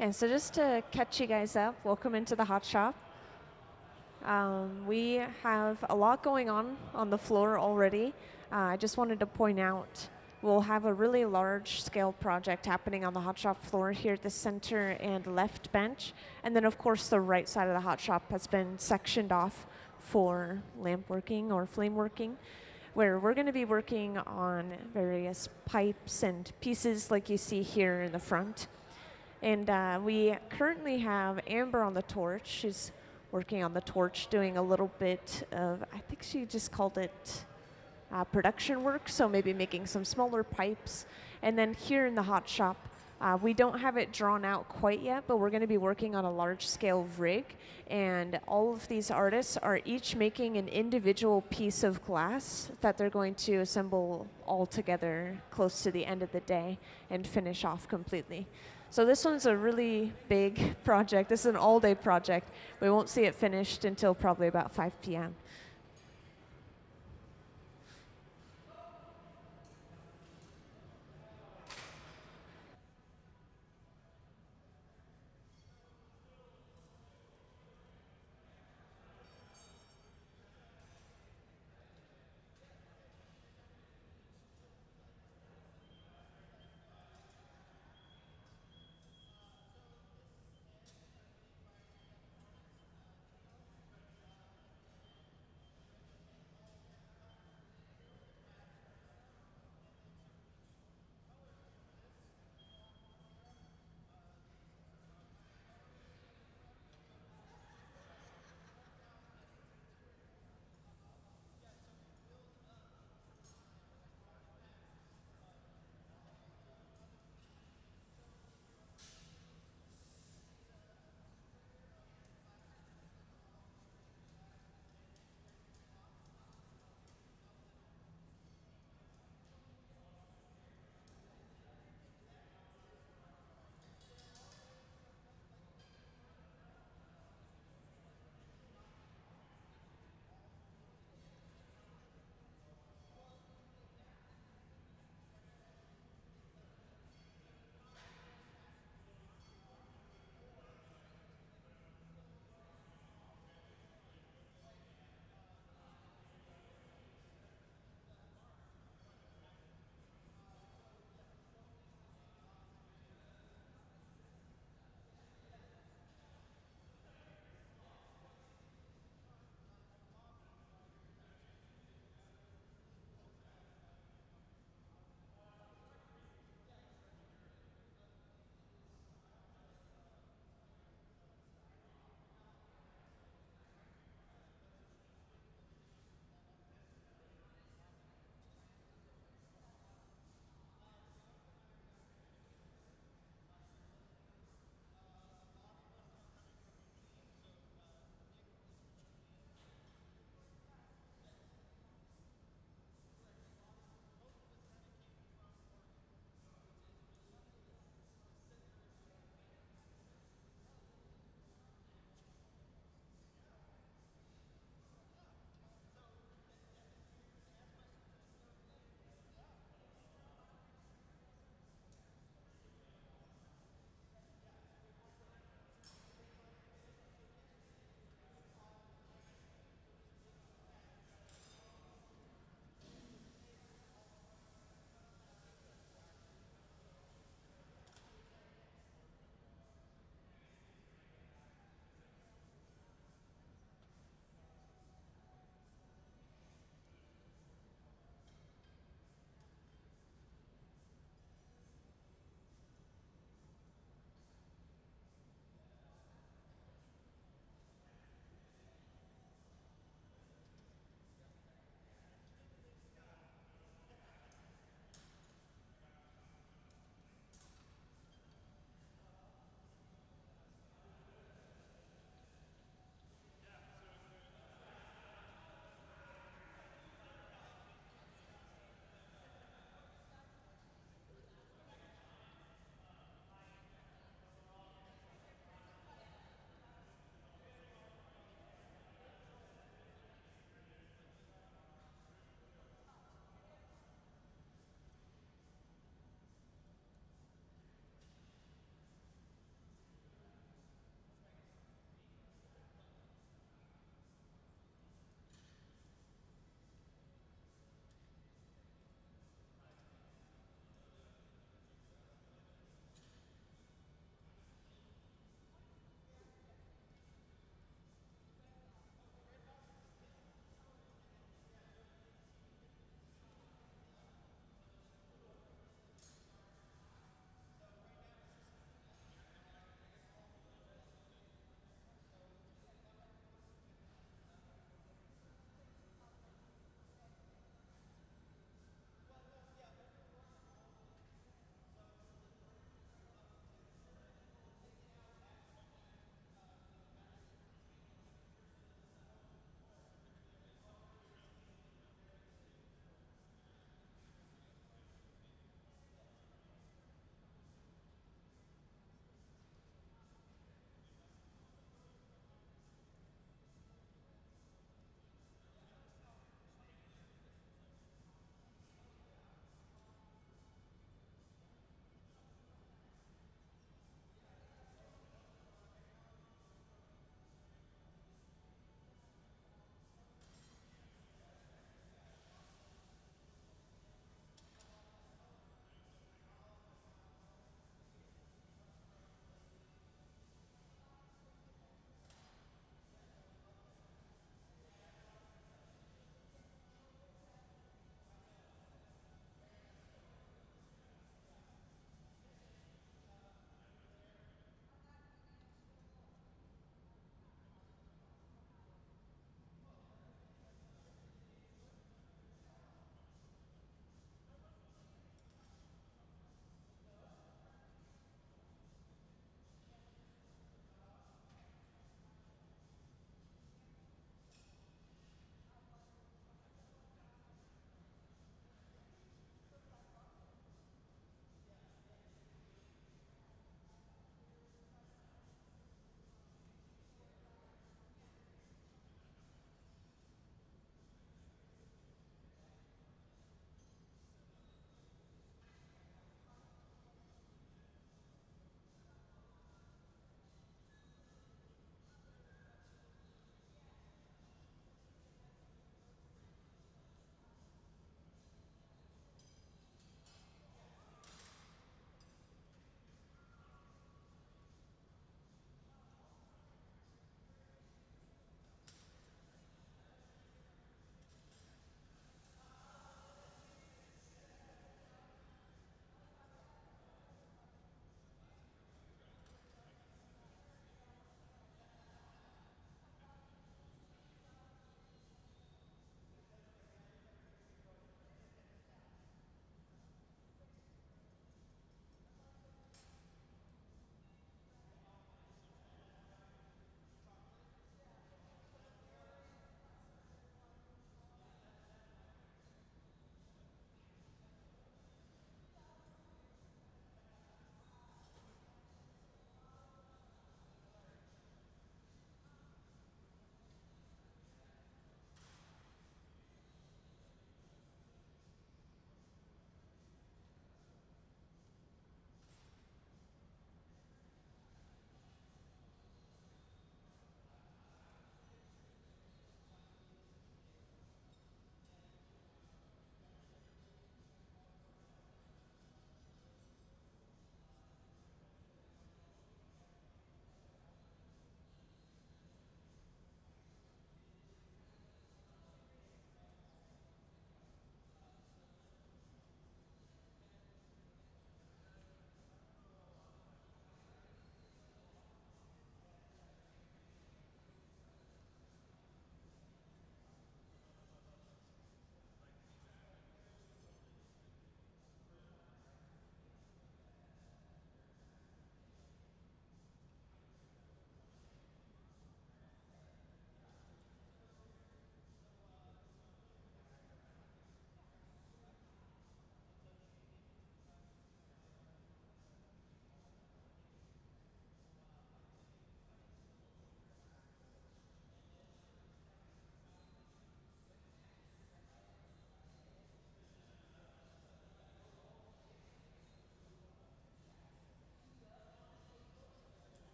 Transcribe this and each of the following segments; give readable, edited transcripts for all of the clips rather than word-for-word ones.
And so just to catch you guys up, welcome into the hot shop. We have a lot going on the floor already. I just wanted to point out we'll have a really large scale project happening on the hot shop floor here at the center and left bench. And then of course the right side of the hot shop has been sectioned off for lamp working or flame working, where we're going to be working on various pipes and pieces like you see here in the front. And we currently have Amber on the torch. She's working on the torch, doing a little bit of, I think she just called it production work, so maybe making some smaller pipes. And then here in the hot shop, we don't have it drawn out quite yet, but we're going to be working on a large-scale rig, and all of these artists are each making an individual piece of glass that they're going to assemble all together close to the end of the day and finish off completely. So this one's a really big project. This is an all-day project. We won't see it finished until probably about 5 p.m.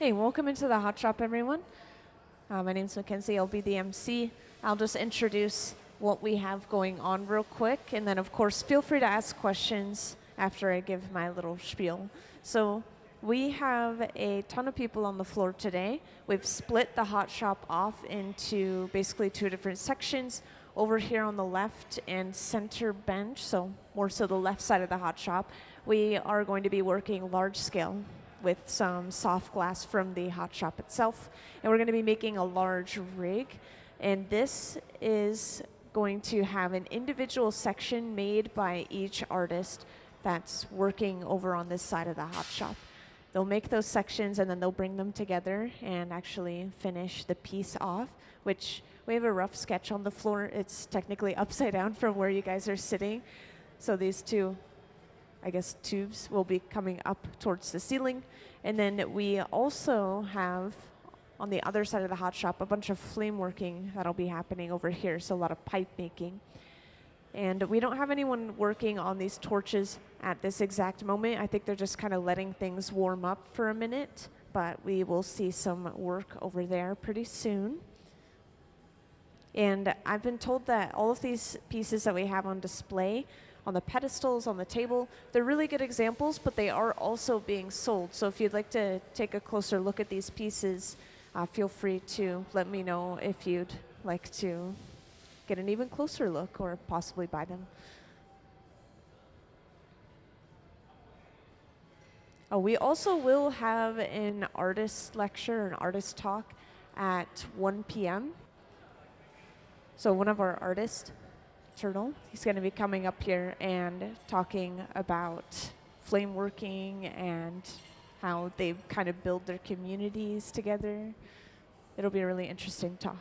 Hey, welcome into the hot shop, everyone. My name's Mackenzie. I'll be the MC. I'll just introduce what we have going on real quick, and then, of course, feel free to ask questions after I give my little spiel. So we have a ton of people on the floor today. We've split the hot shop off into basically two different sections. Over here on the left and center bench, so more so the left side of the hot shop, we are going to be working large scale with some soft glass from the hot shop itself. And we're going to be making a large rig. And this is going to have an individual section made by each artist that's working over on this side of the hot shop. They'll make those sections and then they'll bring them together and actually finish the piece off, which we have a rough sketch on the floor. It's technically upside down from where you guys are sitting. So these two, I guess, tubes will be coming up towards the ceiling. And then we also have, on the other side of the hot shop, a bunch of flame working that'll be happening over here, so a lot of pipe making. And we don't have anyone working on these torches at this exact moment. I think they're just kind of letting things warm up for a minute, but we will see some work over there pretty soon. And I've been told that all of these pieces that we have on display, on the pedestals, on the table, they're really good examples, but they are also being sold. So if you'd like to take a closer look at these pieces, feel free to let me know if you'd like to get an even closer look or possibly buy them. Oh, we also will have an artist lecture, an artist talk at 1 p.m. So one of our artists, Turtle, he's going to be coming up here and talking about flame working and how they kind of build their communities together. It'll be a really interesting talk.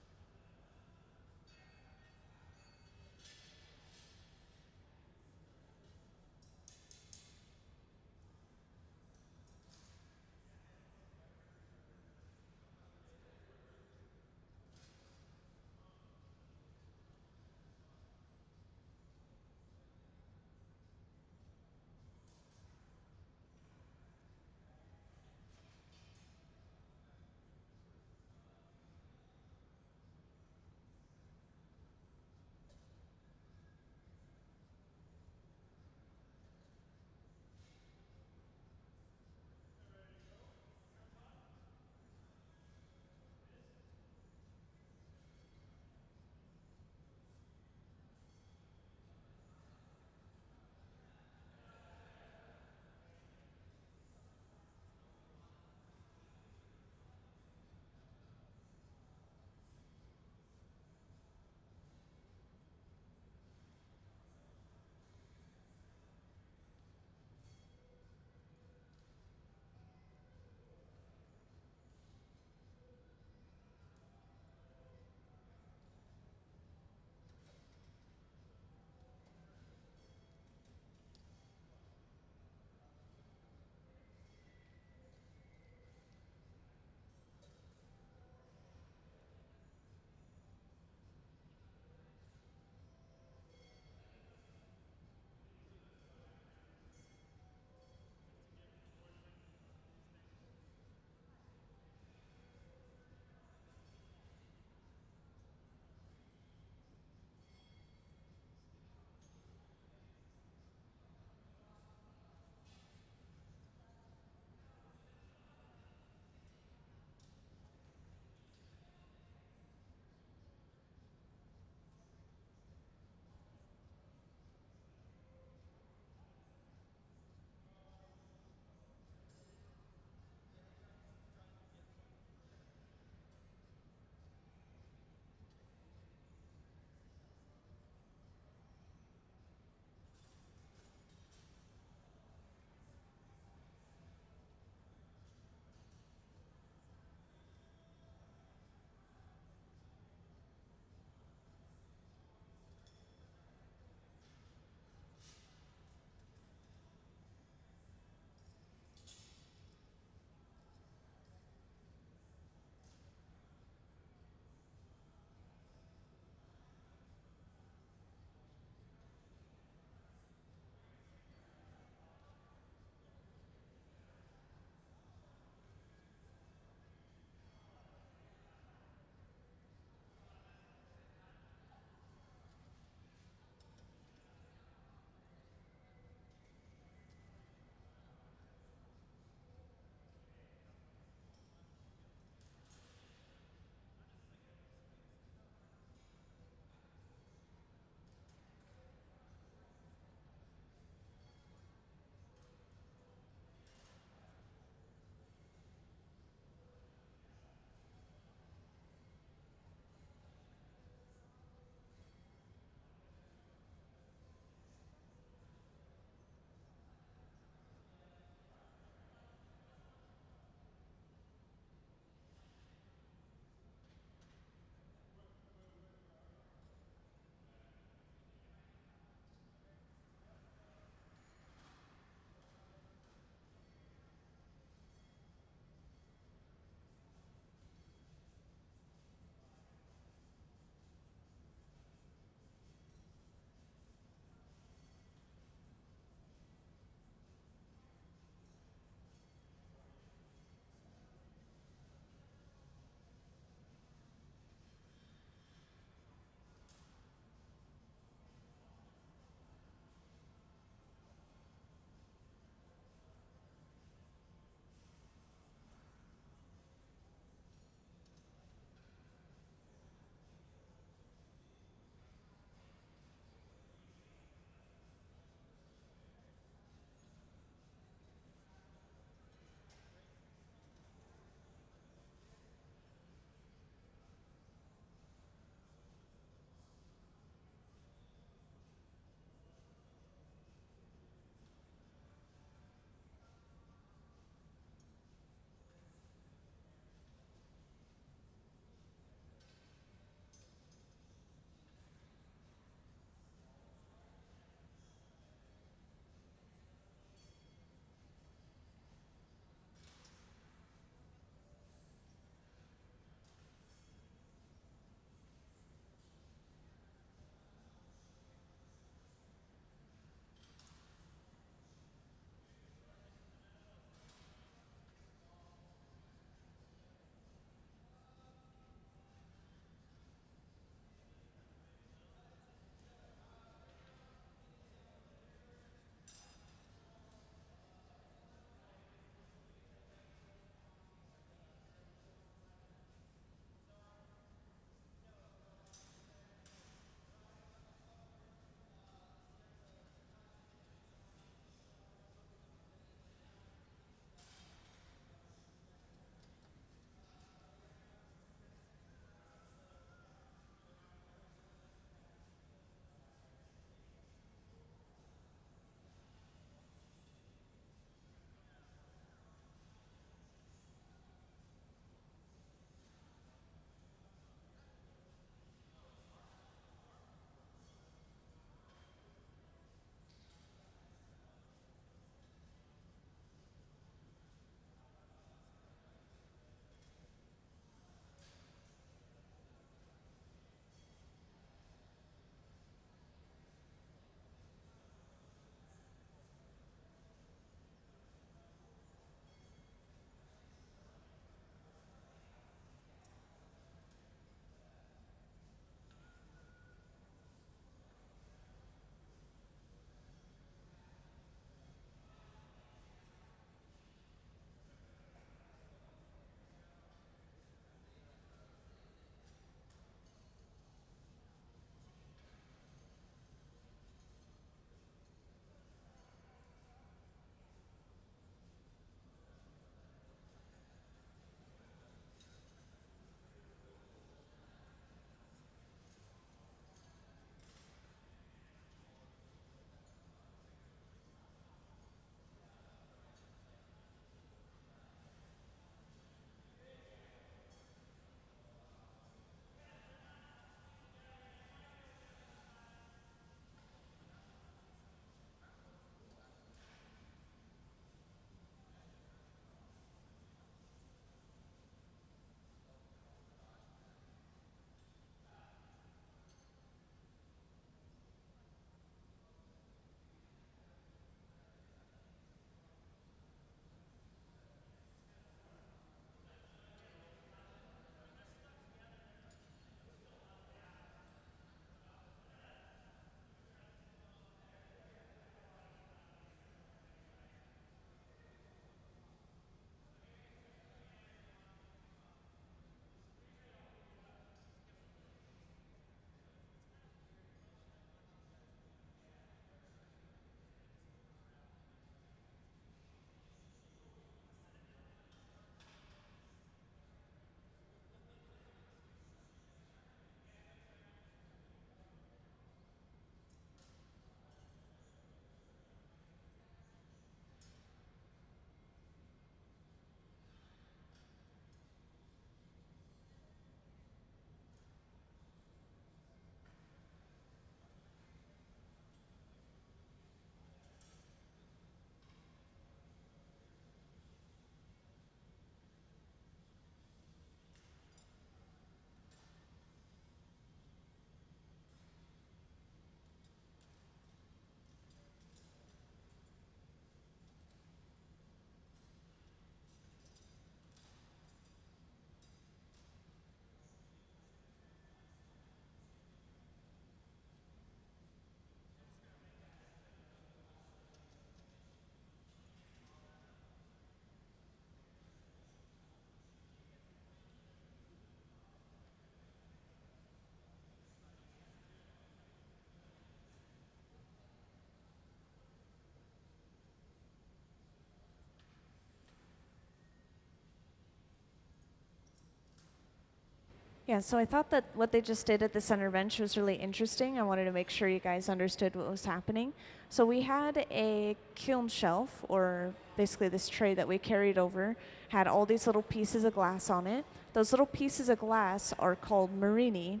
Yeah, so I thought that what they just did at the center bench was really interesting. I wanted to make sure you guys understood what was happening. So we had a kiln shelf, or basically this tray that we carried over, had all these little pieces of glass on it. Those little pieces of glass are called marini,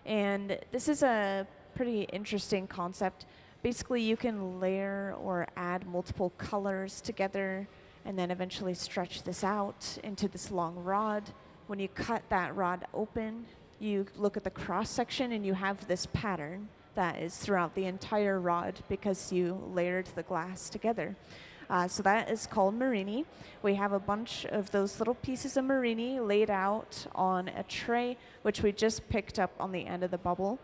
and this is a pretty interesting concept. Basically, you can layer or add multiple colors together and then eventually stretch this out into this long rod. When you cut that rod open, you look at the cross section and you have this pattern that is throughout the entire rod because you layered the glass together. So that is called marini. We have a bunch of those little pieces of marini laid out on a tray, which we just picked up on the end of the bubble.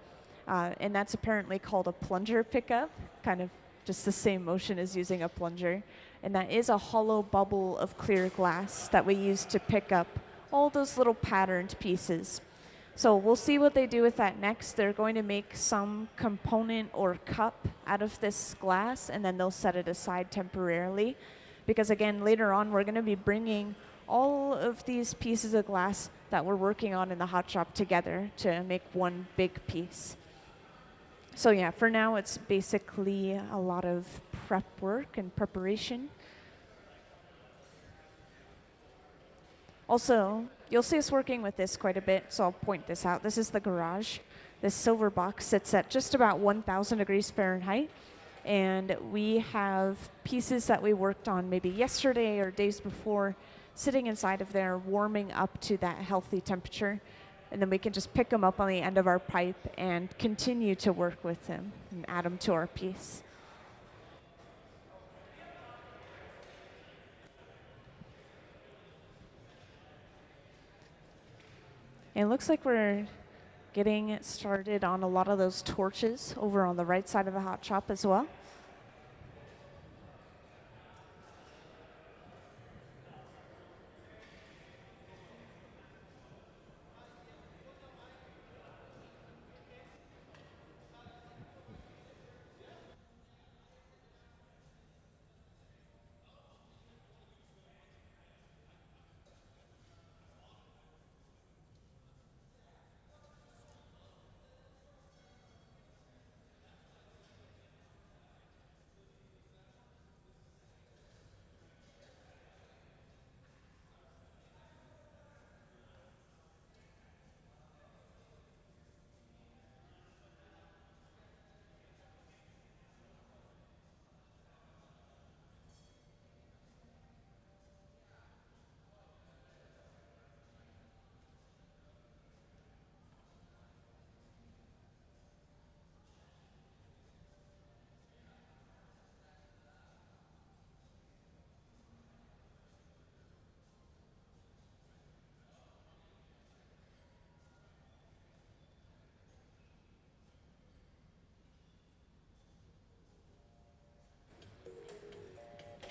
And that's apparently called a plunger pickup, kind of just the same motion as using a plunger. And that is a hollow bubble of clear glass that we use to pick up all those little patterned pieces. So we'll see what they do with that next. They're going to make some component or cup out of this glass, and then they'll set it aside temporarily. Because again, later on, we're going to be bringing all of these pieces of glass that we're working on in the hot shop together to make one big piece. So yeah, for now, it's basically a lot of prep work and preparation. Also, you'll see us working with this quite a bit, so I'll point this out. This is the garage. This silver box sits at just about 1,000 degrees Fahrenheit, and we have pieces that we worked on maybe yesterday or days before sitting inside of there, warming up to that healthy temperature, and then we can just pick them up on the end of our pipe and continue to work with them and add them to our piece. And it looks like we're getting started on a lot of those torches over on the right side of the hot shop as well.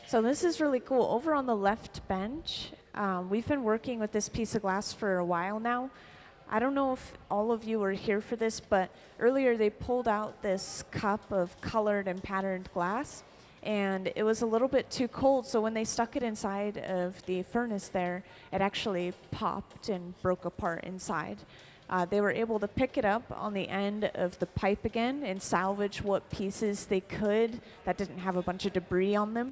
So this is really cool. Over on the left bench, we've been working with this piece of glass for a while now. I don't know if all of you were here for this, but earlier they pulled out this cup of colored and patterned glass, and it was a little bit too cold, so when they stuck it inside of the furnace there, it actually popped and broke apart inside. They were able to pick it up on the end of the pipe again and salvage what pieces they could that didn't have a bunch of debris on them.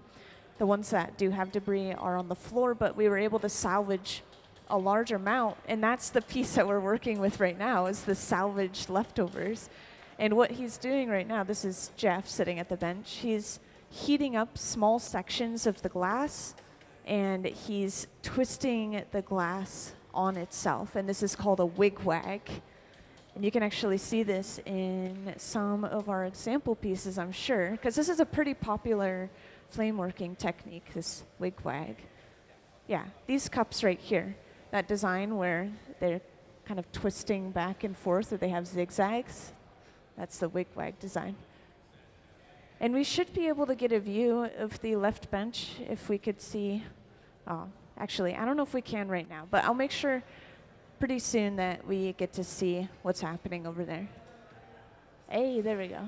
The ones that do have debris are on the floor, but we were able to salvage a large amount, and that's the piece that we're working with right now is the salvaged leftovers. And what he's doing right now, this is Jeff sitting at the bench, he's heating up small sections of the glass, and he's twisting the glass on itself, and this is called a wigwag. And you can actually see this in some of our example pieces, I'm sure, because this is a pretty popular flame working technique, this wigwag. Yeah, these cups right here, that design where they're kind of twisting back and forth or they have zigzags, that's the wigwag design. And we should be able to get a view of the left bench if we could see, actually, I don't know if we can right now, but I'll make sure pretty soon that we get to see what's happening over there. Hey, there we go.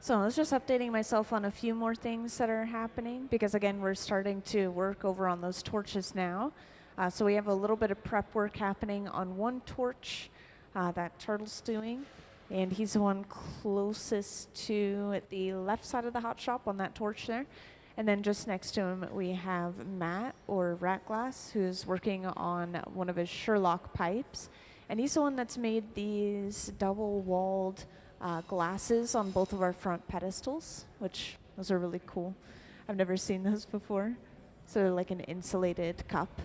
So I was just updating myself on a few more things that are happening because again, we're starting to work over on those torches now. So we have a little bit of prep work happening on one torch that Turtle's doing. And he's the one closest to the left side of the hot shop on that torch there. And then just next to him, we have Matt, or Rat Glass, who's working on one of his Sherlock pipes. And he's the one that's made these double-walled glasses on both of our front pedestals, which those are really cool. I've never seen those before. So they're like an insulated cup.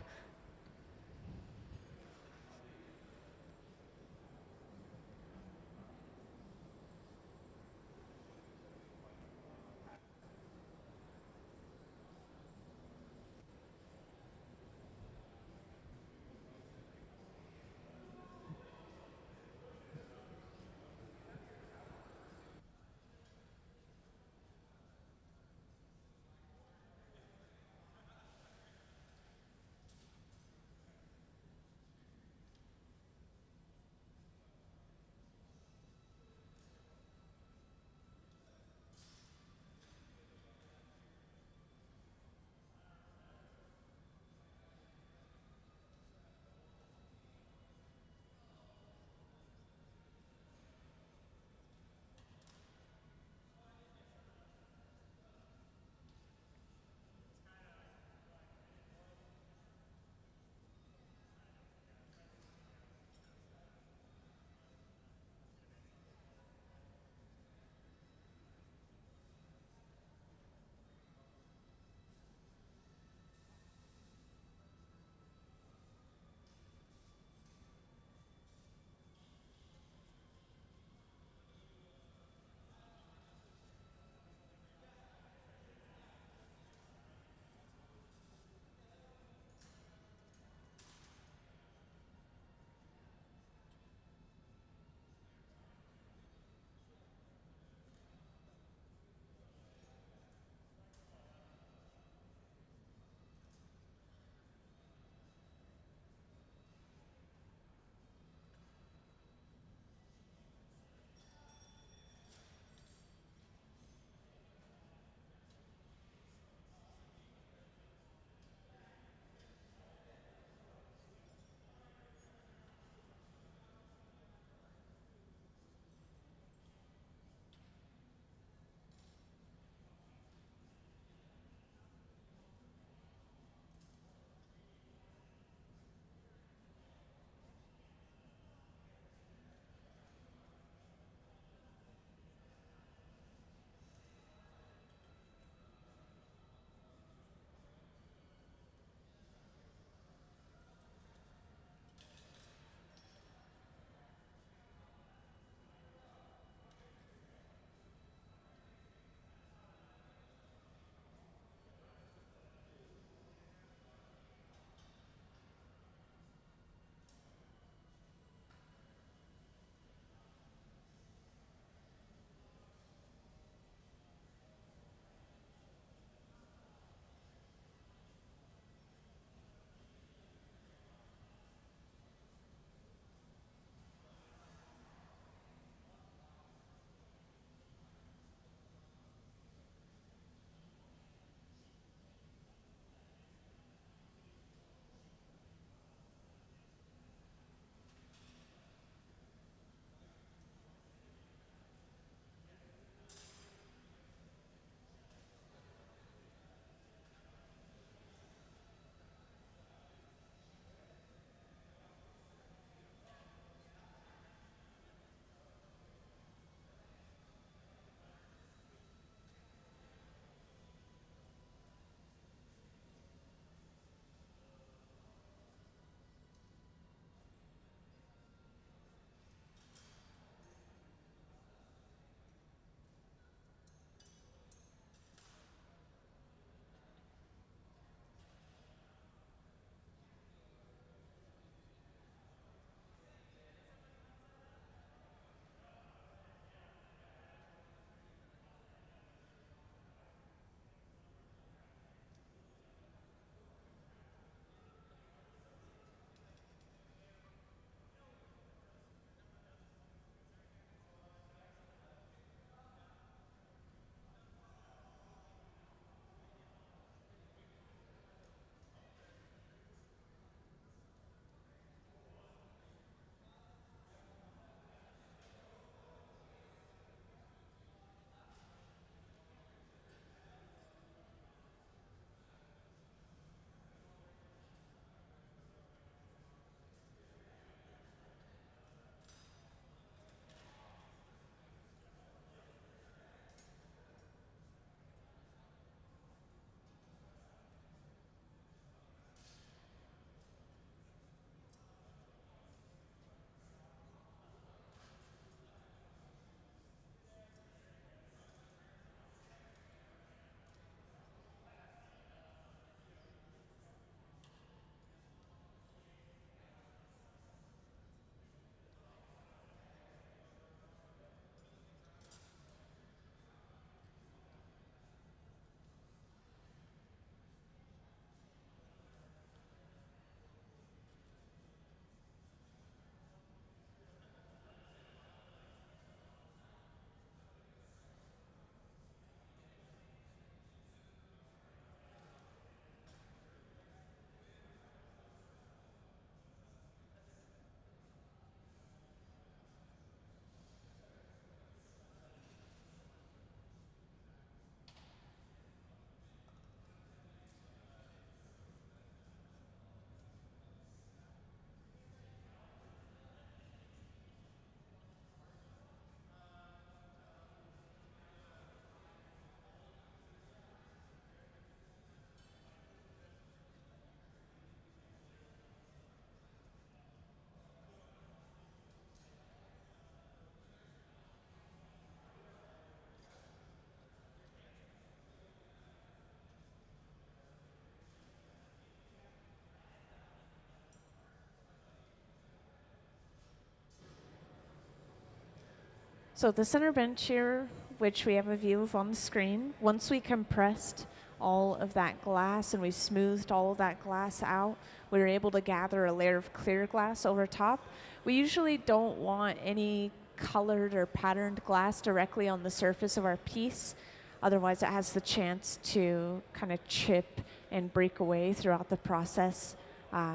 So the center bench here, which we have a view of on the screen, once we compressed all of that glass and we smoothed all of that glass out, we were able to gather a layer of clear glass over top. We usually don't want any colored or patterned glass directly on the surface of our piece. Otherwise, it has the chance to kind of chip and break away throughout the process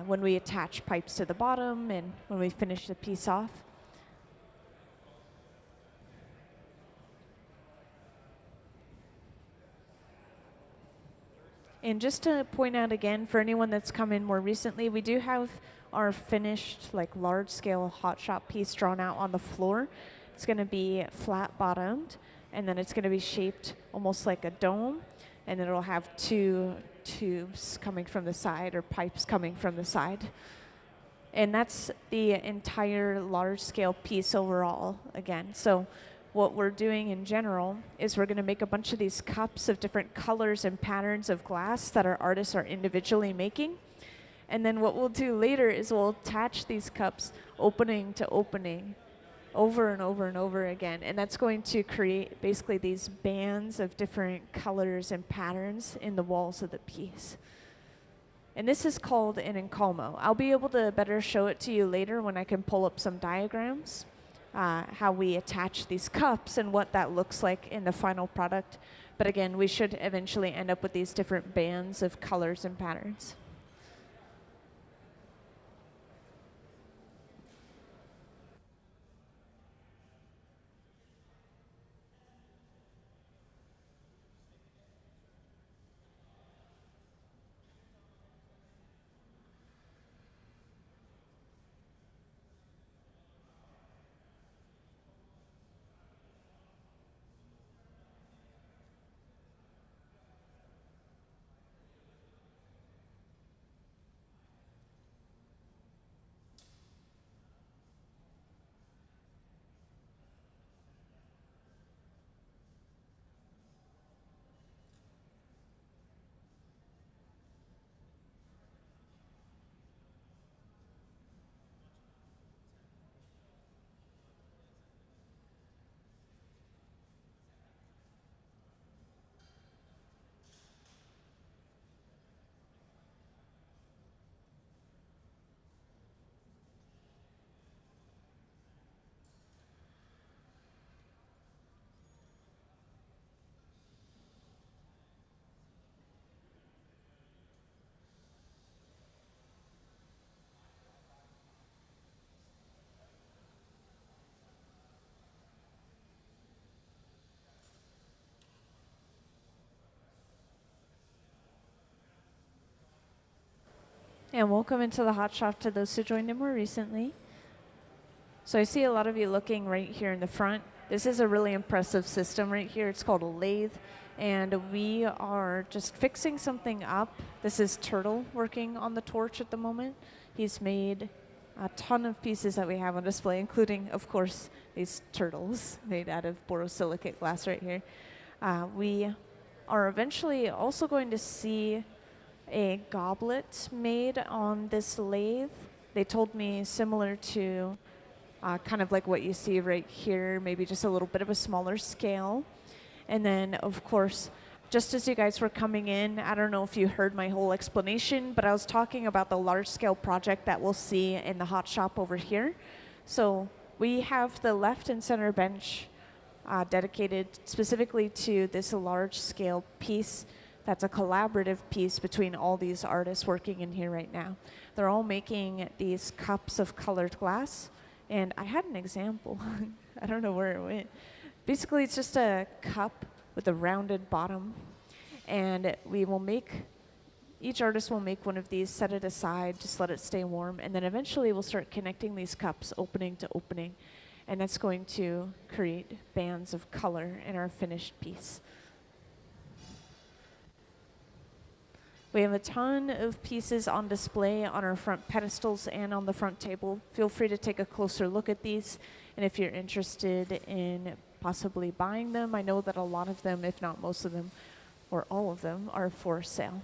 when we attach pipes to the bottom and when we finish the piece off. And just to point out again, for anyone that's come in more recently, we do have our finished, like, large-scale hot shop piece drawn out on the floor. It's going to be flat-bottomed, and then it's going to be shaped almost like a dome, and then it'll have two tubes coming from the side, or pipes coming from the side. And that's the entire large-scale piece overall, again. So what we're doing in general is we're going to make a bunch of these cups of different colors and patterns of glass that our artists are individually making. And then what we'll do later is we'll attach these cups opening to opening over and over and over again. And that's going to create basically these bands of different colors and patterns in the walls of the piece. And this is called an encalmo. I'll be able to better show it to you later when I can pull up some diagrams. How we attach these cups and what that looks like in the final product. But again, we should eventually end up with these different bands of colors and patterns. And welcome into the hot shop to those who joined in more recently. So I see a lot of you looking right here in the front. This is a really impressive system right here. It's called a lathe. And we are just fixing something up. This is Turtle working on the torch at the moment. He's made a ton of pieces that we have on display, including, of course, these turtles made out of borosilicate glass right here. We are eventually also going to see a goblet made on this lathe. They told me similar to kind of like what you see right here, maybe just a little bit of a smaller scale. And then, of course, just as you guys were coming in, I don't know if you heard my whole explanation, but I was talking about the large-scale project that we'll see in the hot shop over here. So we have the left and center bench dedicated specifically to this large-scale piece. That's a collaborative piece between all these artists working in here right now. They're all making these cups of colored glass. And I had an example. I don't know where it went. Basically, it's just a cup with a rounded bottom. And we will make, each artist will make one of these, set it aside, just let it stay warm. And then eventually we'll start connecting these cups opening to opening. And that's going to create bands of color in our finished piece. We have a ton of pieces on display on our front pedestals and on the front table. Feel free to take a closer look at these. And if you're interested in possibly buying them, I know that a lot of them, if not most of them, or all of them, are for sale.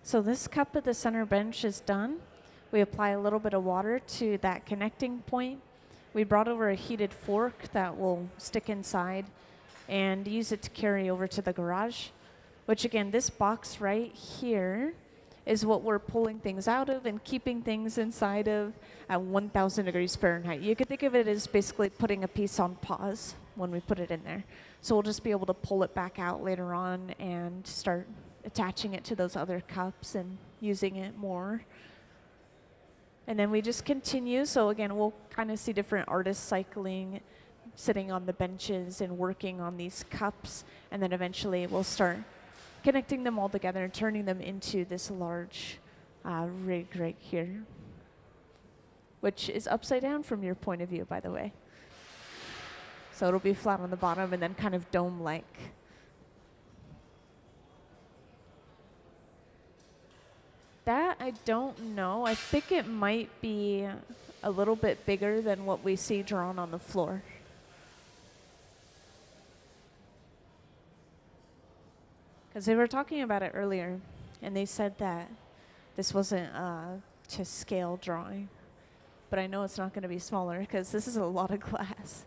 So this cup at the center bench is done. We apply a little bit of water to that connecting point. We brought over a heated fork that will stick inside and use it to carry over to the garage, which again, this box right here is what we're pulling things out of and keeping things inside of at 1,000 degrees Fahrenheit. You could think of it as basically putting a piece on pause when we put it in there. So we'll just be able to pull it back out later on and start attaching it to those other cups and using it more. And then we just continue. So again, we'll kind of see different artists cycling, sitting on the benches and working on these cups. And then eventually we'll start connecting them all together and turning them into this large rig right here, which is upside down from your point of view, by the way. So it'll be flat on the bottom and then kind of dome-like. That I don't know. I think it might be a little bit bigger than what we see drawn on the floor. Because they were talking about it earlier, and they said that this wasn't to scale drawing. But I know it's not going to be smaller because this is a lot of glass.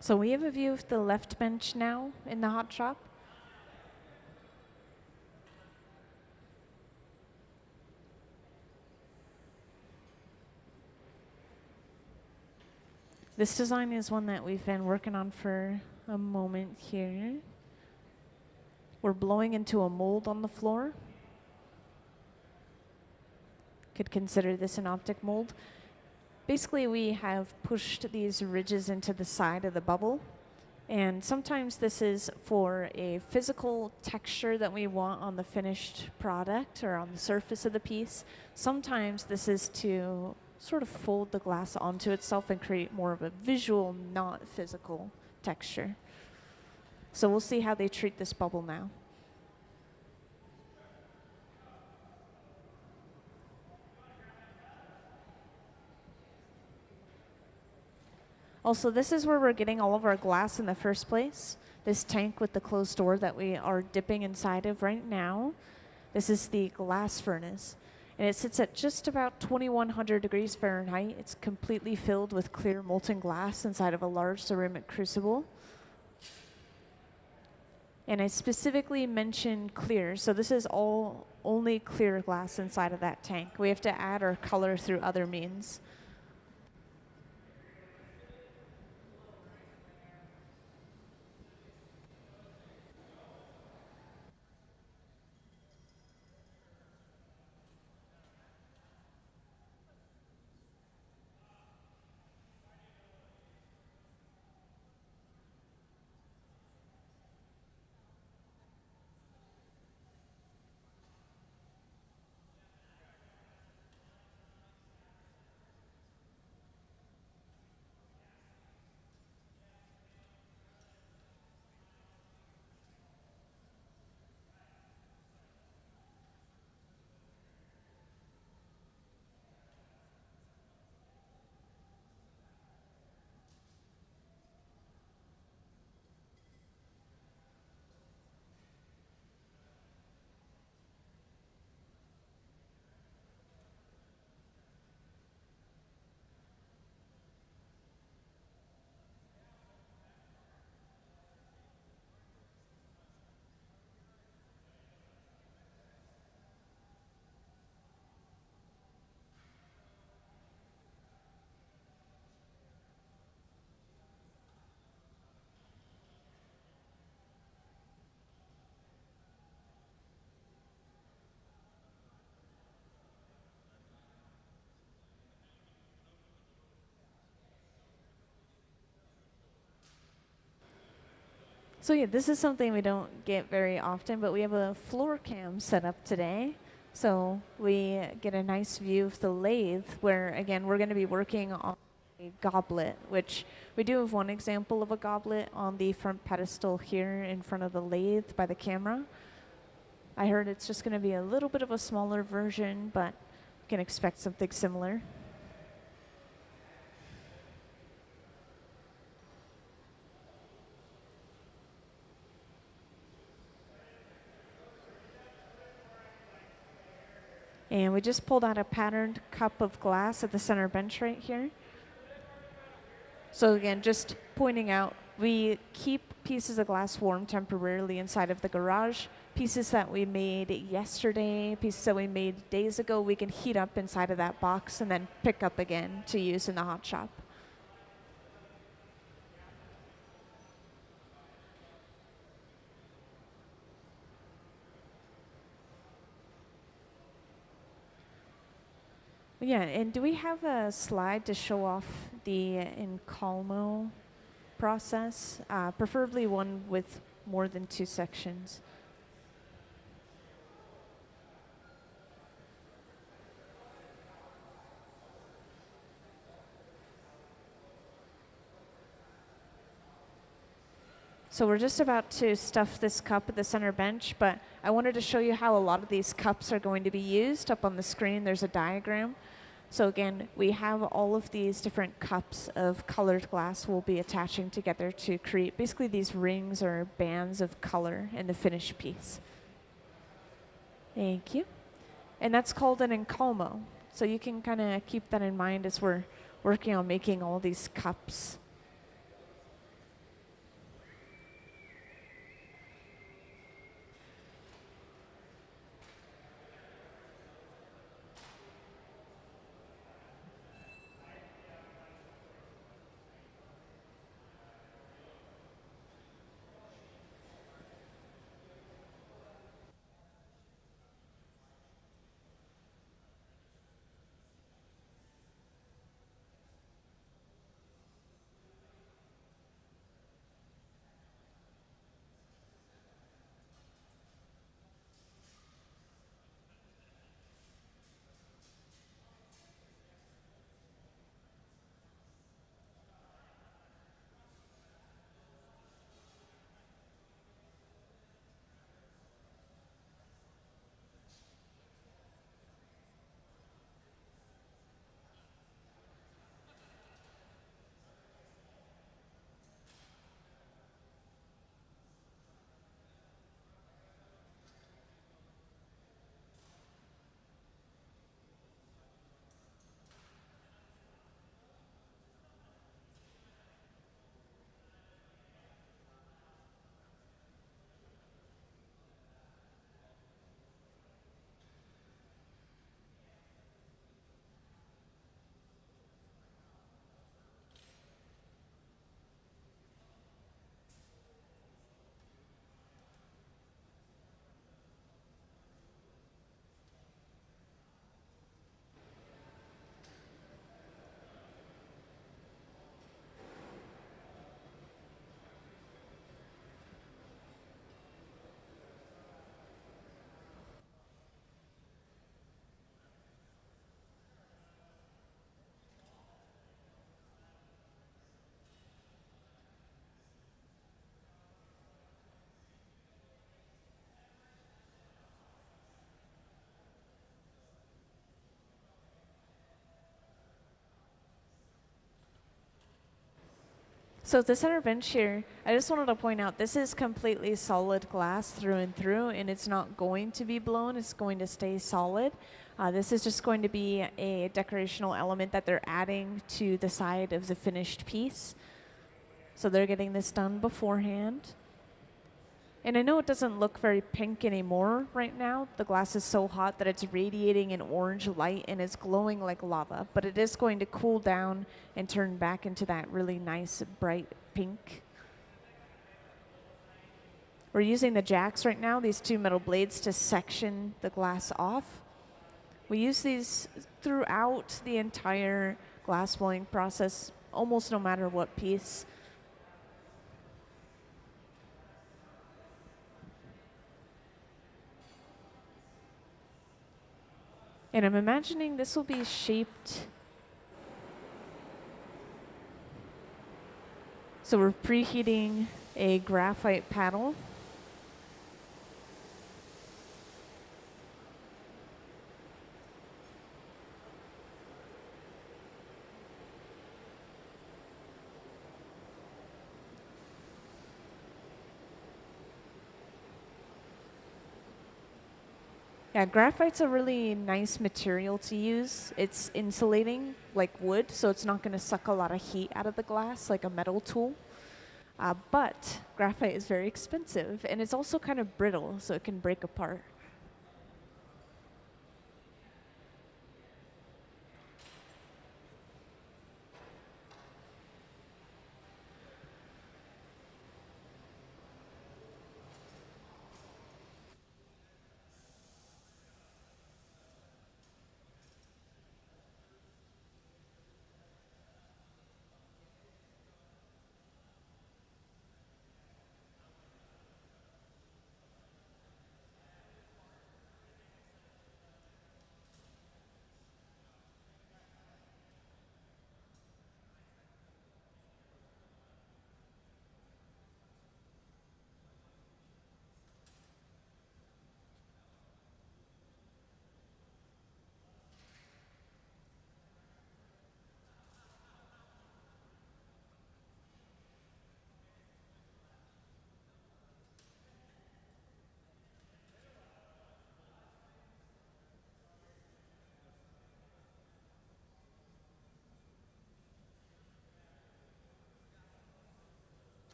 So we have a view of the left bench now in the hot shop. This design is one that we've been working on for a moment here. We're blowing into a mold on the floor. Could consider this an optic mold. Basically, we have pushed these ridges into the side of the bubble. And sometimes this is for a physical texture that we want on the finished product or on the surface of the piece. Sometimes this is to sort of fold the glass onto itself and create more of a visual, not physical texture. So we'll see how they treat this bubble now. Also, this is where we're getting all of our glass in the first place. This tank with the closed door that we are dipping inside of right now. This is the glass furnace. And it sits at just about 2,100 degrees Fahrenheit. It's completely filled with clear molten glass inside of a large ceramic crucible. And I specifically mentioned clear, so this is all only clear glass inside of that tank. We have to add our color through other means. So yeah, this is something we don't get very often, but we have a floor cam set up today. So we get a nice view of the lathe where, again, we're going to be working on a goblet, which we do have one example of a goblet on the front pedestal here in front of the lathe by the camera. I heard it's just going to be a little bit of a smaller version, but you can expect something similar. And we just pulled out a patterned cup of glass at the center bench right here. So again, just pointing out, we keep pieces of glass warm temporarily inside of the garage. Pieces that we made yesterday, pieces that we made days ago, we can heat up inside of that box and then pick up again to use in the hot shop. Yeah, and do we have a slide to show off the encalmo process? Preferably one with more than 2 sections. So we're just about to stuff this cup at the center bench, but I wanted to show you how a lot of these cups are going to be used. Up on the screen, there's a diagram. So again, we have all of these different cups of colored glass we'll be attaching together to create basically these rings or bands of color in the finished piece. Thank you. And that's called an encalmo. So you can kind of keep that in mind as we're working on making all these cups. So the center bench here, I just wanted to point out, this is completely solid glass through and through, and it's not going to be blown. It's going to stay solid. This is just going to be a decorational element that they're adding to the side of the finished piece. So they're getting this done beforehand. And I know it doesn't look very pink anymore right now. The glass is so hot that it's radiating an orange light and it's glowing like lava, but it is going to cool down and turn back into that really nice bright pink. We're using the jacks right now, these 2 metal blades, to section the glass off. We use these throughout the entire glass blowing process, almost no matter what piece. And I'm imagining this will be shaped. So we're preheating a graphite paddle. Yeah, graphite's a really nice material to use. It's insulating like wood, so it's not going to suck a lot of heat out of the glass like a metal tool. But graphite is very expensive, and it's also kind of brittle, so it can break apart.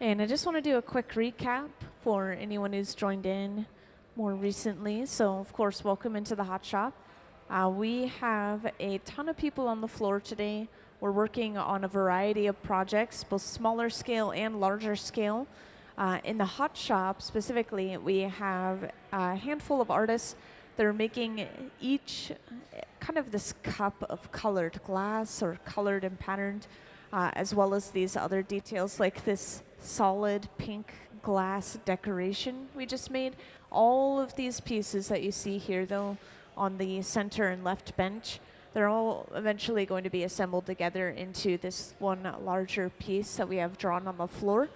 And I just want to do a quick recap for anyone who's joined in more recently. So, of course, welcome into the hot shop. We have a ton of people on the floor today. We're working on a variety of projects, both smaller scale and larger scale. In the hot shop specifically, we have a handful of artists that are making each kind of this cup of colored glass or colored and patterned, as well as these other details like this solid pink glass decoration we just made. All of these pieces that you see here, though, on the center and left bench, they're all eventually going to be assembled together into this one larger piece that we have drawn on the floor.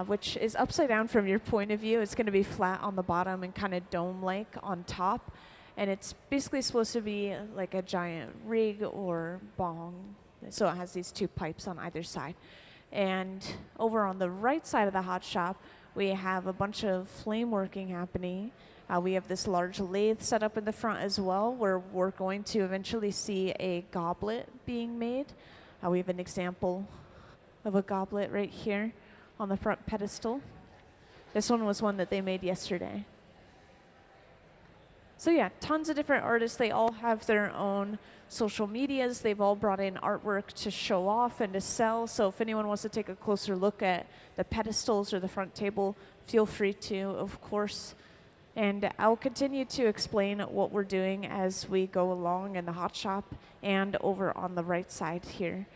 which is upside down from your point of view. It's going to be flat on the bottom and kind of dome-like on top. And it's basically supposed to be like a giant rig or bong. So it has these two pipes on either side. And over on the right side of the hot shop, we have a bunch of flame working happening. We have this large lathe set up in the front as well, where we're going to eventually see a goblet being made. We have an example of a goblet right here on the front pedestal. This one was one that they made yesterday. So yeah, tons of different artists. They all have their own social medias. They've all brought in artwork to show off and to sell. So if anyone wants to take a closer look at the pedestals or the front table, feel free to, of course. And I'll continue to explain what we're doing as we go along in the hot shop and over on the right side here.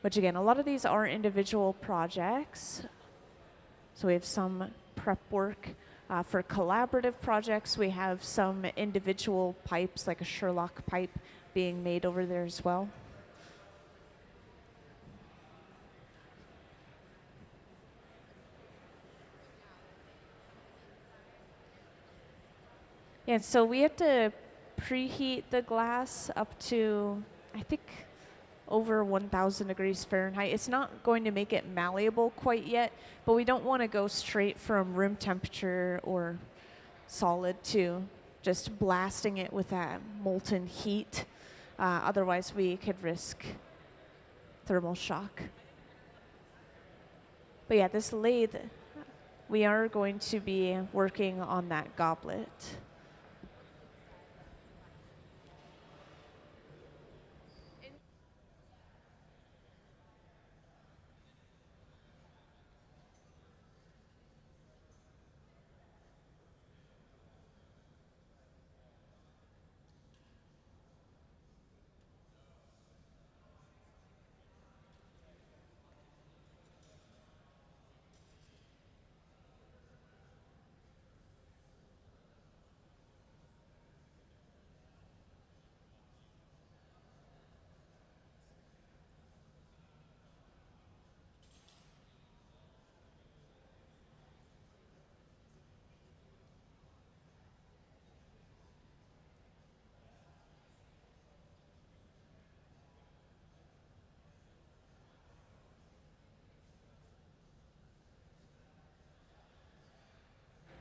Which again, a lot of these are individual projects. So we have some prep work. For collaborative projects, we have some individual pipes, like a Sherlock pipe, being made over there as well. Yeah, so we have to preheat the glass up to, I think, over 1,000 degrees Fahrenheit. It's not going to make it malleable quite yet, but we don't want to go straight from room temperature or solid to just blasting it with that molten heat. Otherwise, we could risk thermal shock. But yeah, this lathe, we are going to be working on that goblet.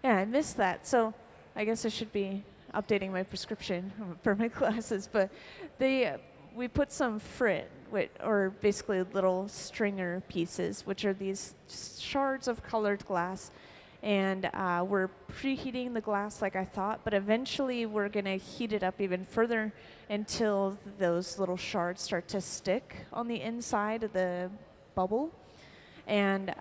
Yeah, I missed that. So I guess I should be updating my prescription for my glasses. But we put some frit, or basically little stringer pieces, which are these shards of colored glass. And we're preheating the glass like I thought, but eventually we're going to heat it up even further until those little shards start to stick on the inside of the bubble. And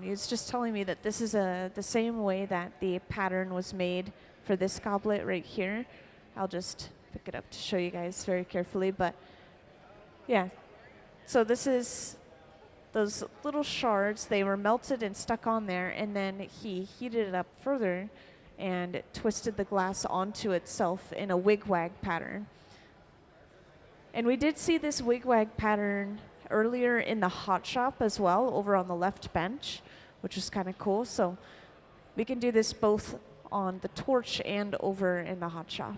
he was just telling me that this is the same way that the pattern was made for this goblet right here. I'll just pick it up to show you guys very carefully. But yeah, so this is those little shards. They were melted and stuck on there, and then he heated it up further and twisted the glass onto itself in a wigwag pattern. And we did see this wigwag pattern earlier in the hot shop as well, over on the left bench, which is kind of cool. So we can do this both on the torch and over in the hot shop.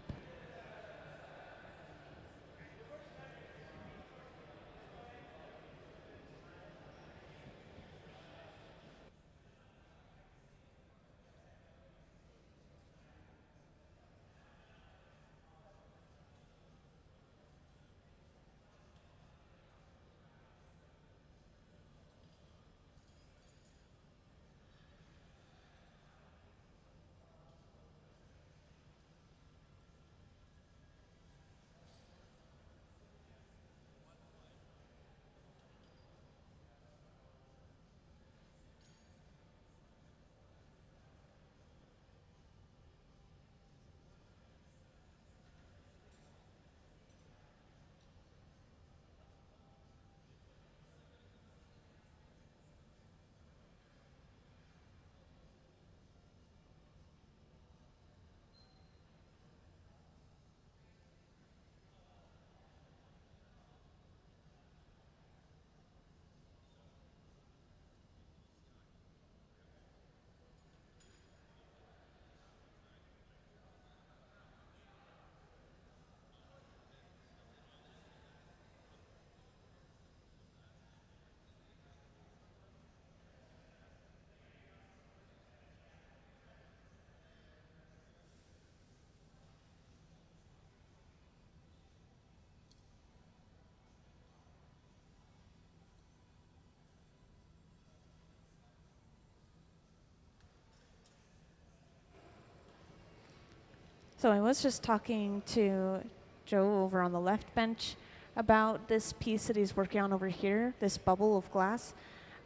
So I was just talking to Joe over on the left bench about this piece that he's working on over here, this bubble of glass.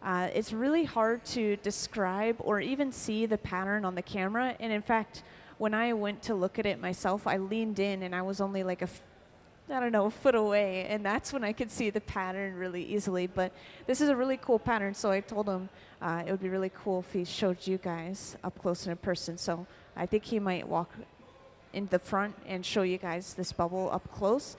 It's really hard to describe or even see the pattern on the camera. And in fact, when I went to look at it myself, I leaned in and I was only like a foot away. And that's when I could see the pattern really easily. But this is a really cool pattern. So I told him it would be really cool if he showed you guys up close and in person. So I think he might walk in the front and show you guys this bubble up close.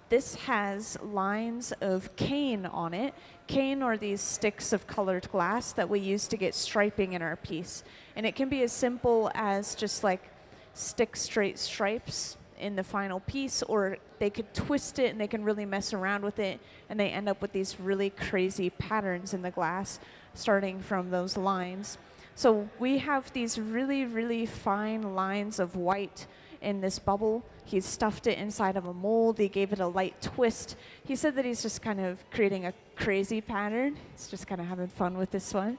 This has lines of cane on it. Cane are these sticks of colored glass that we use to get striping in our piece. And it can be as simple as just like stick straight stripes in the final piece, or they could twist it and they can really mess around with it and they end up with these really crazy patterns in the glass starting from those lines. So we have these really, really fine lines of white in this bubble. He's stuffed it inside of a mold. He gave it a light twist. He said that he's just kind of creating a crazy pattern. He's just kind of having fun with this one.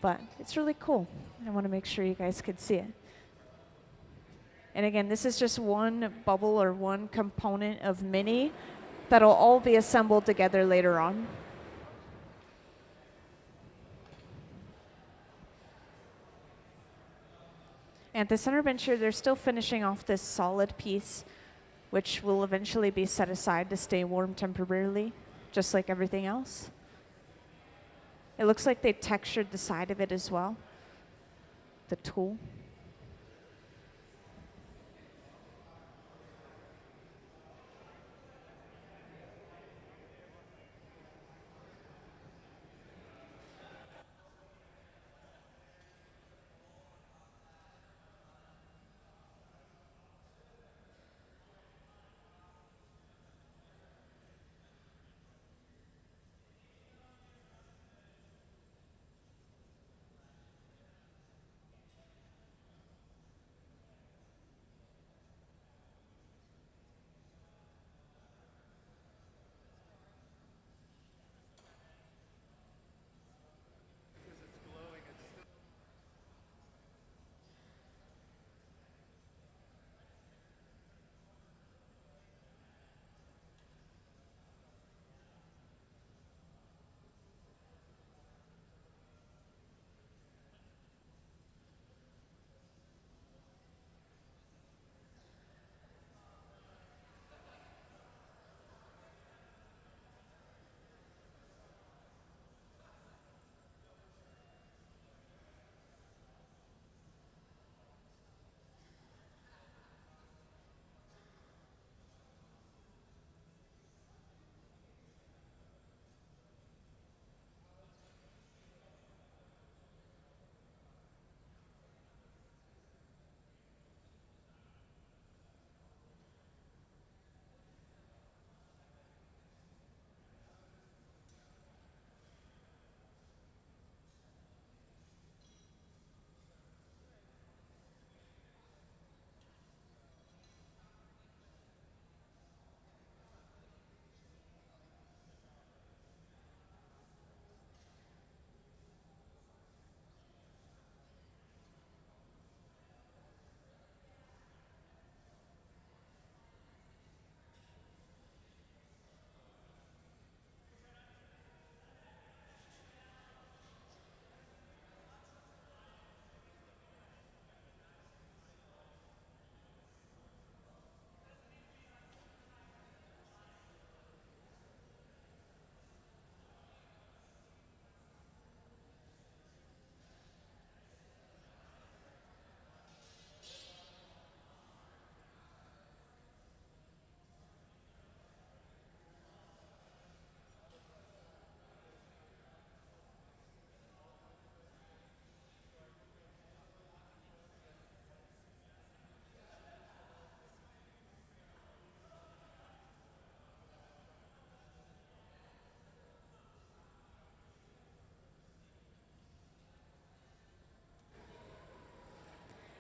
But it's really cool. I want to make sure you guys could see it. And again, this is just one bubble or one component of many that'll all be assembled together later on. At the center bench here, they're still finishing off this solid piece, which will eventually be set aside to stay warm temporarily, just like everything else. It looks like they textured the side of it as well, the tool.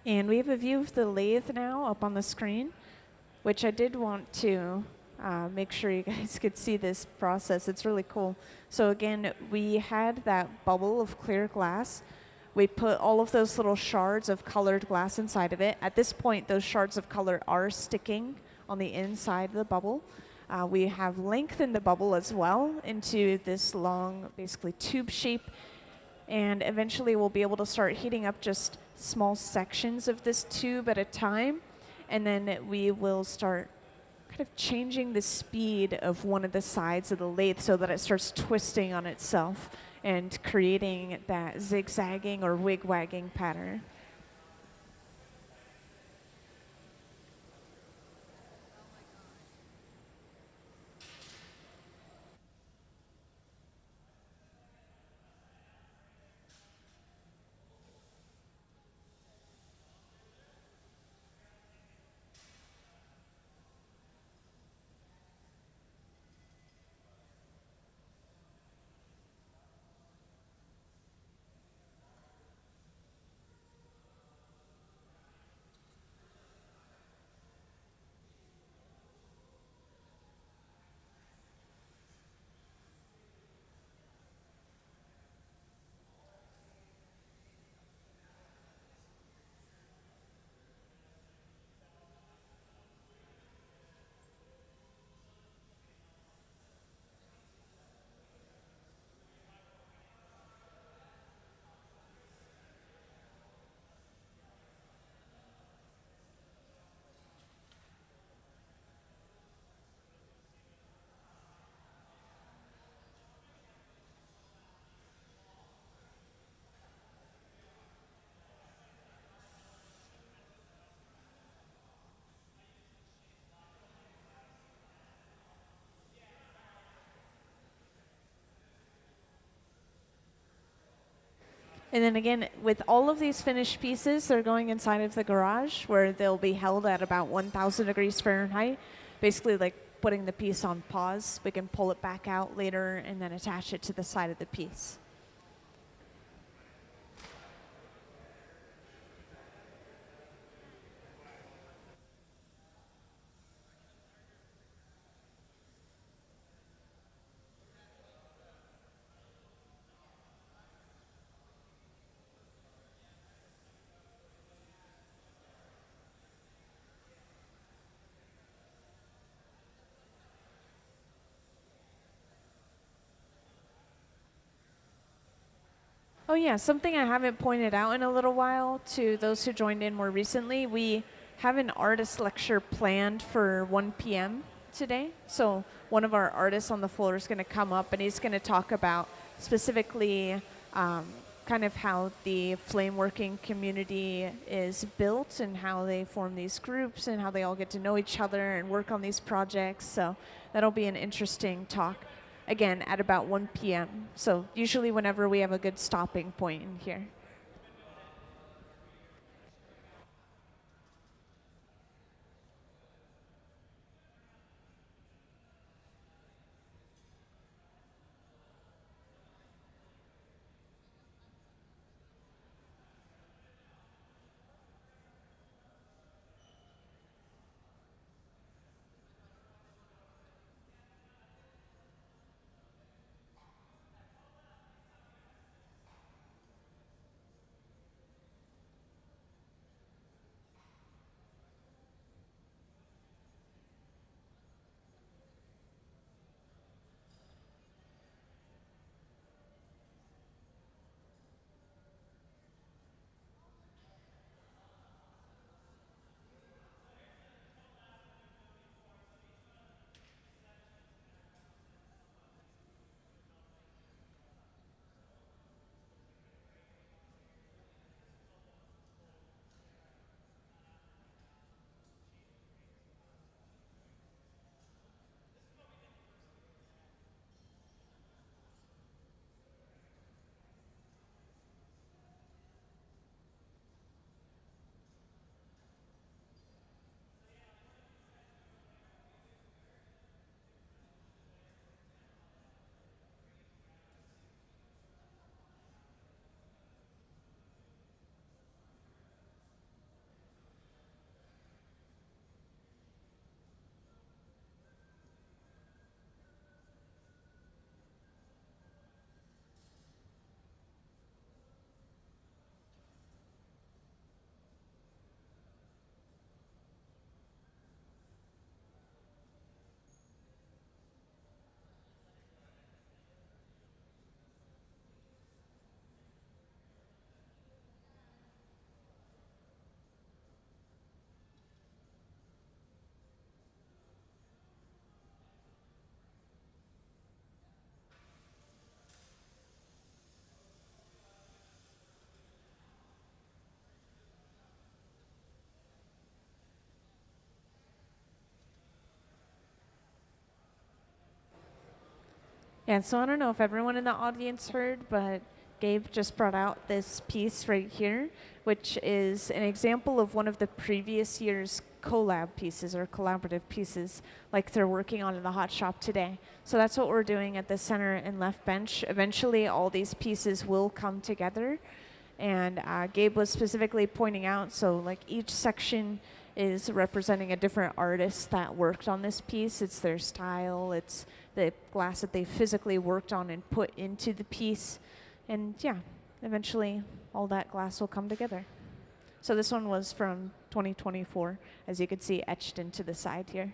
And we have a view of the lathe now up on the screen, which I did want to make sure you guys could see this process. It's really cool. So again, we had that bubble of clear glass. We put all of those little shards of colored glass inside of it. At this point, those shards of color are sticking on the inside of the bubble. We have lengthened the bubble as well into this long, basically tube shape, and eventually we'll be able to start heating up just small sections of this tube at a time, and then we will start kind of changing the speed of one of the sides of the lathe so that it starts twisting on itself and creating that zigzagging or wig-wagging pattern. And then again, with all of these finished pieces, they're going inside of the garage where they'll be held at about 1,000 degrees Fahrenheit, basically like putting the piece on pause. We can pull it back out later and then attach it to the side of the piece. Oh yeah, something I haven't pointed out in a little while to those who joined in more recently, we have an artist lecture planned for 1 p.m. today. So one of our artists on the floor is going to come up and he's going to talk about specifically kind of how the flame working community is built and how they form these groups and how they all get to know each other and work on these projects. So that'll be an interesting talk. Again, at about 1 p.m. So usually whenever we have a good stopping point in here. Yeah, so I don't know if everyone in the audience heard, but Gabe just brought out this piece right here, which is an example of one of the previous year's collab pieces or collaborative pieces like they're working on in the hot shop today. So that's what we're doing at the center and left bench. Eventually all these pieces will come together, and Gabe was specifically pointing out, so like each section is representing a different artist that worked on this piece. It's their style, it's the glass that they physically worked on and put into the piece. And yeah, eventually all that glass will come together. So this one was from 2024, as you can see etched into the side here.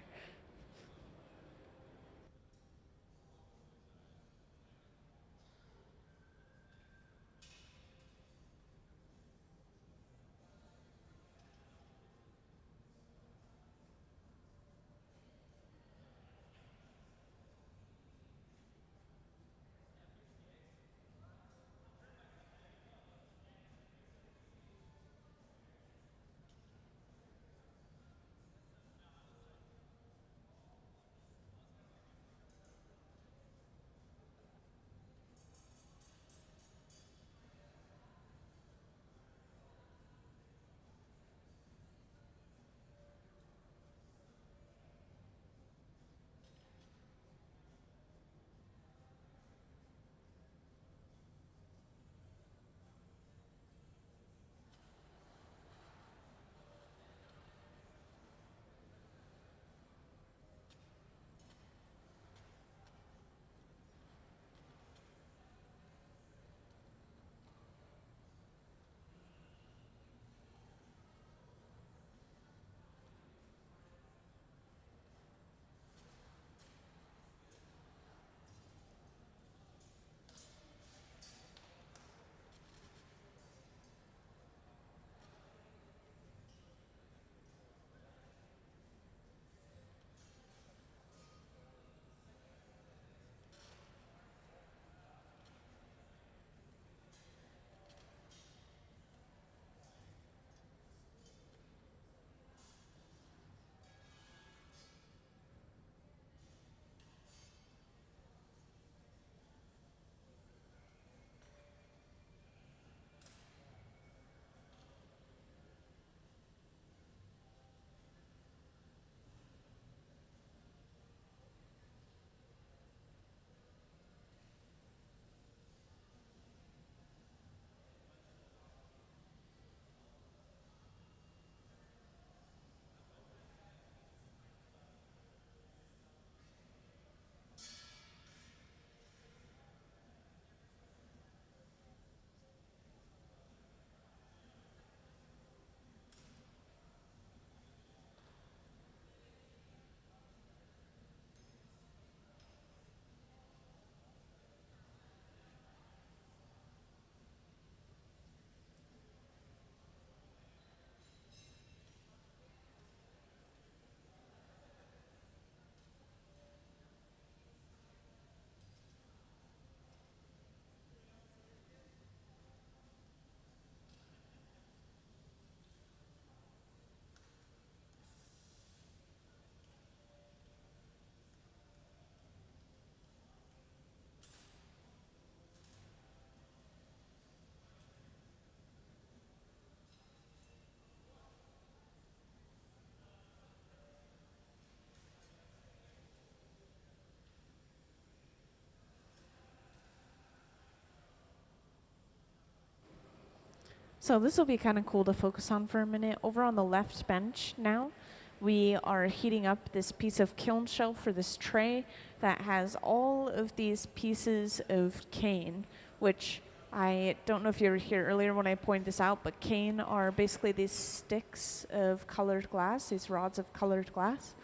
So this will be kind of cool to focus on for a minute. Over on the left bench now, we are heating up this piece of kiln shell for this tray that has all of these pieces of cane, which I don't know if you were here earlier when I pointed this out, but cane are basically these sticks of colored glass, these rods of colored glass.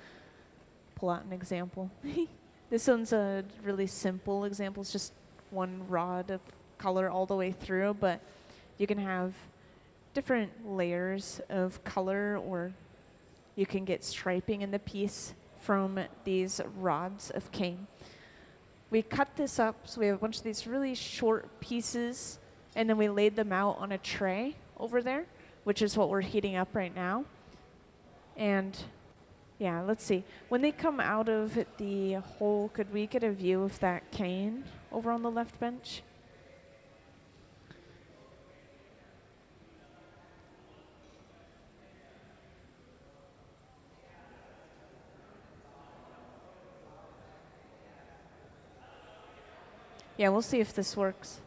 Pull out an example. This one's a really simple example. It's just one rod of color all the way through, but you can have different layers of color, or you can get striping in the piece from these rods of cane. We cut this up, so we have a bunch of these really short pieces, and then we laid them out on a tray over there, which is what we're heating up right now. And Yeah, let's see. When they come out of the hole, could we get a view of that cane over on the left bench? Yeah, we'll see if this works.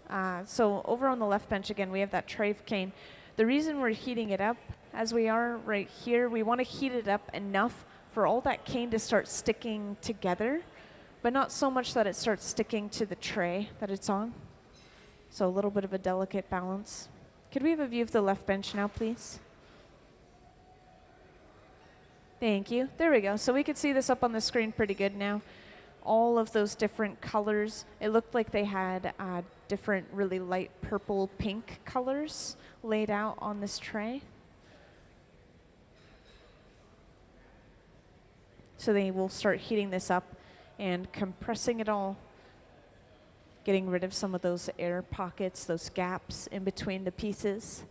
So over on the left bench again, we have that tray of cane. The reason we're heating it up as we are right here, we want to heat it up enough for all that cane to start sticking together, but not so much that it starts sticking to the tray that it's on. So a little bit of a delicate balance. Could we have a view of the left bench now, please? Thank you. There we go. So we could see this up on the screen pretty good now. All of those different colors. It looked like they had different really light purple, pink colors laid out on this tray. So they will start heating this up and compressing it all, getting rid of some of those air pockets, those gaps in between the pieces.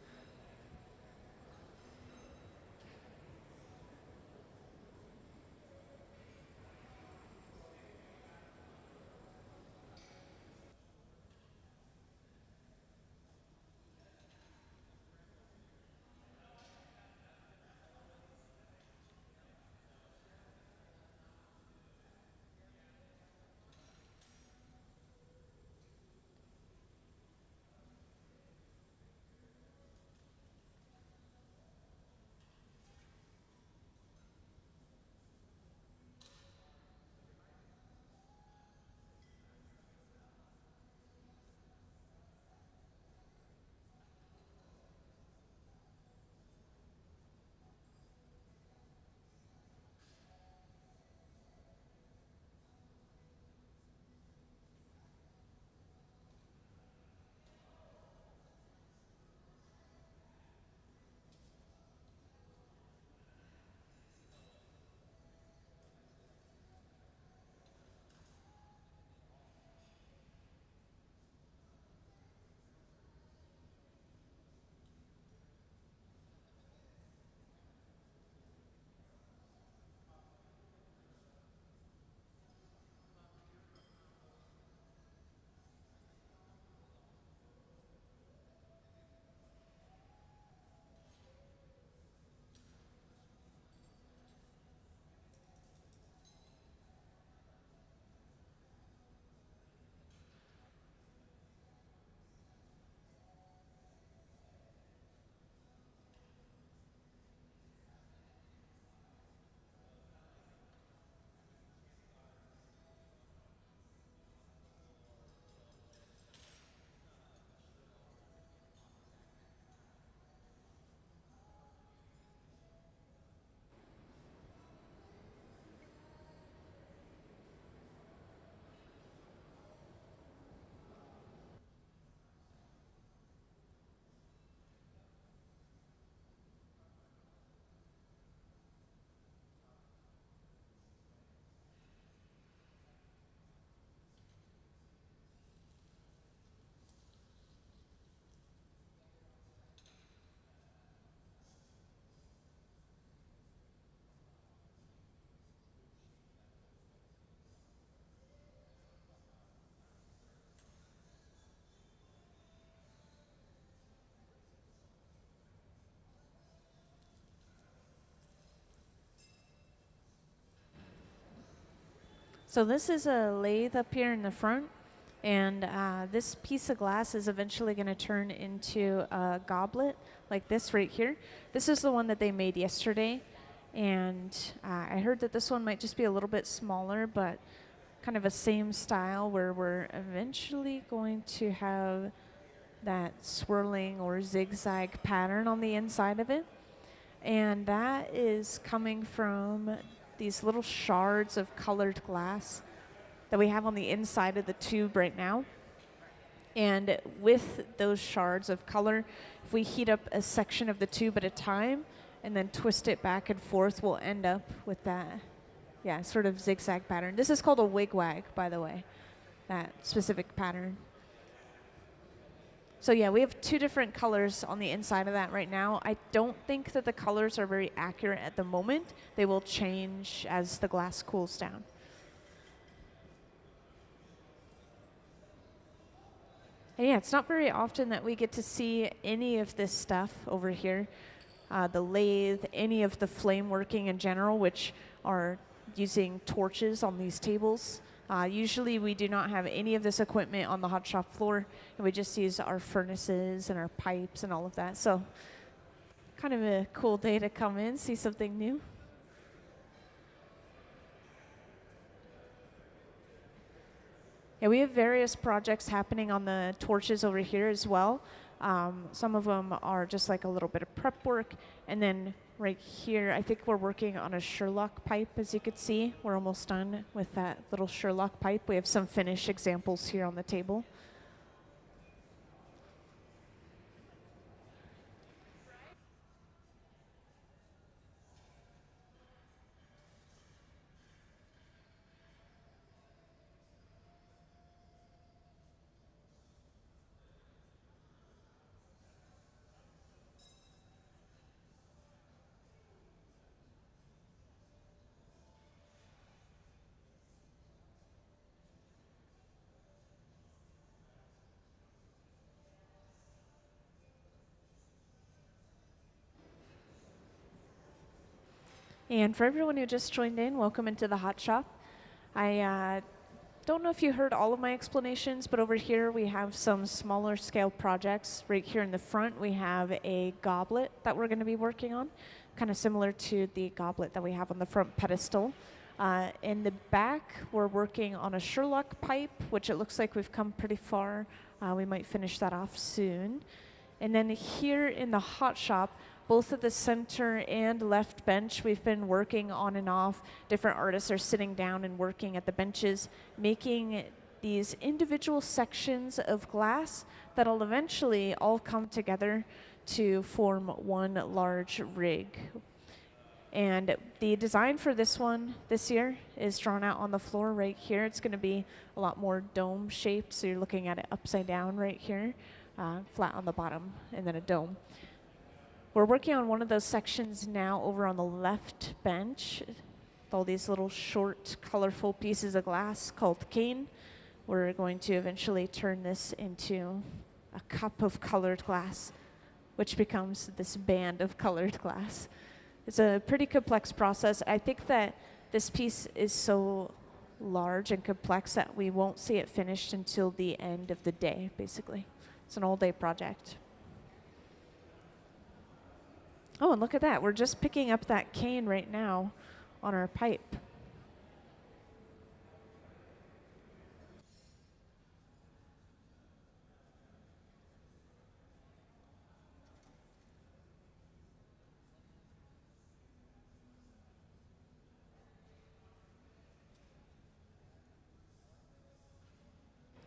So this is a lathe up here in the front, and this piece of glass is eventually going to turn into a goblet like this right here. This is the one that they made yesterday, and I heard that this one might just be a little bit smaller, but kind of a same style where we're eventually going to have that swirling or zigzag pattern on the inside of it. And that is coming from these little shards of colored glass that we have on the inside of the tube right now. And with those shards of color, if we heat up a section of the tube at a time and then twist it back and forth, we'll end up with that, yeah, sort of zigzag pattern. This is called a wigwag, by the way, that specific pattern. So yeah, we have two different colors on the inside of that right now. I don't think that the colors are very accurate at the moment. They will change as the glass cools down. And yeah, it's not very often that we get to see any of this stuff over here. The lathe, any of the flame working in general, which are using torches on these tables. Usually we do not have any of this equipment on the hot shop floor, and we just use our furnaces and our pipes and all of that. So kind of a cool day to come in, see something new. Yeah, we have various projects happening on the torches over here as well. Some of them are just like a little bit of prep work, and then right here, I think we're working on a Sherlock pipe, as you could see. We're almost done with that little Sherlock pipe. We have some finished examples here on the table. And for everyone who just joined in, welcome into the hot shop. I don't know if you heard all of my explanations, but over here we have some smaller scale projects. Right here in the front, we have a goblet that we're going to be working on, kind of similar to the goblet that we have on the front pedestal. In the back, we're working on a Sherlock pipe, which it looks like we've come pretty far. We might finish that off soon. And then here in the hot shop, both at the center and left bench, we've been working on and off. Different artists are sitting down and working at the benches, making these individual sections of glass that'll eventually all come together to form one large rig. And the design for this one this year is drawn out on the floor right here. It's going to be a lot more dome shaped, so you're looking at it upside down right here, flat on the bottom, and then a dome. We're working on one of those sections now over on the left bench, with all these little short, colorful pieces of glass called cane. We're going to eventually turn this into a cup of colored glass, which becomes this band of colored glass. It's a pretty complex process. I think that this piece is so large and complex that we won't see it finished until the end of the day, basically. It's an all-day project. Oh, and look at that. We're just picking up that cane right now on our pipe.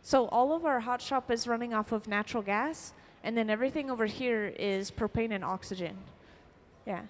So all of our hot shop is running off of natural gas, and then everything over here is propane and oxygen. Yeah.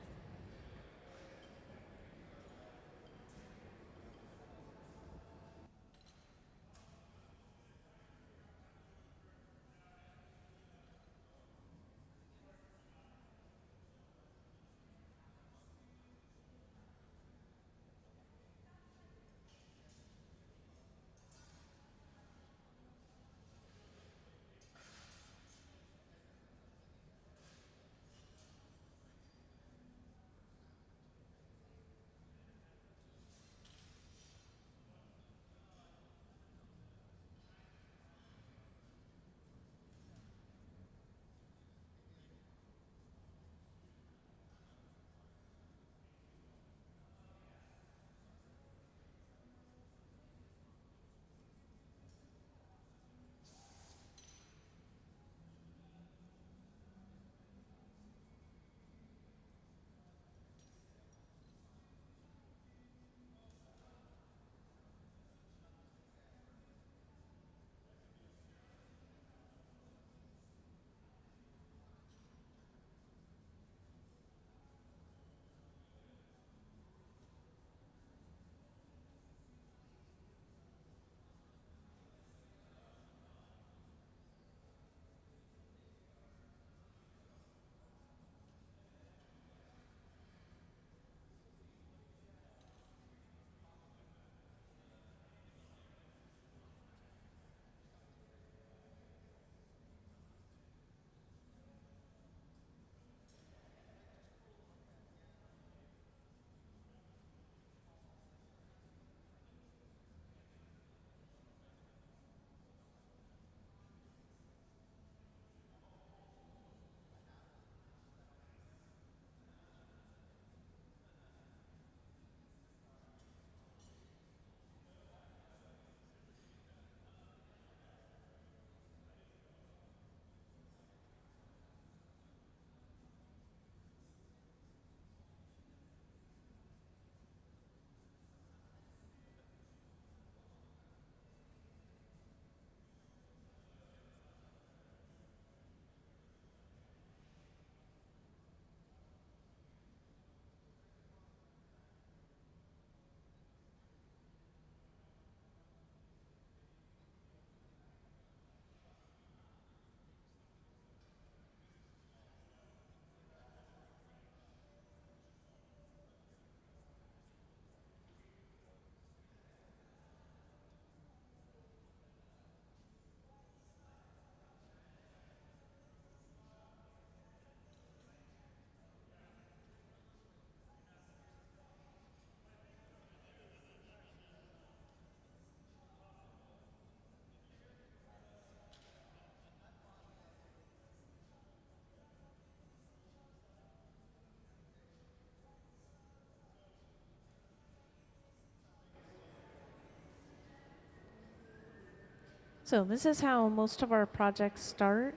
So this is how most of our projects start.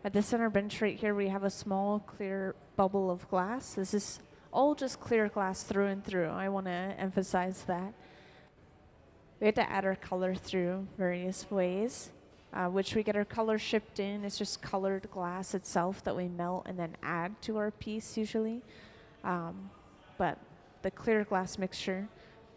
At the center bench right here, we have a small clear bubble of glass. This is all just clear glass through and through. I want to emphasize that. We had to add our color through various ways, which we get our color shipped in. It's just colored glass itself that we melt and then add to our piece usually. But the clear glass mixture,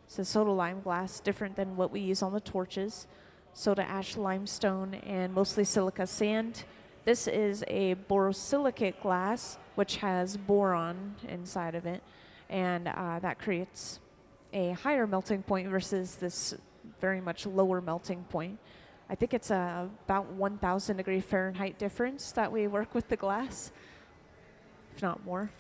so soda lime glass, different than what we use on the torches. Soda ash limestone and mostly silica sand. This is a borosilicate glass, which has boron inside of it, and that creates a higher melting point versus this very much lower melting point. I think it's about 1,000 degree Fahrenheit difference that we work with the glass, if not more.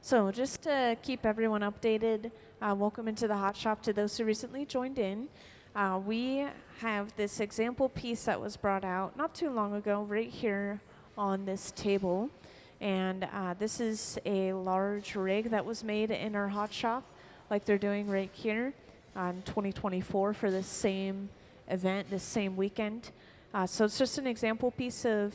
So just to keep everyone updated, welcome into the hot shop to those who recently joined in. We have this example piece that was brought out not too long ago right here on this table. And this is a large rig that was made in our hot shop like they're doing right here in 2024 for this same event, this same weekend. So it's just an example piece of,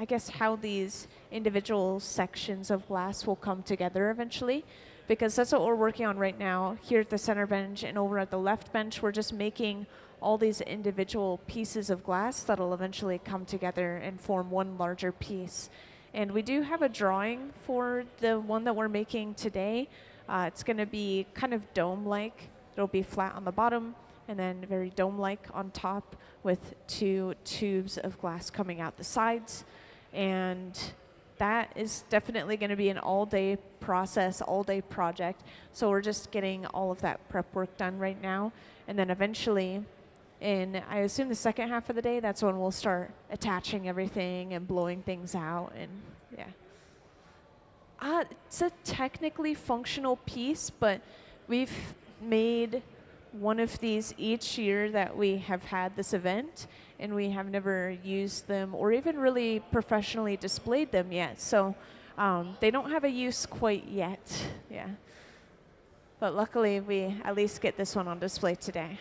I guess, how these individual sections of glass will come together eventually, because that's what we're working on right now here at the center bench, and over at the left bench we're just making all these individual pieces of glass that'll eventually come together and form one larger piece. And we do have a drawing for the one that we're making today. It's going to be kind of dome-like. It'll be flat on the bottom and then very dome-like on top with two tubes of glass coming out the sides. And that is definitely going to be an all-day process, all-day project. So we're just getting all of that prep work done right now. And then eventually, in, I assume, the second half of the day, that's when we'll start attaching everything and blowing things out. And yeah. It's a technically functional piece, but we've made one of these each year that we have had this event, and we have never used them or even really professionally displayed them yet. So they don't have a use quite yet. Yeah. But luckily, we at least get this one on display today.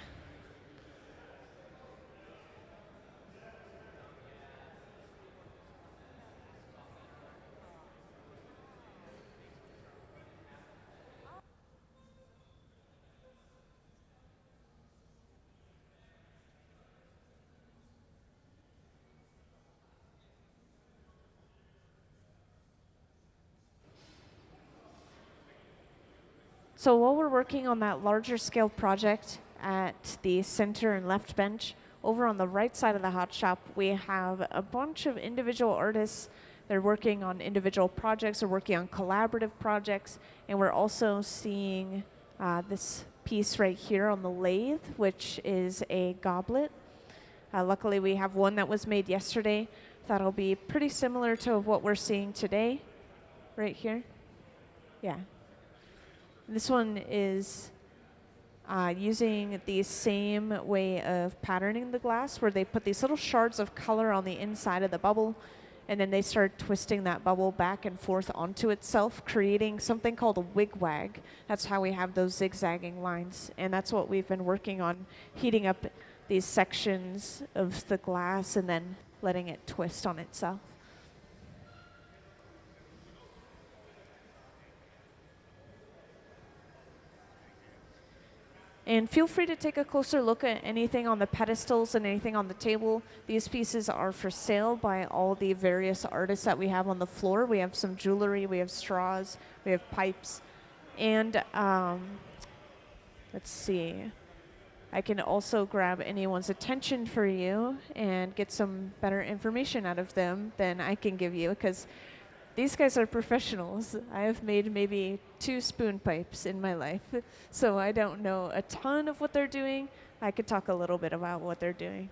So while we're working on that larger scale project at the center and left bench, over on the right side of the hot shop, we have a bunch of individual artists. They're working on individual projects, they're working on collaborative projects, and we're also seeing this piece right here on the lathe, which is a goblet. Luckily, we have one that was made yesterday that'll be pretty similar to what we're seeing today, right here. Yeah. This one is using the same way of patterning the glass, where they put these little shards of color on the inside of the bubble, and then they start twisting that bubble back and forth onto itself, creating something called a wigwag. That's how we have those zigzagging lines, and that's what we've been working on, heating up these sections of the glass and then letting it twist on itself. And feel free to take a closer look at anything on the pedestals and anything on the table. These pieces are for sale by all the various artists that we have on the floor. We have some jewelry, we have straws, we have pipes. And let's see. I can also grab anyone's attention for you and get some better information out of them than I can give you, because these guys are professionals. I have made maybe 2 spoon pipes in my life, so I don't know a ton of what they're doing. I could talk a little bit about what they're doing.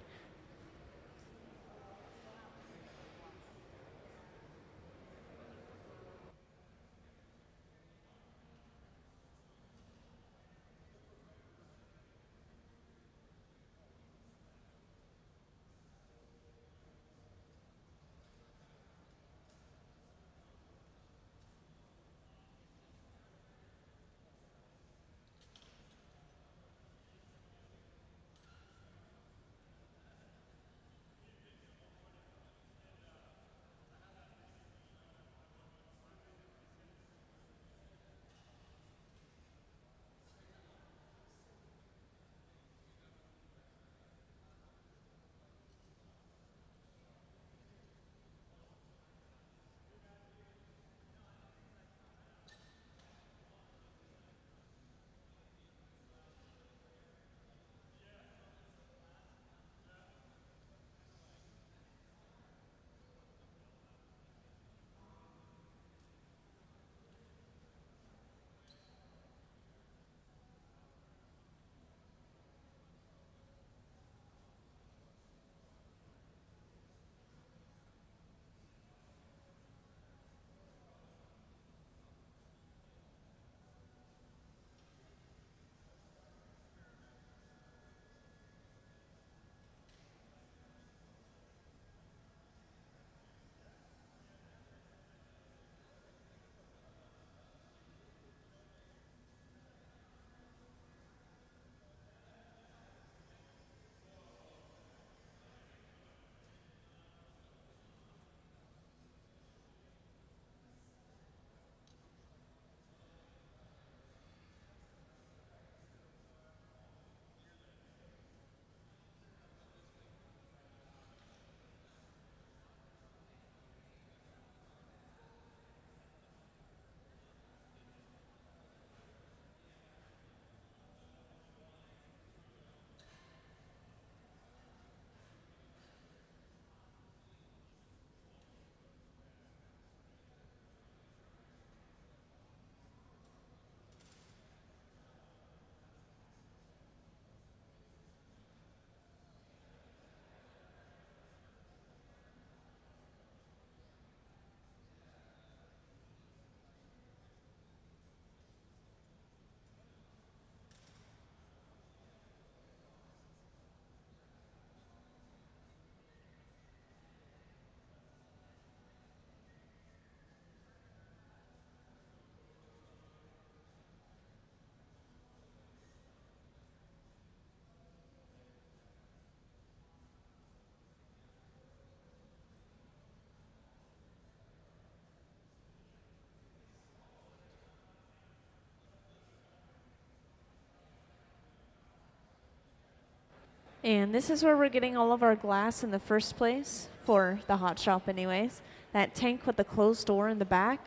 And this is where we're getting all of our glass in the first place, for the hot shop anyways. That tank with the closed door in the back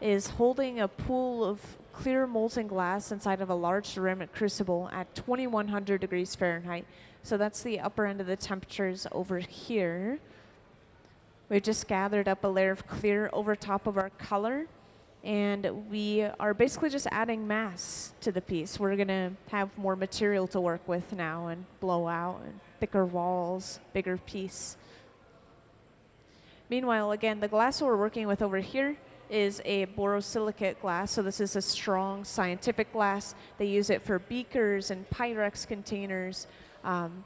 is holding a pool of clear molten glass inside of a large ceramic crucible at 2100 degrees Fahrenheit. So that's the upper end of the temperatures over here. We've just gathered up a layer of clear over top of our color, and we are basically just adding mass to the piece. We're gonna have more material to work with now and blow out, and thicker walls, bigger piece. Meanwhile, again, the glass we're working with over here is a borosilicate glass. So this is a strong scientific glass. They use it for beakers and Pyrex containers.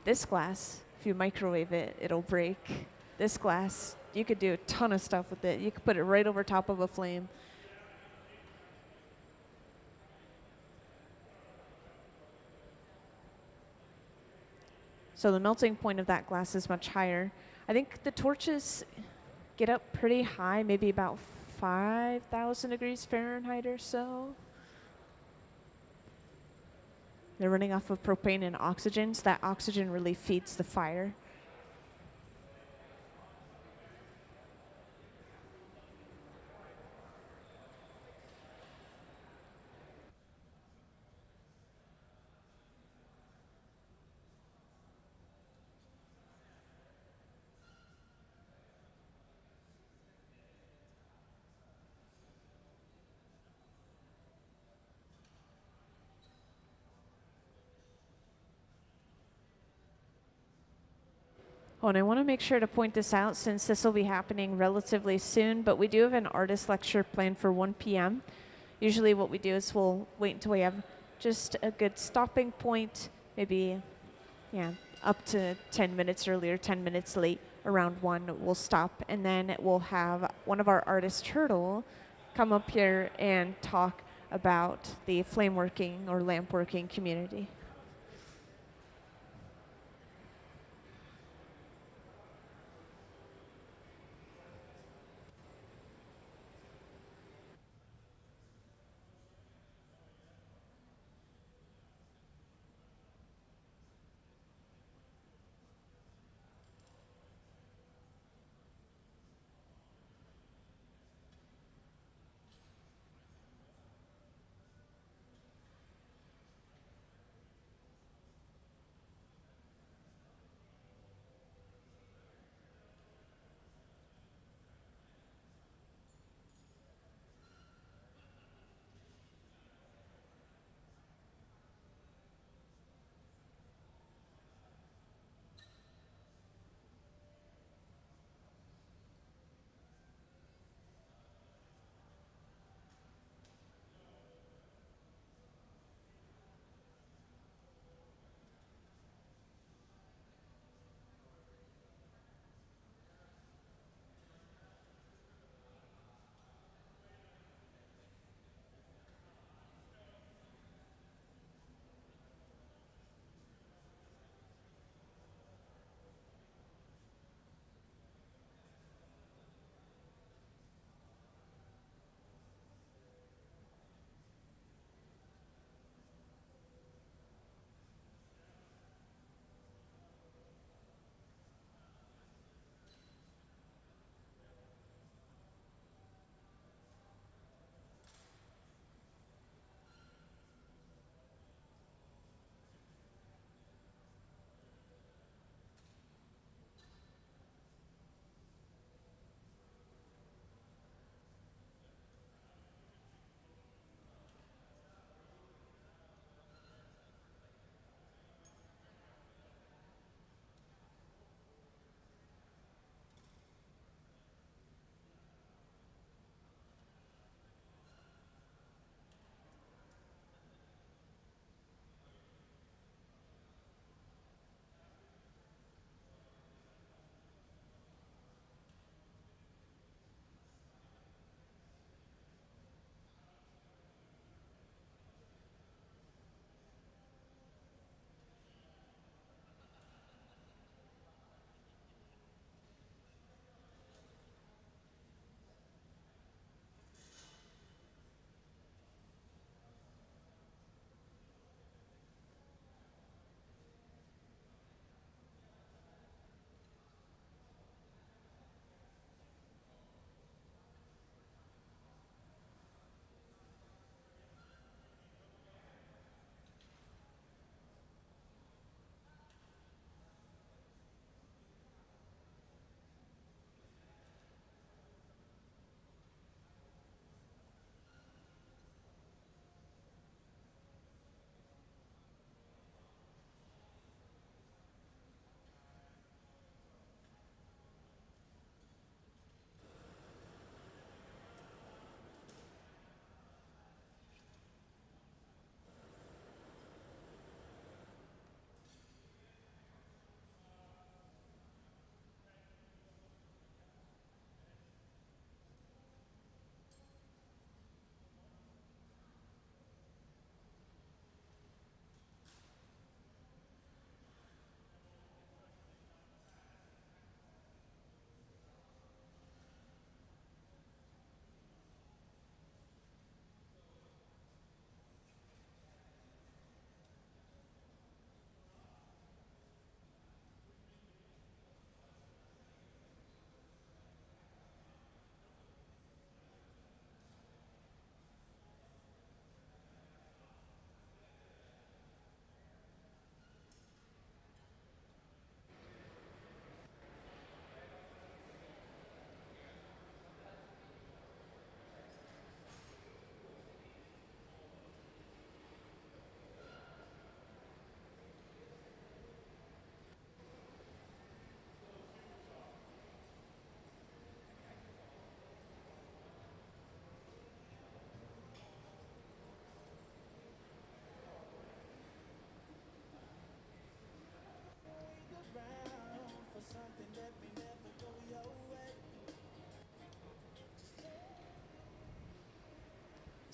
This glass, if you microwave it, it'll break. This glass, you could do a ton of stuff with it. You could put it right over top of a flame. So the melting point of that glass is much higher. I think the torches get up pretty high, maybe about 5,000 degrees Fahrenheit or so. They're running off of propane and oxygen, so that oxygen really feeds the fire. Oh, and I want to make sure to point this out since this will be happening relatively soon, but we do have an artist lecture planned for 1 p.m. Usually what we do is we'll wait until we have just a good stopping point, maybe, yeah, up to 10 minutes early or 10 minutes late. Around 1, we'll stop, and then we'll have one of our artists, Turtle, come up here and talk about the flame working or lamp working community.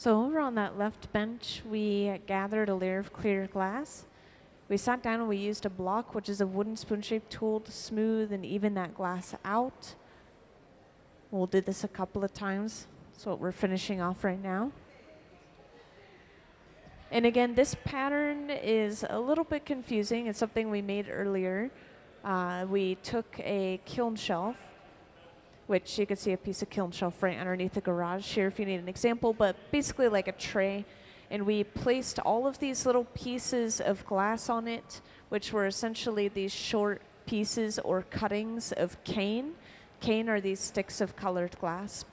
So over on that left bench, we gathered a layer of clear glass. We sat down and we used a block, which is a wooden spoon-shaped tool, to smooth and even that glass out. We'll do this a couple of times. That's what we're finishing off right now. And again, this pattern is a little bit confusing. It's something we made earlier. We took a kiln shelf, which you can see a piece of kiln shelf right underneath the garage here if you need an example, but basically like a tray. And we placed all of these little pieces of glass on it, which were essentially these short pieces or cuttings of cane. Cane are these sticks of colored glass.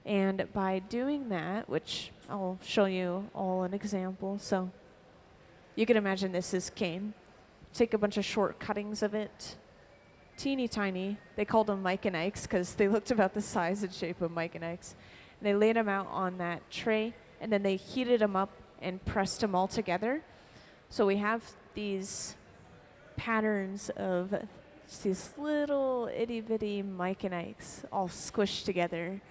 And by doing that, which I'll show you all an example, so you can imagine this is cane. Take a bunch of short cuttings of it, teeny tiny. They called them Mike and Ike's because they looked about the size and shape of Mike and Ike's. And they laid them out on that tray, and then they heated them up and pressed them all together. So we have these patterns of these little itty bitty Mike and Ike's all squished together.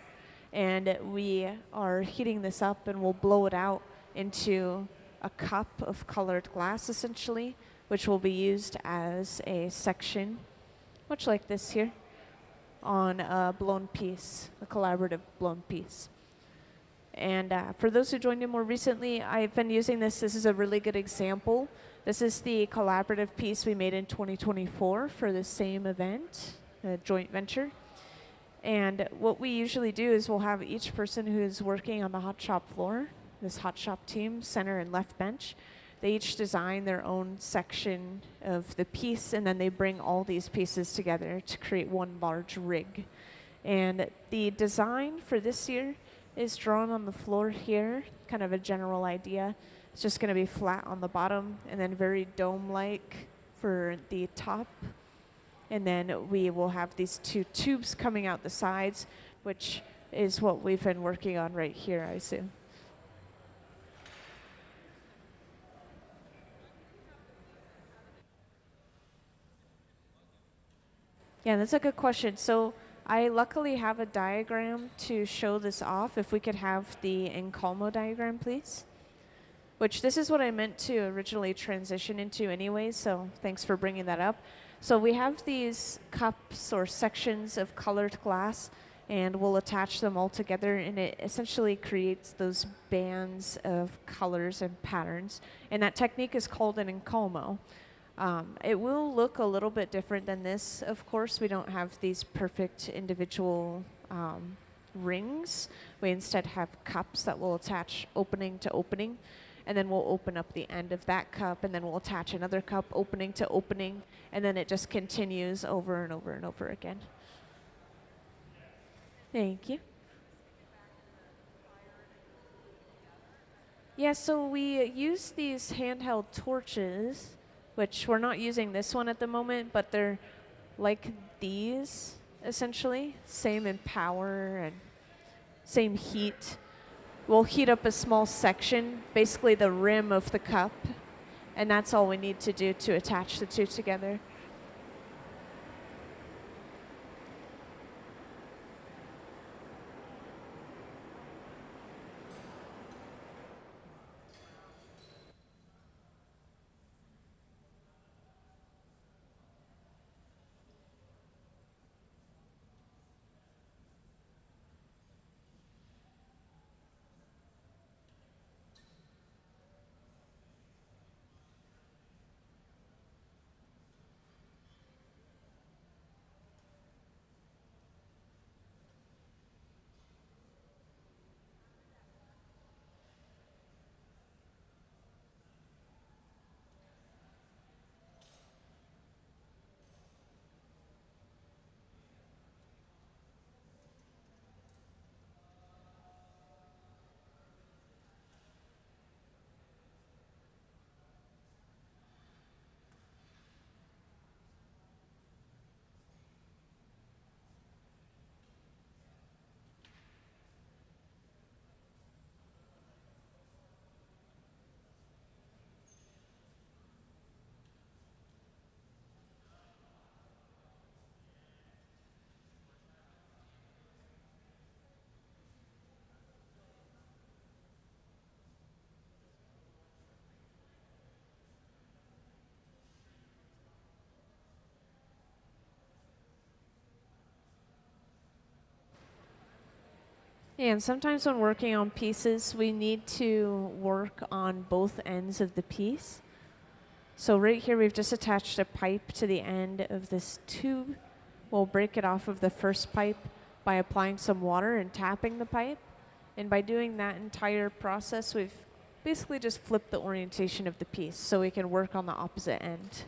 And we are heating this up and we'll blow it out into a cup of colored glass essentially, which will be used as a section, much like this here, on a blown piece, a collaborative blown piece. And for those who joined in more recently, I've been using this. This is a really good example. This is the collaborative piece we made in 2024 for the same event, a joint venture. And what we usually do is we'll have each person who's working on the hot shop floor, this hot shop team, center and left bench, they each design their own section of the piece, and then they bring all these pieces together to create one large rig. And the design for this year is drawn on the floor here, kind of a general idea. It's just going to be flat on the bottom and then very dome-like for the top. And then we will have these two tubes coming out the sides, which is what we've been working on right here, I assume. Yeah, that's a good question. So I luckily have a diagram to show this off. If we could have the Encalmo diagram, please. Which this is what I meant to originally transition into anyway, so thanks for bringing that up. So we have these cups or sections of colored glass, and we'll attach them all together, and it essentially creates those bands of colors and patterns. And that technique is called an encalmo. It will look a little bit different than this, of course. We don't have these perfect individual rings. We instead have cups that will attach opening to opening. And then we'll open up the end of that cup, and then we'll attach another cup opening to opening, and then it just continues over and over and over again. Thank you. Yeah, so we use these handheld torches, which we're not using this one at the moment, but they're like these, essentially. Same in power and same heat. We'll heat up a small section, basically the rim of the cup, and that's all we need to do to attach the two together. And sometimes when working on pieces, we need to work on both ends of the piece. So right here, we've just attached a pipe to the end of this tube. We'll break it off of the first pipe by applying some water and tapping the pipe. And by doing that entire process, we've basically just flipped the orientation of the piece so we can work on the opposite end.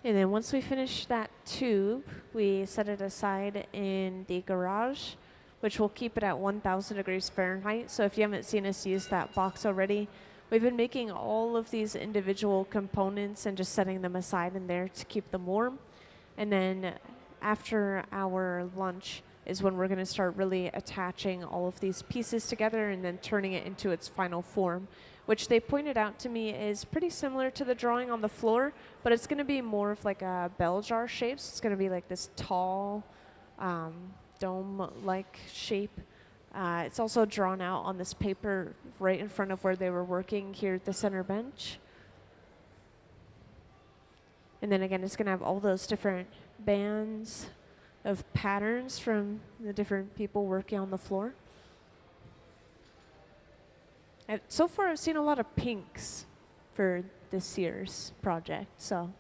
And then once we finish that tube, we set it aside in the garage, which will keep it at 1,000 degrees Fahrenheit. So if you haven't seen us use that box already, we've been making all of these individual components and just setting them aside in there to keep them warm. And then after our lunch is when we're going to start really attaching all of these pieces together and then turning it into its final form, which they pointed out to me is pretty similar to the drawing on the floor, but it's going to be more of like a bell jar shape. So it's going to be like this tall, dome-like shape. It's also drawn out on this paper right in front of where they were working here at the center bench. And then again, it's going to have all those different bands of patterns from the different people working on the floor. And so far, I've seen a lot of pinks for this year's project, so.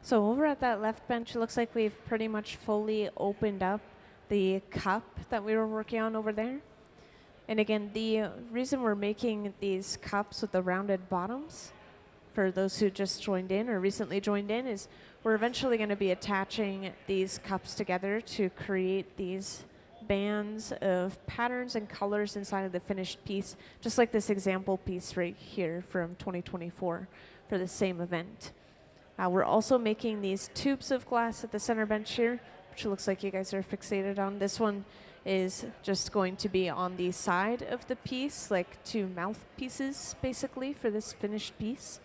So over at that left bench, it looks like we've pretty much fully opened up the cup that we were working on over there. And again, the reason we're making these cups with the rounded bottoms, for those who just joined in or recently joined in, is we're eventually going to be attaching these cups together to create these bands of patterns and colors inside of the finished piece, just like this example piece right here from 2024 for the same event. We're also making these tubes of glass at the center bench here, which looks like you guys are fixated on. This one is just going to be on the side of the piece, like two mouthpieces, basically, for this finished piece.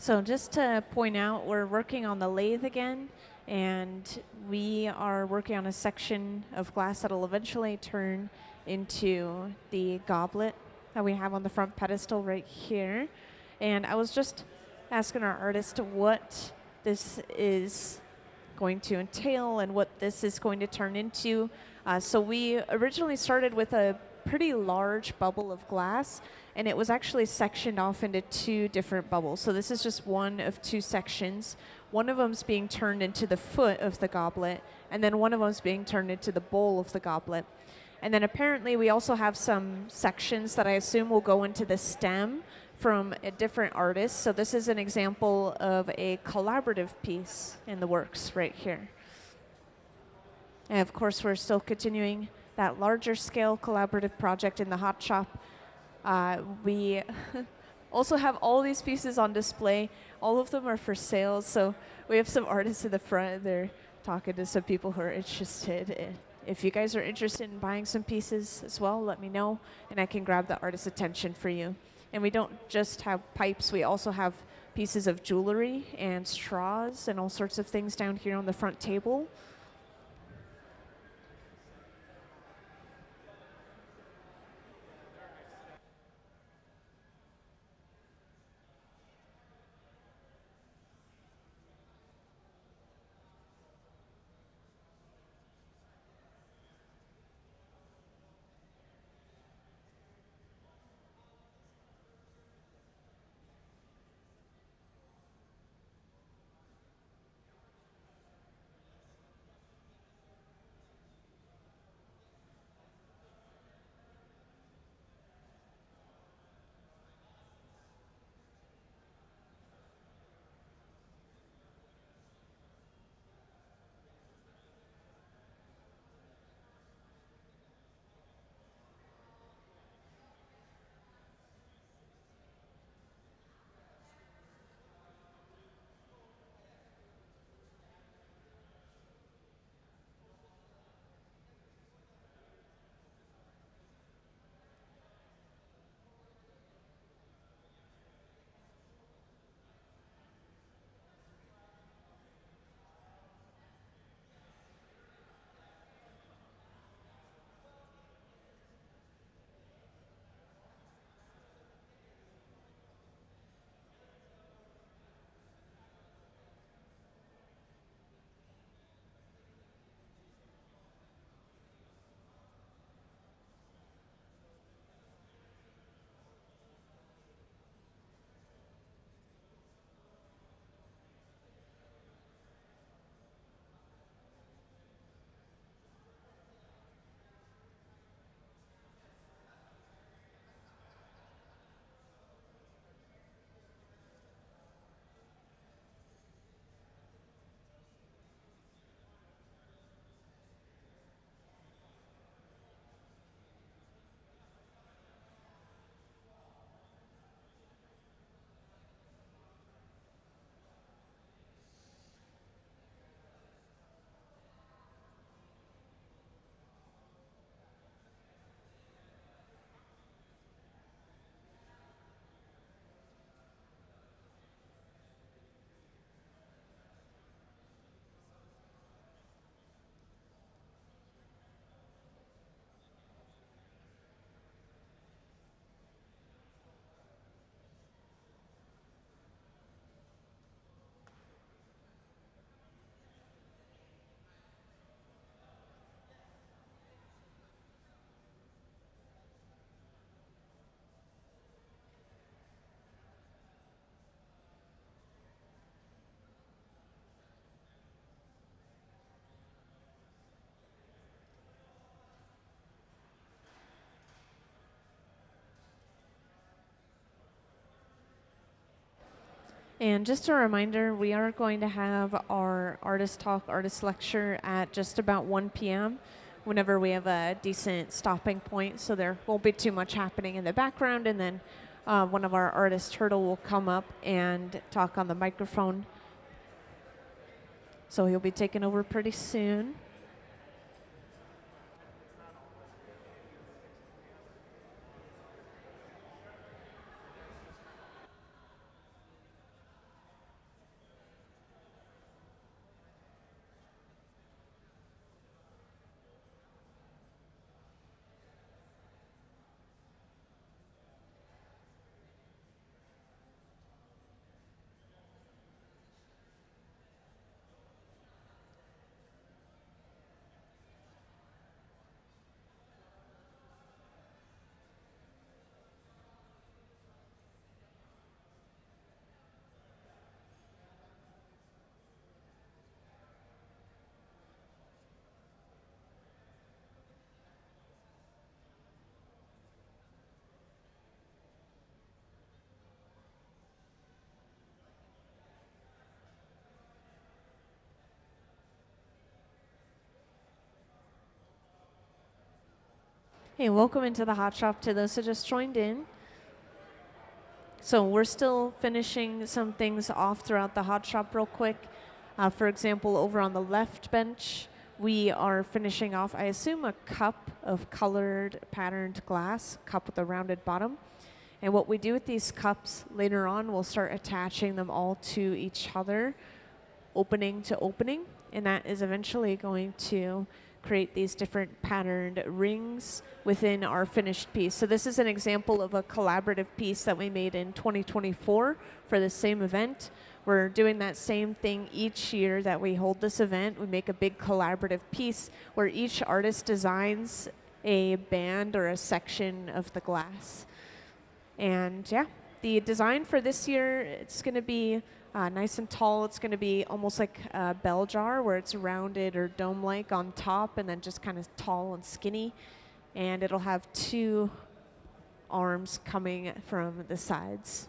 So just to point out, we're working on the lathe again, and we are working on a section of glass that'll eventually turn into the goblet that we have on the front pedestal right here. And I was just asking our artist what this is going to entail and what this is going to turn into. So we originally started with a pretty large bubble of glass, and it was actually sectioned off into two different bubbles. So this is just one of two sections. One of them's being turned into the foot of the goblet, and then one of them's being turned into the bowl of the goblet. And then apparently we also have some sections that I assume will go into the stem from a different artist. So this is an example of a collaborative piece in the works right here. And of course, we're still continuing that larger scale collaborative project in the hot shop. We also have all these pieces on display. All of them are for sale. So we have some artists in the front. They're talking to some people who are interested. If you guys are interested in buying some pieces as well, let me know, and I can grab the artist's attention for you. And we don't just have pipes, we also have pieces of jewelry and straws and all sorts of things down here on the front table. And just a reminder, we are going to have our artist talk, artist lecture at just about 1 p.m. whenever we have a decent stopping point, so there won't be too much happening in the background. And then one of our artists, Turtle, will come up and talk on the microphone. So he'll be taking over pretty soon. Hey, welcome into the hot shop to those who just joined in. So we're still finishing some things off throughout the hot shop real quick. For example, over on the left bench, we are finishing off, I assume, a cup of colored patterned glass, cup with a rounded bottom. And what we do with these cups later on, we'll start attaching them all to each other, opening to opening, and that is eventually going to create these different patterned rings within our finished piece. So this is an example of a collaborative piece that we made in 2024 for the same event. We're doing that same thing each year that we hold this event. We make a big collaborative piece where each artist designs a band or a section of the glass. And yeah, the design for this year, it's going to be nice and tall. It's going to be almost like a bell jar where it's rounded or dome-like on top and then just kind of tall and skinny. And it'll have two arms coming from the sides.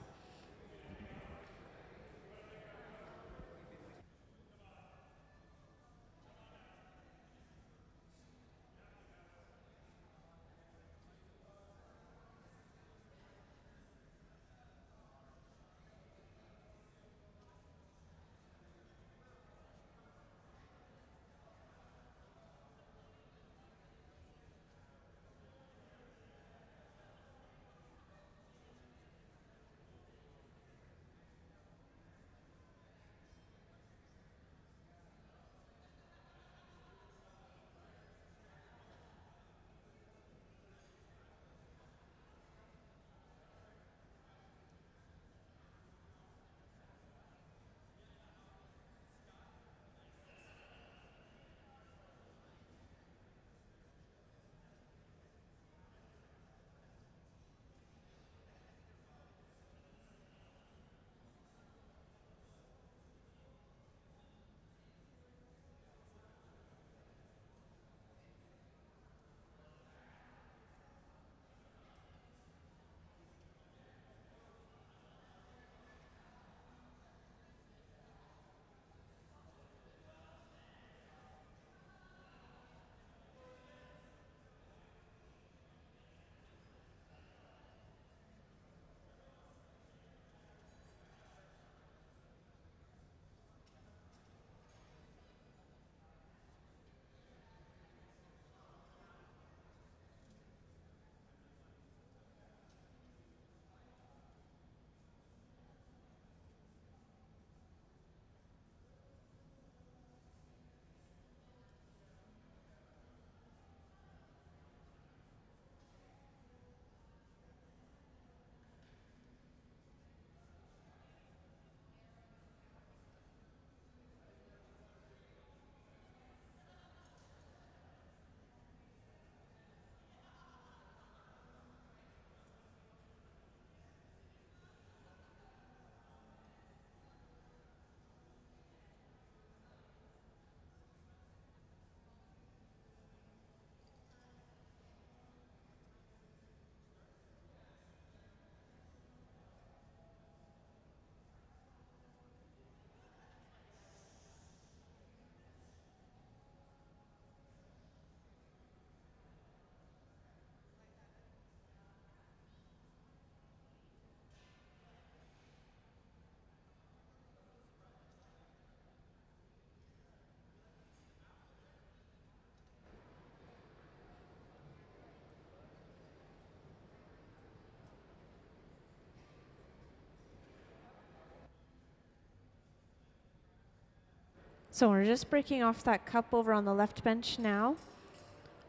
So we're just breaking off that cup over on the left bench now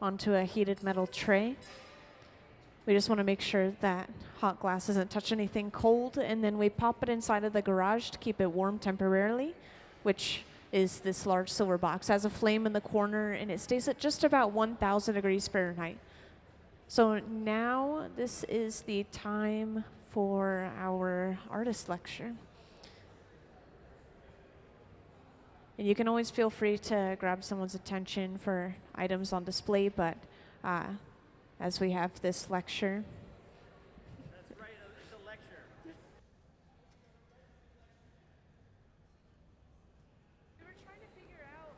onto a heated metal tray. We just want to make sure that hot glass doesn't touch anything cold, and then we pop it inside of the garage to keep it warm temporarily, which is this large silver box. It has a flame in the corner, and it stays at just about 1,000 degrees Fahrenheit. So now this is the time for our artist lecture. And you can always feel free to grab someone's attention for items on display, but as we have this lecture. That's right, it's a lecture. We were trying to figure out.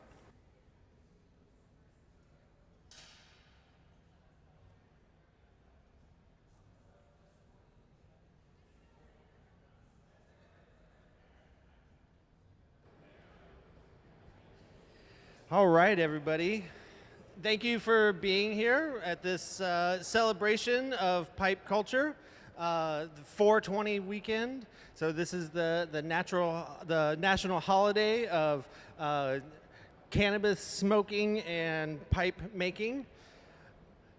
All right, everybody. Thank you for being here at this celebration of pipe culture, the 420 weekend. So this is the national holiday of cannabis smoking and pipe making.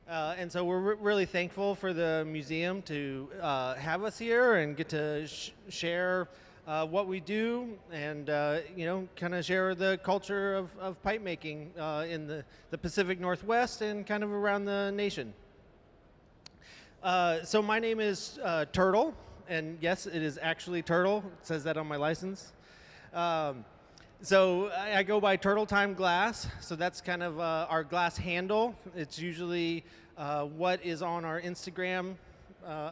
And so we're really thankful for the museum to have us here and get to share what we do and kind of share the culture of pipe making in the Pacific Northwest and kind of around the nation. So my name is Turtle, and yes, it is actually Turtle. It says that on my license. So I go by Turtle Time Glass, so that's kind of our glass handle. It's usually what is on our Instagram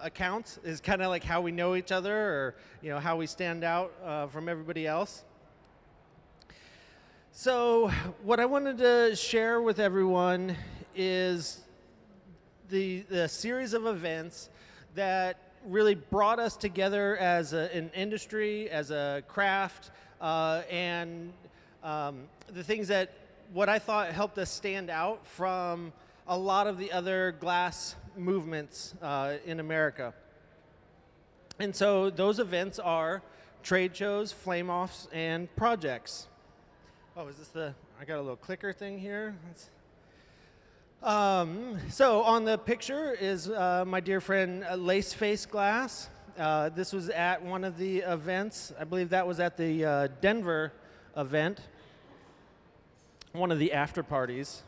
accounts, is kind of like how we know each other, or how we stand out from everybody else. So what I wanted to share with everyone is the series of events that really brought us together as an industry, as a craft, and the things that what I thought helped us stand out from a lot of the other glass movements in America. And so those events are trade shows, flame-offs, and projects. Oh, is this I got a little clicker thing here. So on the picture is my dear friend Lace Face Glass. This was at one of the events. I believe that was at the Denver event, one of the after parties.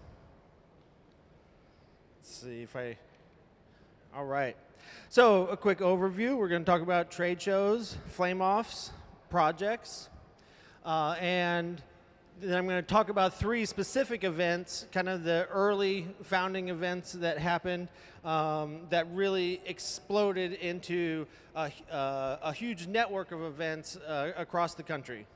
Let's see if all right. So a quick overview. We're going to talk about trade shows, flame-offs, projects, and then I'm going to talk about 3 specific events, kind of the early founding events that happened that really exploded into a huge network of events across the country.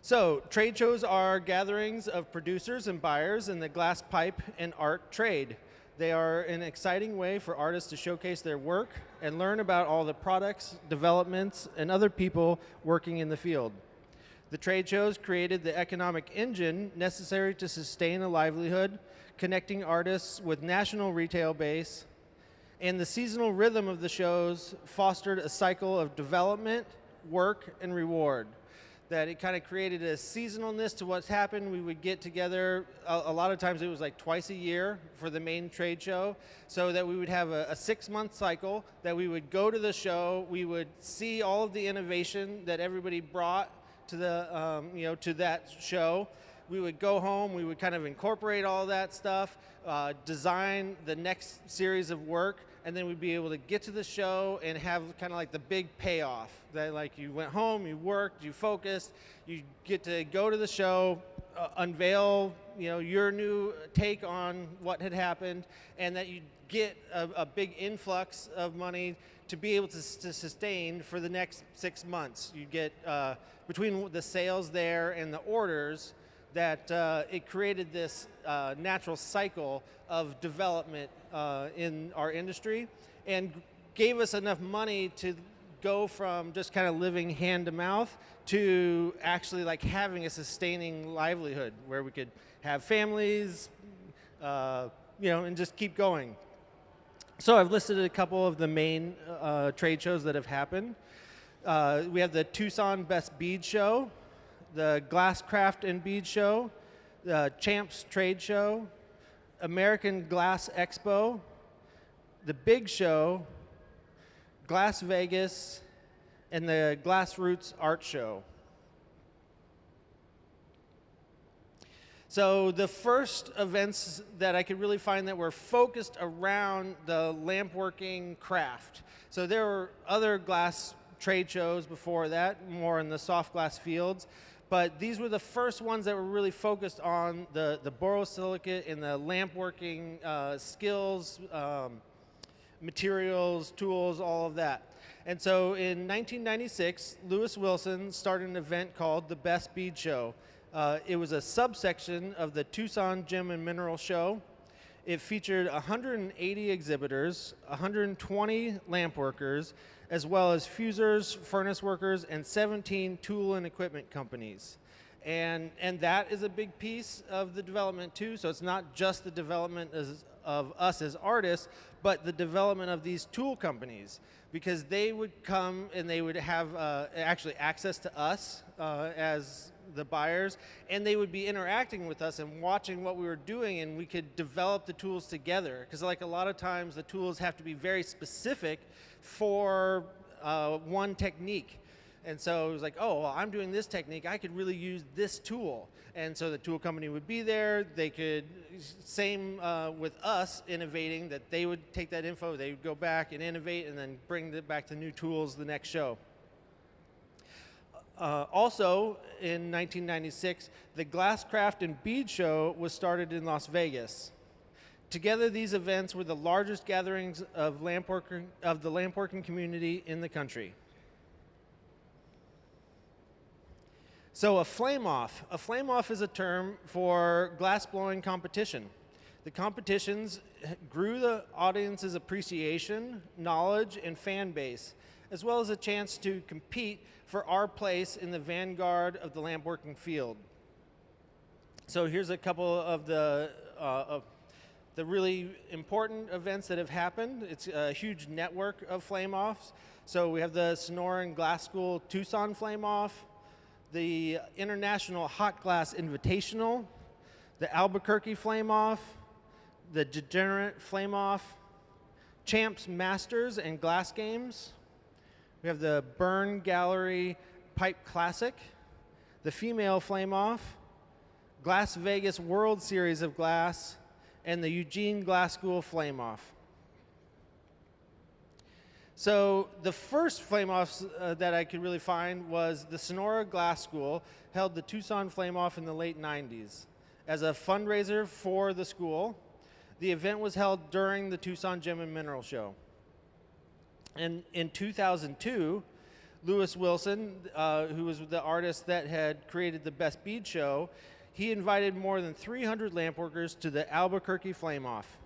So, trade shows are gatherings of producers and buyers in the glass pipe and art trade. They are an exciting way for artists to showcase their work and learn about all the products, developments, and other people working in the field. The trade shows created the economic engine necessary to sustain a livelihood, connecting artists with national retail base, and the seasonal rhythm of the shows fostered a cycle of development, work, and reward. That it kind of created a seasonalness to what's happened. We would get together, a lot of times it was like twice a year for the main trade show, so that we would have a 6-month cycle, that we would go to the show, we would see all of the innovation that everybody brought to the, to that show. We would go home, we would kind of incorporate all that stuff, design the next series of work, and then we'd be able to get to the show and have kind of like the big payoff. That like you went home, you worked, you focused, you get to go to the show, unveil your new take on what had happened, and that you get a big influx of money to be able to sustain for the next 6 months. You get, between the sales there and the orders, that it created this natural cycle of development in our industry, and gave us enough money to go from just kind of living hand to mouth to actually like having a sustaining livelihood where we could have families, and just keep going. So I've listed a couple of the main trade shows that have happened. We have the Tucson Best Bead Show, the Glasscraft and Bead Show, the Champs Trade Show, American Glass Expo, the Big Show, Glass Vegas, and the Glass Roots Art Show. So the first events that I could really find that were focused around the lampworking craft. So there were other glass trade shows before that, more in the soft glass fields, but these were the first ones that were really focused on the borosilicate and the lampworking skills, materials, tools, all of that. And so in 1996, Lewis Wilson started an event called the Best Bead Show. It was a subsection of the Tucson Gem and Mineral Show. It featured 180 exhibitors, 120 lampworkers, as well as fusers, furnace workers, and 17 tool and equipment companies. And that is a big piece of the development too. So it's not just the development of us as artists, but the development of these tool companies, because they would come and they would have actually access to us as the buyers, and they would be interacting with us and watching what we were doing, and we could develop the tools together. Because like a lot of times the tools have to be very specific for one technique. And so it was like, oh, well, I'm doing this technique, I could really use this tool. And so the tool company would be there, they could, same with us innovating, that they would take that info, they would go back and innovate and then bring it back to new tools the next show. Also, in 1996, the Glasscraft and Bead Show was started in Las Vegas. Together, these events were the largest gatherings of the lampworking community in the country. So a flame-off. A flame-off is a term for glass-blowing competition. The competitions grew the audience's appreciation, knowledge, and fan base, as well as a chance to compete for our place in the vanguard of the lampworking field. So here's a couple of the really important events that have happened. It's a huge network of flame-offs. So we have the Sonora and Glass School Tucson flame-off, the International Hot Glass Invitational, the Albuquerque flame-off, the Degenerate flame-off, Champs Masters and Glass Games. We have the Burn Gallery Pipe Classic, the Female flame-off, Glass Vegas World Series of Glass, and the Eugene Glass School flame-off. So the first flame-offs that I could really find was the Sonora Glass School held the Tucson flame-off in the late 90s. As a fundraiser for the school, the event was held during the Tucson Gem and Mineral Show. And in 2002, Lewis Wilson, who was the artist that had created the Best Bead Show, he invited more than 300 lampworkers to the Albuquerque flame-off.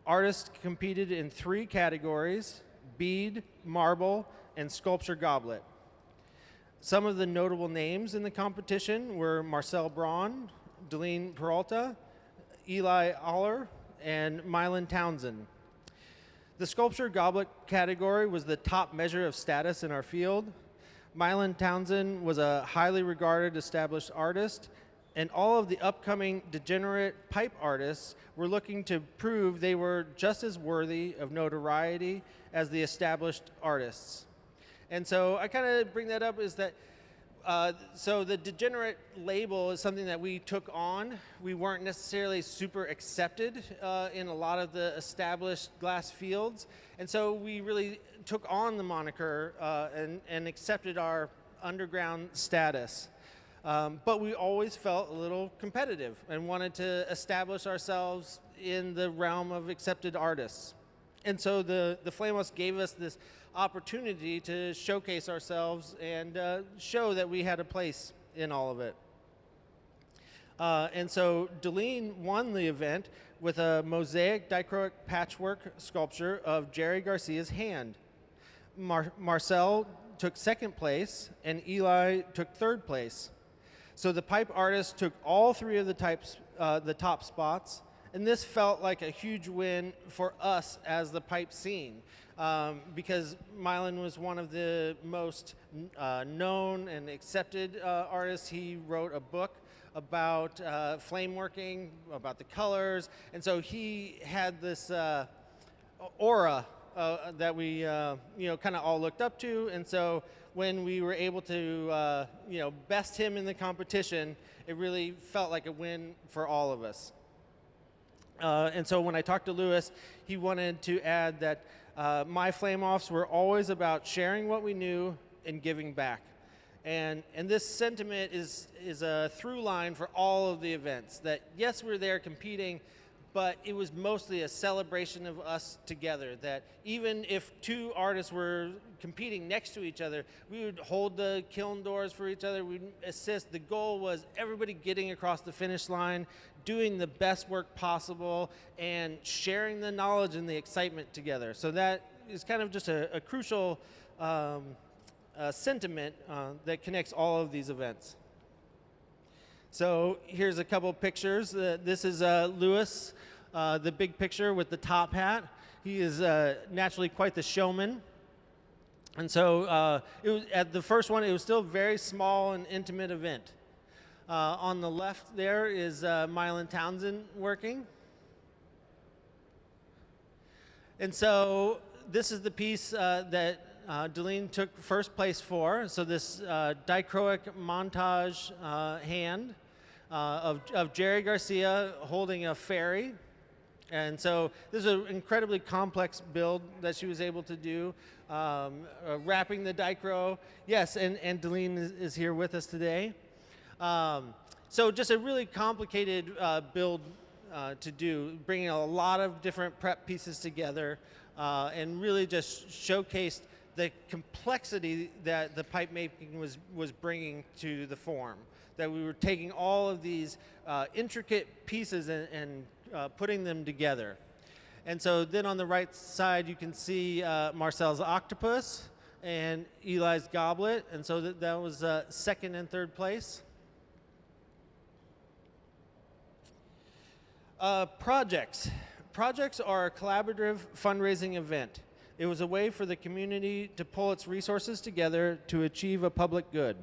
Artists competed in 3 categories: bead, marble, and sculpture goblet. Some of the notable names in the competition were Marcel Braun, Deline Peralta, Eli Aller, and Mylan Townsend. The sculpture goblet category was the top measure of status in our field. Mylan Townsend was a highly regarded established artist, and all of the upcoming degenerate pipe artists were looking to prove they were just as worthy of notoriety as the established artists. And so I kind of bring that up is that, so the degenerate label is something that we took on. We weren't necessarily super accepted in a lot of the established glass fields. And so we really took on the moniker and accepted our underground status. But we always felt a little competitive and wanted to establish ourselves in the realm of accepted artists. And so the Flame-Offs gave us this opportunity to showcase ourselves and show that we had a place in all of it. And so Deline won the event with a mosaic dichroic patchwork sculpture of Jerry Garcia's hand. Marcel took second place, and Eli took third place. So the pipe artists took all 3 of the top spots, and this felt like a huge win for us as the pipe scene, because Mylan was one of the most known and accepted artists. He wrote a book about flame working, about the colors, and so he had this aura that we kind of all looked up to. And so when we were able to best him in the competition, it really felt like a win for all of us. And so when I talked to Lewis, he wanted to add that my Flame-Offs were always about sharing what we knew and giving back. And this sentiment is a through line for all of the events, that yes, we're there competing, but it was mostly a celebration of us together, that even if 2 artists were competing next to each other, we would hold the kiln doors for each other, we'd assist. The goal was everybody getting across the finish line, doing the best work possible, and sharing the knowledge and the excitement together. So that is kind of just a crucial sentiment that connects all of these events. So here's a couple pictures. This is Lewis, the big picture with the top hat. He is naturally quite the showman. And so at the first one, it was still a very small and intimate event. On the left there is Mylan Townsend working. And so this is the piece that Deline took first place for. So this dichroic montage hand of Jerry Garcia holding a fairy. And so this is an incredibly complex build that she was able to do, wrapping the dichro. Yes, and Deline is here with us today. So just a really complicated build to do, bringing a lot of different prep pieces together and really just showcased the complexity that the pipe making was bringing to the form. That we were taking all of these intricate pieces and putting them together. And so then on the right side, you can see Marcel's octopus and Eli's goblet. And so that was second and third place. Projects. Projects are a collaborative fundraising event. It was a way for the community to pull its resources together to achieve a public good.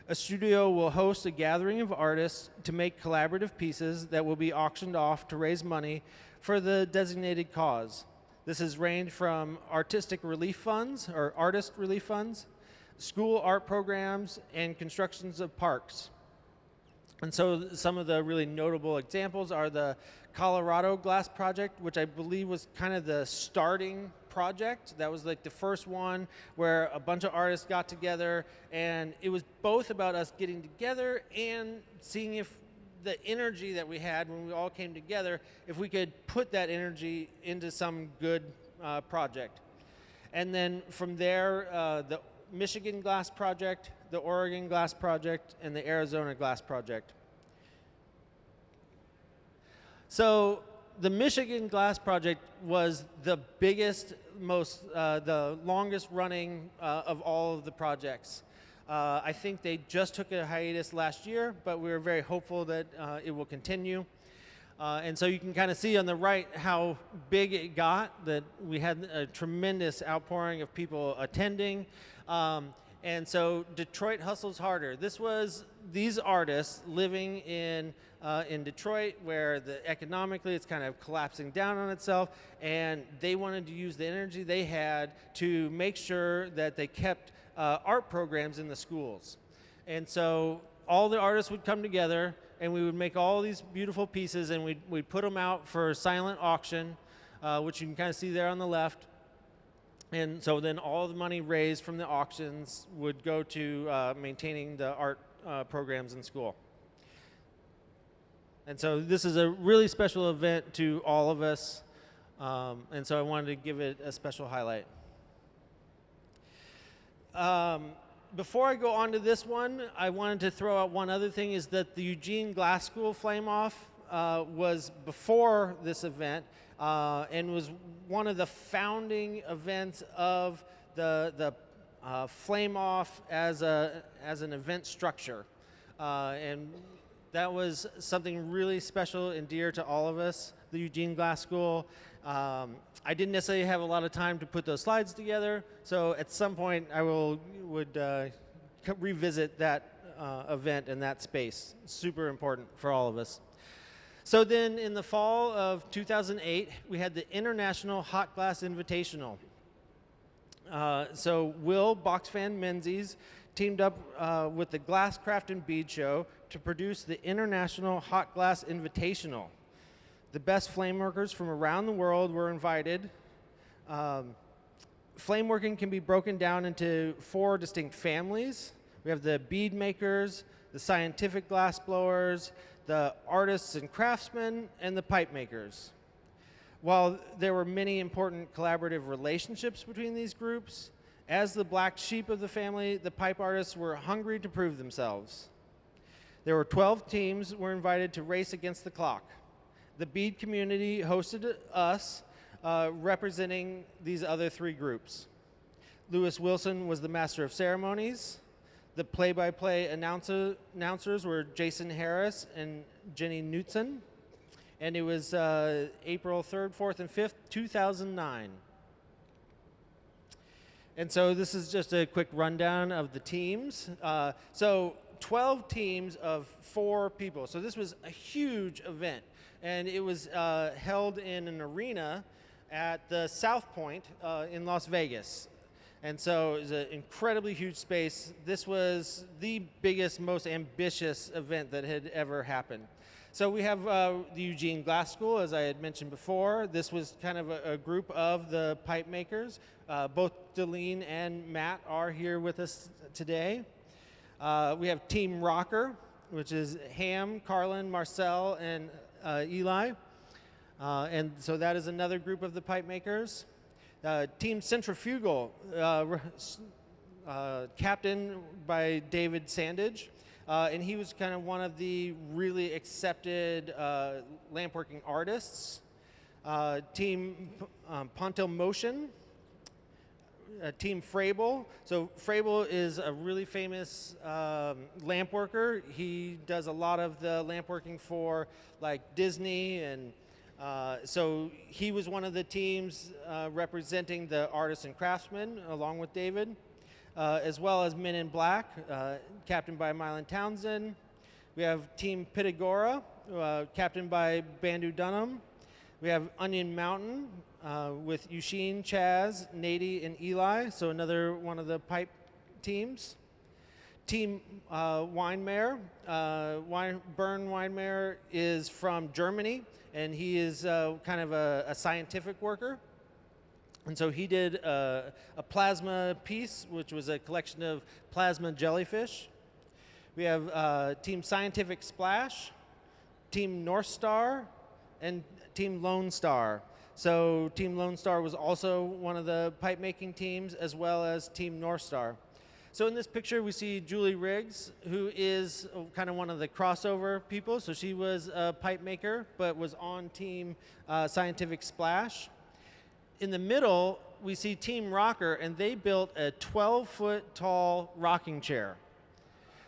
A studio will host a gathering of artists to make collaborative pieces that will be auctioned off to raise money for the designated cause. This has ranged from artistic relief funds or artist relief funds, school art programs, and constructions of parks. And so some of the really notable examples are the Colorado Glass Project, which I believe was kind of the starting project. That was like the first one where a bunch of artists got together, and it was both about us getting together and seeing if the energy that we had when we all came together, if we could put that energy into some good project. And then from there, the Michigan Glass Project, the Oregon Glass Project, and the Arizona Glass Project. So the Michigan Glass Project was the biggest, the longest running of all of the projects. I think they just took a hiatus last year, but we were very hopeful that it will continue. And so you can kind of see on the right how big it got, that we had a tremendous outpouring of people attending. And so Detroit hustles harder. This was these artists living in Detroit, where economically it's kind of collapsing down on itself, and they wanted to use the energy they had to make sure that they kept art programs in the schools. And so all the artists would come together, and we would make all these beautiful pieces, and we'd put them out for silent auction, which you can kind of see there on the left. And so then all the money raised from the auctions would go to maintaining the art programs in school. And so this is a really special event to all of us, and so I wanted to give it a special highlight. Before I go on to this one, I wanted to throw out one other thing, is that the Eugene Glass School Flame Off was before this event, and was one of the founding events of the Flame Off as an event structure. And that was something really special and dear to all of us, the Eugene Glass School. I didn't necessarily have a lot of time to put those slides together, so at some point I would revisit that event and that space. Super important for all of us. So then in the fall of 2008, we had the International Hot Glass Invitational. So Will Boxfan Menzies teamed up with the Glass Craft and Bead Show to produce the International Hot Glass Invitational. The best flame workers from around the world were invited. Flame working can be broken down into 4 distinct families. We have the bead makers, the scientific glass blowers, the artists and craftsmen, and the pipe makers. While there were many important collaborative relationships between these groups, as the black sheep of the family, the pipe artists were hungry to prove themselves. There were 12 teams were invited to race against the clock. The bead community hosted us, representing these other 3 groups. Lewis Wilson was the master of ceremonies. The play-by-play announcers were Jason Harris and Jenny Knutson. And it was April 3rd, 4th, and 5th, 2009. And so this is just a quick rundown of the teams. So 12 teams of 4 people. So this was a huge event. And it was held in an arena at the South Point in Las Vegas. And so it was an incredibly huge space. This was the biggest, most ambitious event that had ever happened. So we have the Eugene Glass School, as I had mentioned before. This was kind of a group of the pipe makers. Both Deline and Matt are here with us today. We have Team Rocker, which is Ham, Carlin, Marcel, and Eli. And so that is another group of the pipe makers. Team Centrifugal, captained by David Sandage. And he was kind of one of the really accepted lampworking artists. Team Pontil Motion, Team Frable. So Frable is a really famous lampworker. He does a lot of the lampworking for like Disney, and so he was one of the teams representing the artists and craftsmen along with David. As well as Men in Black, captained by Mylan Townsend. We have Team Pitagora, captained by Bandu Dunham. We have Onion Mountain with Eugene, Chaz, Nady, and Eli, so another one of the pipe teams. Team Weinmeier, Bern Weinmeier is from Germany, and he is kind of a scientific worker. And so he did a plasma piece, which was a collection of plasma jellyfish. We have Team Scientific Splash, Team North Star, and Team Lone Star. So Team Lone Star was also one of the pipe making teams, as well as Team North Star. So in this picture, we see Julie Riggs, who is kind of one of the crossover people. So she was a pipe maker, but was on Team Scientific Splash. In the middle, we see Team Rocker, and they built a 12-foot tall rocking chair.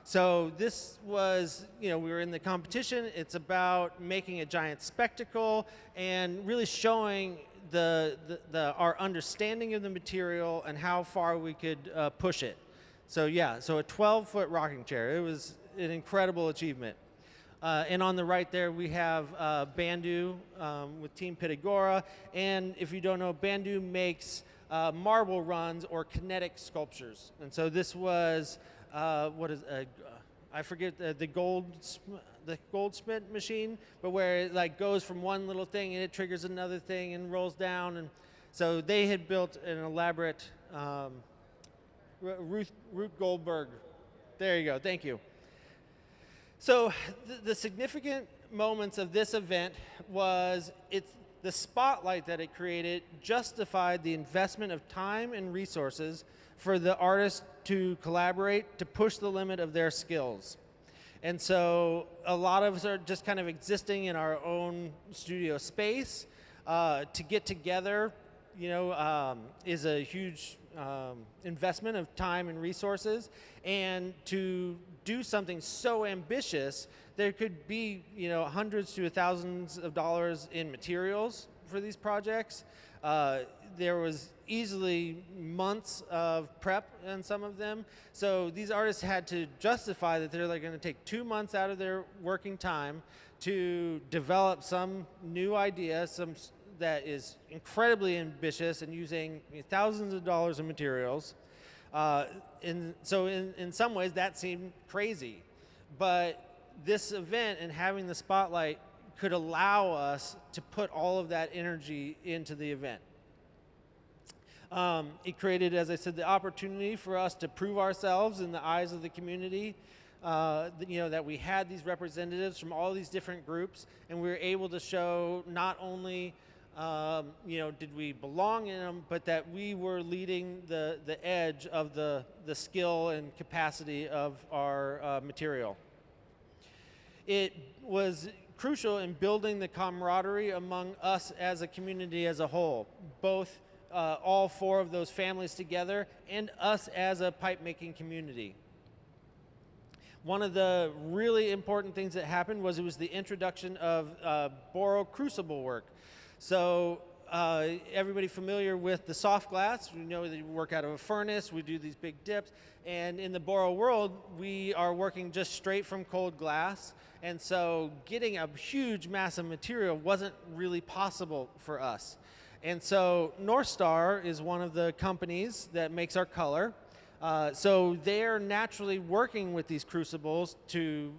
So this was, we were in the competition. It's about making a giant spectacle and really showing our understanding of the material and how far we could push it. So yeah, so a 12-foot rocking chair. It was an incredible achievement. And on the right there, we have Bandu with Team Pitagora. And if you don't know, Bandu makes marble runs or kinetic sculptures. And so this was, I forget the goldsmith machine, but where it like goes from one little thing and it triggers another thing and rolls down. And so they had built an elaborate Ruth Goldberg. There you go. Thank you. So the significant moments of this event was the spotlight that it created justified the investment of time and resources for the artists to collaborate to push the limit of their skills. And so a lot of us are just kind of existing in our own studio space. To get together, is a huge investment of time and resources. And to do something so ambitious, there could be hundreds to thousands of dollars in materials for these projects. There was easily months of prep in some of them. So these artists had to justify that they're going to take 2 months out of their working time to develop some new idea, that is incredibly ambitious and using thousands of dollars in materials. So in some ways that seemed crazy, but this event and having the spotlight could allow us to put all of that energy into the event. It created, as I said, the opportunity for us to prove ourselves in the eyes of the community, that we had these representatives from all these different groups, and we were able to show not only did we belong in them, but that we were leading the edge of the skill and capacity of our material. It was crucial in building the camaraderie among us as a community as a whole, both all 4 of those families together and us as a pipe making community. One of the really important things that happened was it was the introduction of boro crucible work. So everybody familiar with the soft glass, we know that you work out of a furnace, we do these big dips, and in the boro world, we are working just straight from cold glass, and so getting a huge mass of material wasn't really possible for us. And so North Star is one of the companies that makes our color. So they're naturally working with these crucibles to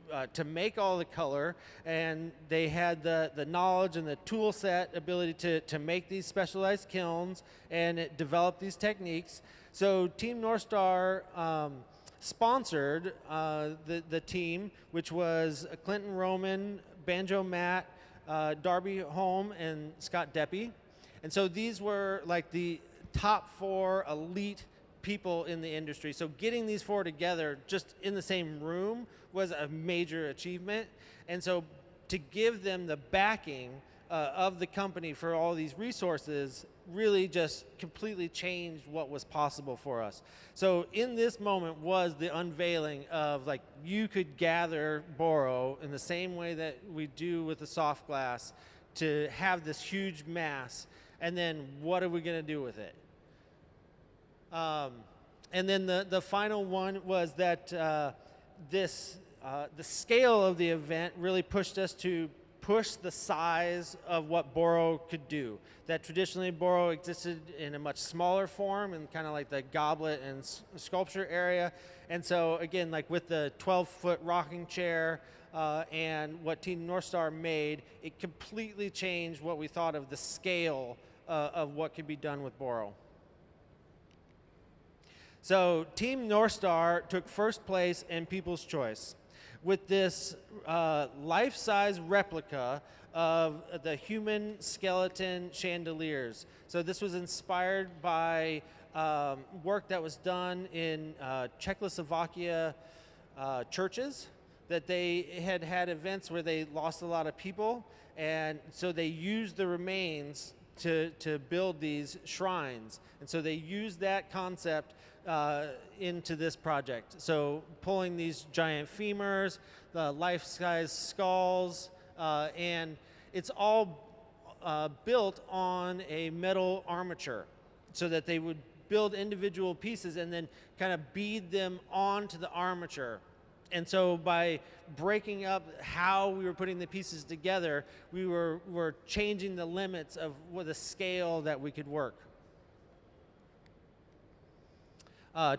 make all the color, and they had the knowledge and the tool set ability to make these specialized kilns and develop these techniques. So Team North Star sponsored the team, which was Clinton Roman, Banjo Matt, Darby Holm, and Scott Deppy. And so these were like the top 4 elite people in the industry. So getting these 4 together just in the same room was a major achievement. And so to give them the backing of the company for all these resources really just completely changed what was possible for us. So in this moment was the unveiling of, like, you could gather boro in the same way that we do with the soft glass to have this huge mass, and then what are we going to do with it? And then the final one was that the scale of the event really pushed us to push the size of what boro could do. That traditionally boro existed in a much smaller form and kind of like the goblet and sculpture area. And so again, like with the 12-foot rocking chair and what Team North Star made, it completely changed what we thought of the scale of what could be done with boro. So Team North Star took first place in People's Choice with this life-size replica of the human skeleton chandeliers. So this was inspired by work that was done in Czechoslovakia churches, that they had events where they lost a lot of people, and so they used the remains to build these shrines. And so they used that concept into this project. So pulling these giant femurs, the life-size skulls, and it's all built on a metal armature so that they would build individual pieces and then kind of bead them onto the armature. And so by breaking up how we were putting the pieces together, we were changing the limits of the scale that we could work.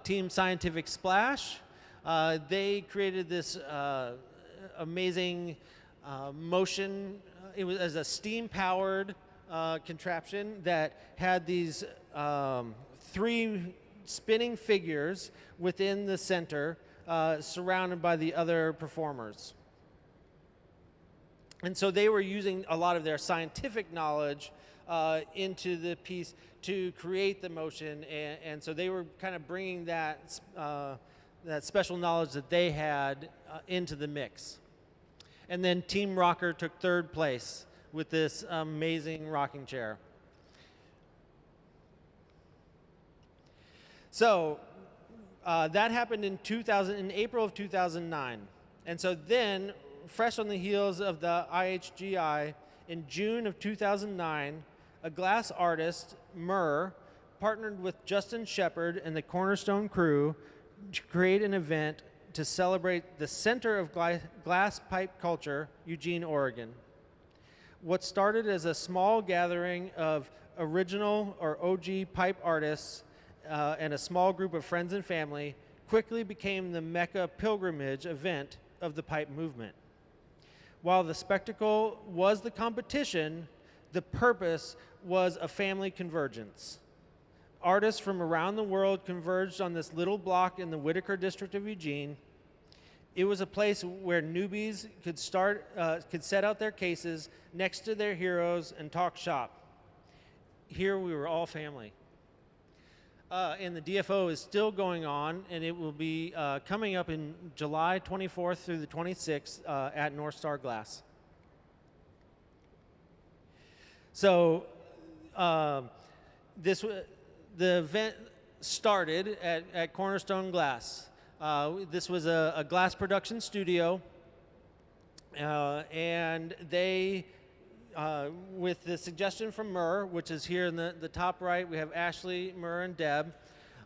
Team Scientific Splash, they created this amazing motion. It was as a steam-powered contraption that had these 3 spinning figures within the center, surrounded by the other performers. And so they were using a lot of their scientific knowledge into the piece to create the motion, and so they were kind of bringing that special knowledge that they had into the mix. And then Team Rocker took 3rd place with this amazing rocking chair. So that happened in April of 2009. And so then, fresh on the heels of the IHGI, in June of 2009, a glass artist, Murr, partnered with Justin Shepard and the Cornerstone crew to create an event to celebrate the center of glass pipe culture, Eugene, Oregon. What started as a small gathering of original or OG pipe artists and a small group of friends and family quickly became the Mecca pilgrimage event of the pipe movement. While the spectacle was the competition, the purpose was a family convergence. Artists from around the world converged on this little block in the Whitaker district of Eugene. It was a place where newbies could set out their cases next to their heroes and talk shop. Here we were all family. And the DFO is still going on, and it will be coming up in July 24th through the 26th at North Star Glass. So The event started at Cornerstone Glass. This was a glass production studio, and they, with the suggestion from Murr, which is here in the top right, we have Ashley, Murr, and Deb.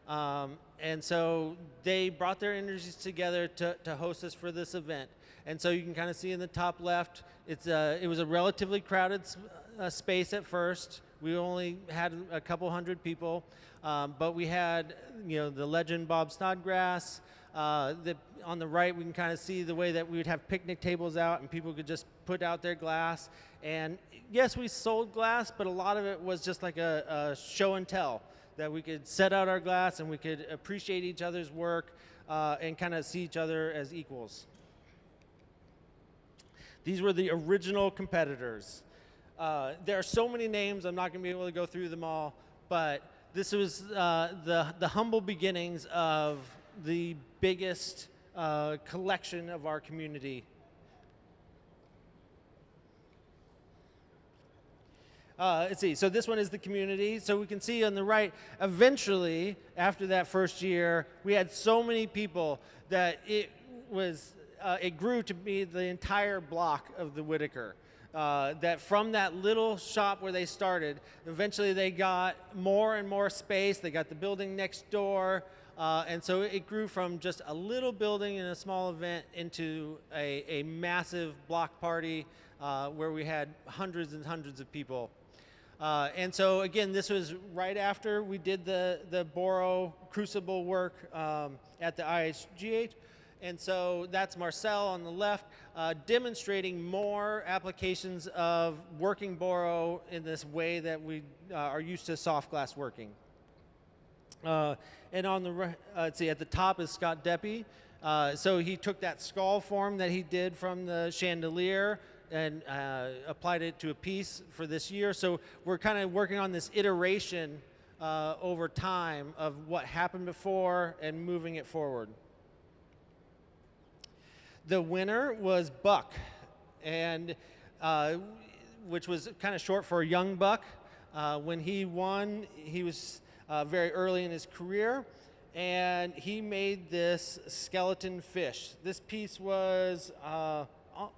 And so they brought their energies together to host us for this event. And so you can kind of see in the top left, it was a relatively crowded space at first. We only had a couple hundred people, but we had, the legend Bob Snodgrass. On the right, we can kind of see the way that we would have picnic tables out and people could just put out their glass. And yes, we sold glass, but a lot of it was just like a show and tell, that we could set out our glass and we could appreciate each other's work and kind of see each other as equals. These were the original competitors. There are so many names, I'm not going to be able to go through them all, but this was the humble beginnings of the biggest collection of our community. Let's see, so this one is the community. So we can see on the right, eventually, after that first year, we had so many people that it grew to be the entire block of the Whitaker. That from that little shop where they started, eventually they got more and more space. They got the building next door. And so it grew from just a little building and a small event into a massive block party where we had hundreds and hundreds of people. And so again, this was right after we did the Boro Crucible work at the IHGH. And so that's Marcel on the left, demonstrating more applications of working Boro in this way that we are used to soft glass working. And on the right, let's see, at the top is Scott Deppy. So he took that skull form that he did from the chandelier and applied it to a piece for this year. So we're kind of working on this iteration over time of what happened before and moving it forward. The winner was Buck, and which was kind of short for Young Buck. When he won, he was very early in his career, and he made this skeleton fish. This piece was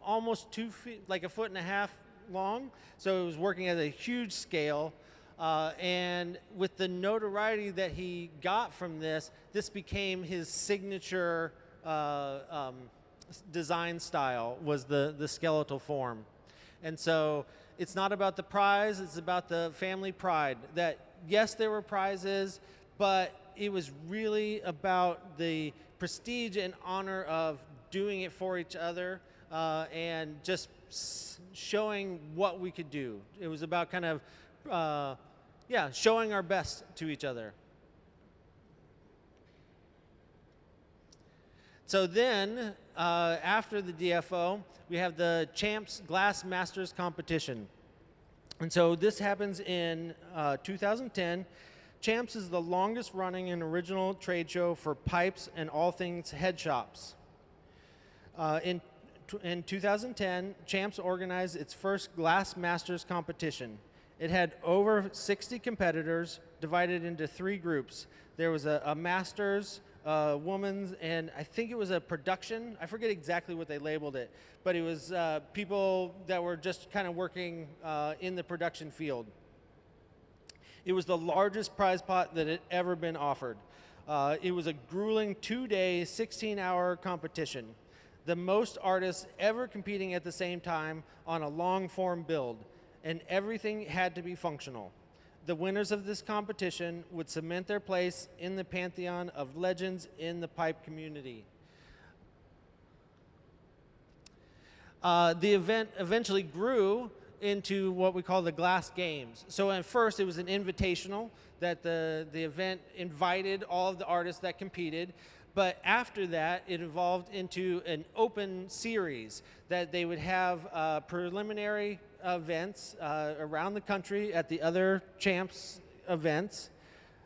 almost 2 feet, like 1.5 feet long, so it was working at a huge scale. And with the notoriety that he got from this, this became his signature design style, was the skeletal form. And so it's not about the prize, it's about the family pride. That yes, there were prizes, but it was really about the prestige and honor of doing it for each other and just showing what we could do. It was about kind of, showing our best to each other. So then, after the DFO, we have the Champs Glass Masters competition. And so this happens in 2010. Champs is the longest running and original trade show for pipes and all things head shops. In 2010, Champs organized its first Glass Masters competition. It had over 60 competitors divided into 3 groups. There was a Masters, women's, and I think it was a production. I forget exactly what they labeled it, but it was people that were just kind of working in the production field. It was the largest prize pot that had ever been offered. It was a grueling 2-day, 16-hour competition. The most artists ever competing at the same time on a long-form build, and everything had to be functional. The winners of this competition would cement their place in the pantheon of legends in the pipe community. The event eventually grew into what we call the Glass Games. So at first it was an invitational that the event invited all of the artists that competed, but after that it evolved into an open series that they would have preliminary events around the country at the other Champs events.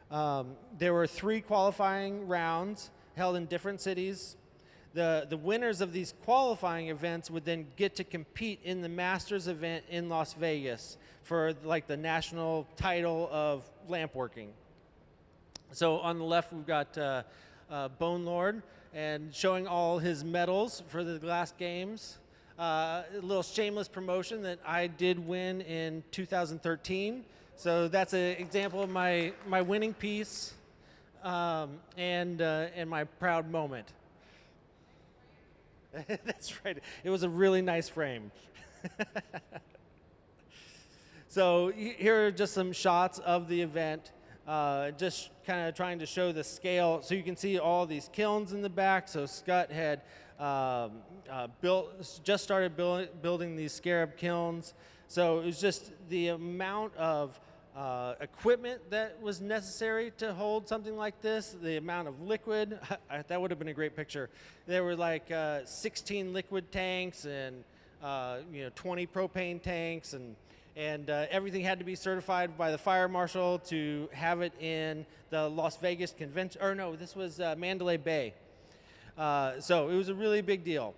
There were 3 qualifying rounds held in different cities. the winners of these qualifying events would then get to compete in the Masters event in Las Vegas for like the national title of lamp working. So on the left we've got Bone Lord and showing all his medals for the glass games. A little shameless promotion that I did win in 2013. So that's an example of my winning piece and my proud moment. That's right. It was a really nice frame. So here are just some shots of the event, just kind of trying to show the scale. So you can see all these kilns in the back. So Scott had just started building these scarab kilns. So it was just the amount of equipment that was necessary to hold something like this, the amount of liquid. That would have been a great picture. There were like 16 liquid tanks and 20 propane tanks, and everything had to be certified by the fire marshal to have it in the Las Vegas convention. Or no, this was Mandalay Bay. So it was a really big deal.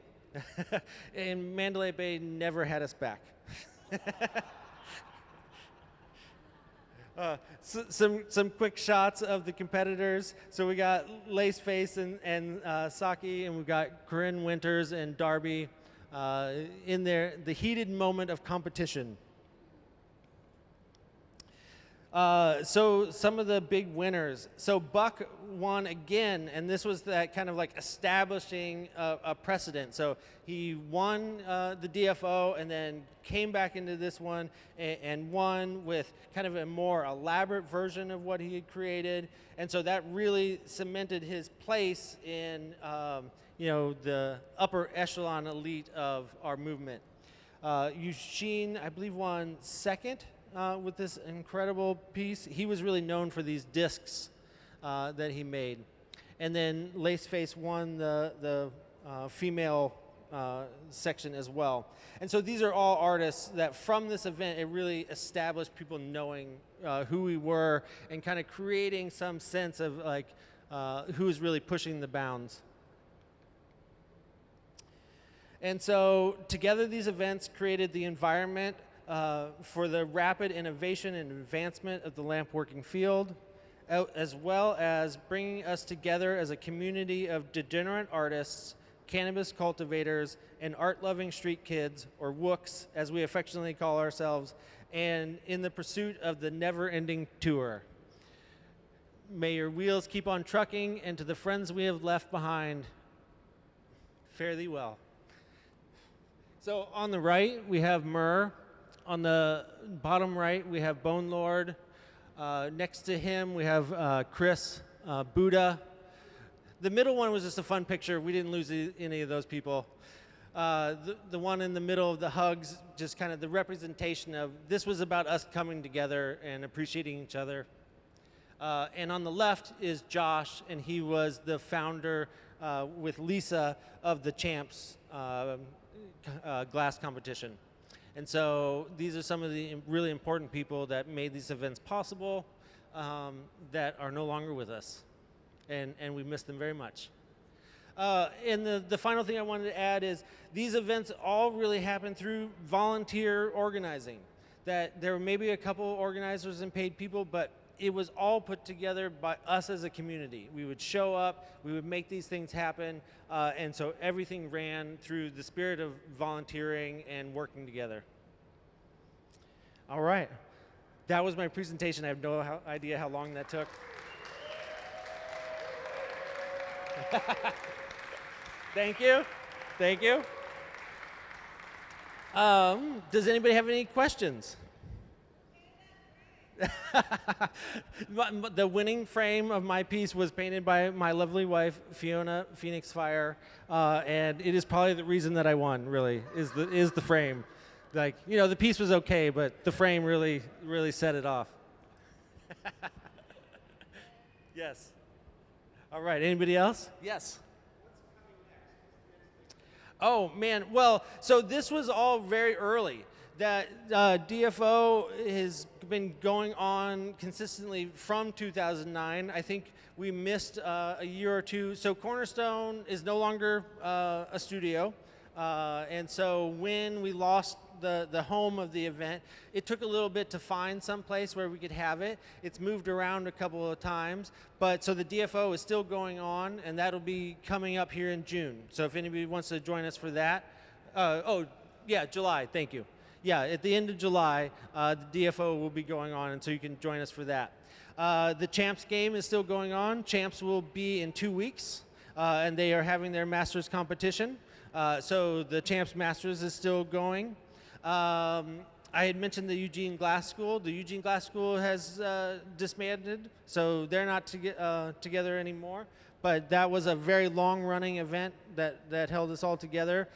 And Mandalay Bay never had us back. Some quick shots of the competitors. So we got Laceface and Saki, and we've got Corinne Winters and Darby in there, the heated moment of competition. So some of the big winners. So Buck won again, and this was that kind of like establishing a precedent. So he won the DFO and then came back into this one and won with kind of a more elaborate version of what he had created. And so that really cemented his place in the upper echelon elite of our movement. Eugene, I believe, won second with this incredible piece. He was really known for these discs that he made. And then Laceface won the female section as well. And so these are all artists that from this event, it really established people knowing who we were and kind of creating some sense of like who's really pushing the bounds. And so together these events created the environment for the rapid innovation and advancement of the lamp working field, as well as bringing us together as a community of degenerate artists, cannabis cultivators, and art-loving street kids, or wooks, as we affectionately call ourselves, and in the pursuit of the never-ending tour. May your wheels keep on trucking, and to the friends we have left behind, fare thee well. So on the right, we have Myrrh. On the bottom right, we have Bone Lord. Next to him, we have Chris, Buddha. The middle one was just a fun picture. We didn't lose any of those people. The one in the middle of the hugs, just kind of the representation of this was about us coming together and appreciating each other. And on the left is Josh, and he was the founder with Lisa of the Champs glass competition. And so these are some of the really important people that made these events possible that are no longer with us. And we miss them very much. And the final thing I wanted to add is these events all really happen through volunteer organizing. That there were maybe a couple organizers and paid people, but it was all put together by us as a community. We would show up, we would make these things happen, and so everything ran through the spirit of volunteering and working together. All right, that was my presentation. I have no idea how long that took. Thank you, thank you. Does anybody have any questions? The winning frame of my piece was painted by my lovely wife, Fiona Phoenix Fire, and it is probably the reason that I won, really, is the frame. Like, you know, the piece was okay, but the frame really set it off. Yes. All right, anybody else? Yes. Oh, man, well, so this was all very early. That DFO has been going on consistently from 2009. I think we missed a year or two. So Cornerstone is no longer a studio. And so when we lost the home of the event, it took a little bit to find some place where we could have it. It's moved around a couple of times. But so the DFO is still going on, and that'll be coming up here in June. So if anybody wants to join us for that. July, thank you. Yeah, at the end of July, the DFO will be going on, and so you can join us for that. The Champs game is still going on. Champs will be in 2 weeks, and they are having their Masters competition. So the Champs Masters is still going. I had mentioned the Eugene Glass School. The Eugene Glass School has disbanded, so they're not together anymore. But that was a very long-running event that held us all together.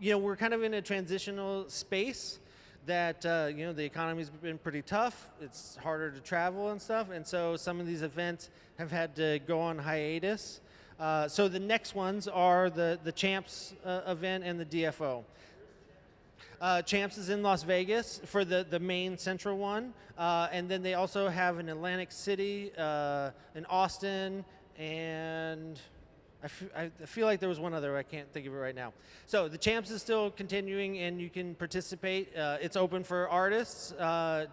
We're kind of in a transitional space that, the economy's been pretty tough. It's harder to travel and stuff. And so some of these events have had to go on hiatus. So the next ones are the Champs event and the DFO. Champs is in Las Vegas for the main central one. And then they also have in Atlantic City, in Austin, and I feel like there was one other, I can't think of it right now. So the Champs is still continuing, and you can participate. It's open for artists so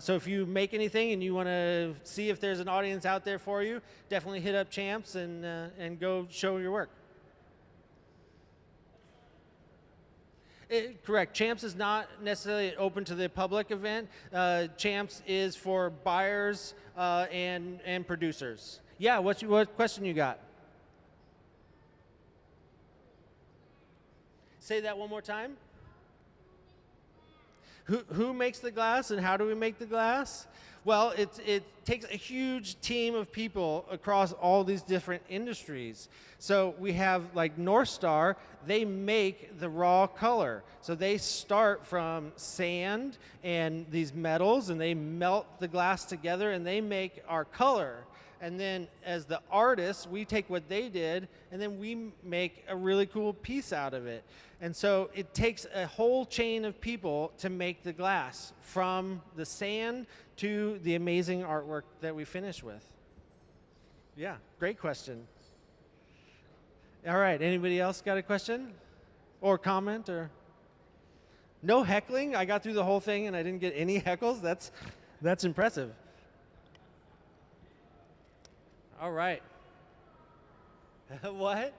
if you make anything and you want to see if there's an audience out there for you, definitely hit up Champs and go show your work. Correct. Champs is not necessarily open to the public event. Champs is for buyers and producers. Yeah, what question you got? Say that one more time. Who makes the glass and how do we make the glass? Well, it takes a huge team of people across all these different industries. So we have like North Star, they make the raw color. So they start from sand and these metals, and they melt the glass together and they make our color. And then as the artists, we take what they did and then we make a really cool piece out of it. And so it takes a whole chain of people to make the glass, from the sand to the amazing artwork that we finish with. Yeah, great question. All right, anybody else got a question or comment? Or no heckling? I got through the whole thing and I didn't get any heckles? That's impressive. All right. What?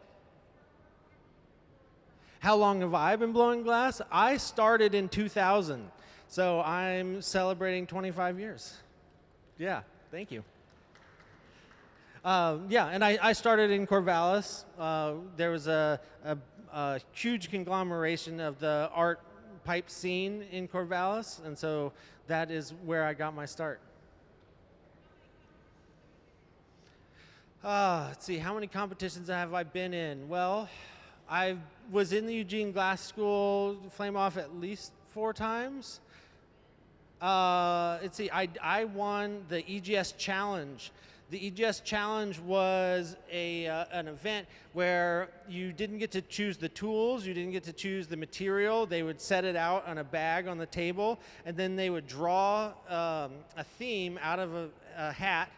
How long have I been blowing glass? I started in 2000, so I'm celebrating 25 years. Yeah, thank you. And I started in Corvallis. There was a huge conglomeration of the art pipe scene in Corvallis, and so that is where I got my start. Let's see, how many competitions have I been in? Well, I was in the Eugene Glass School Flame Off at least 4 times. Let's see, I won the EGS Challenge. The EGS Challenge was an event where you didn't get to choose the tools, you didn't get to choose the material. They would set it out on a bag on the table, and then they would draw a theme out of a hat.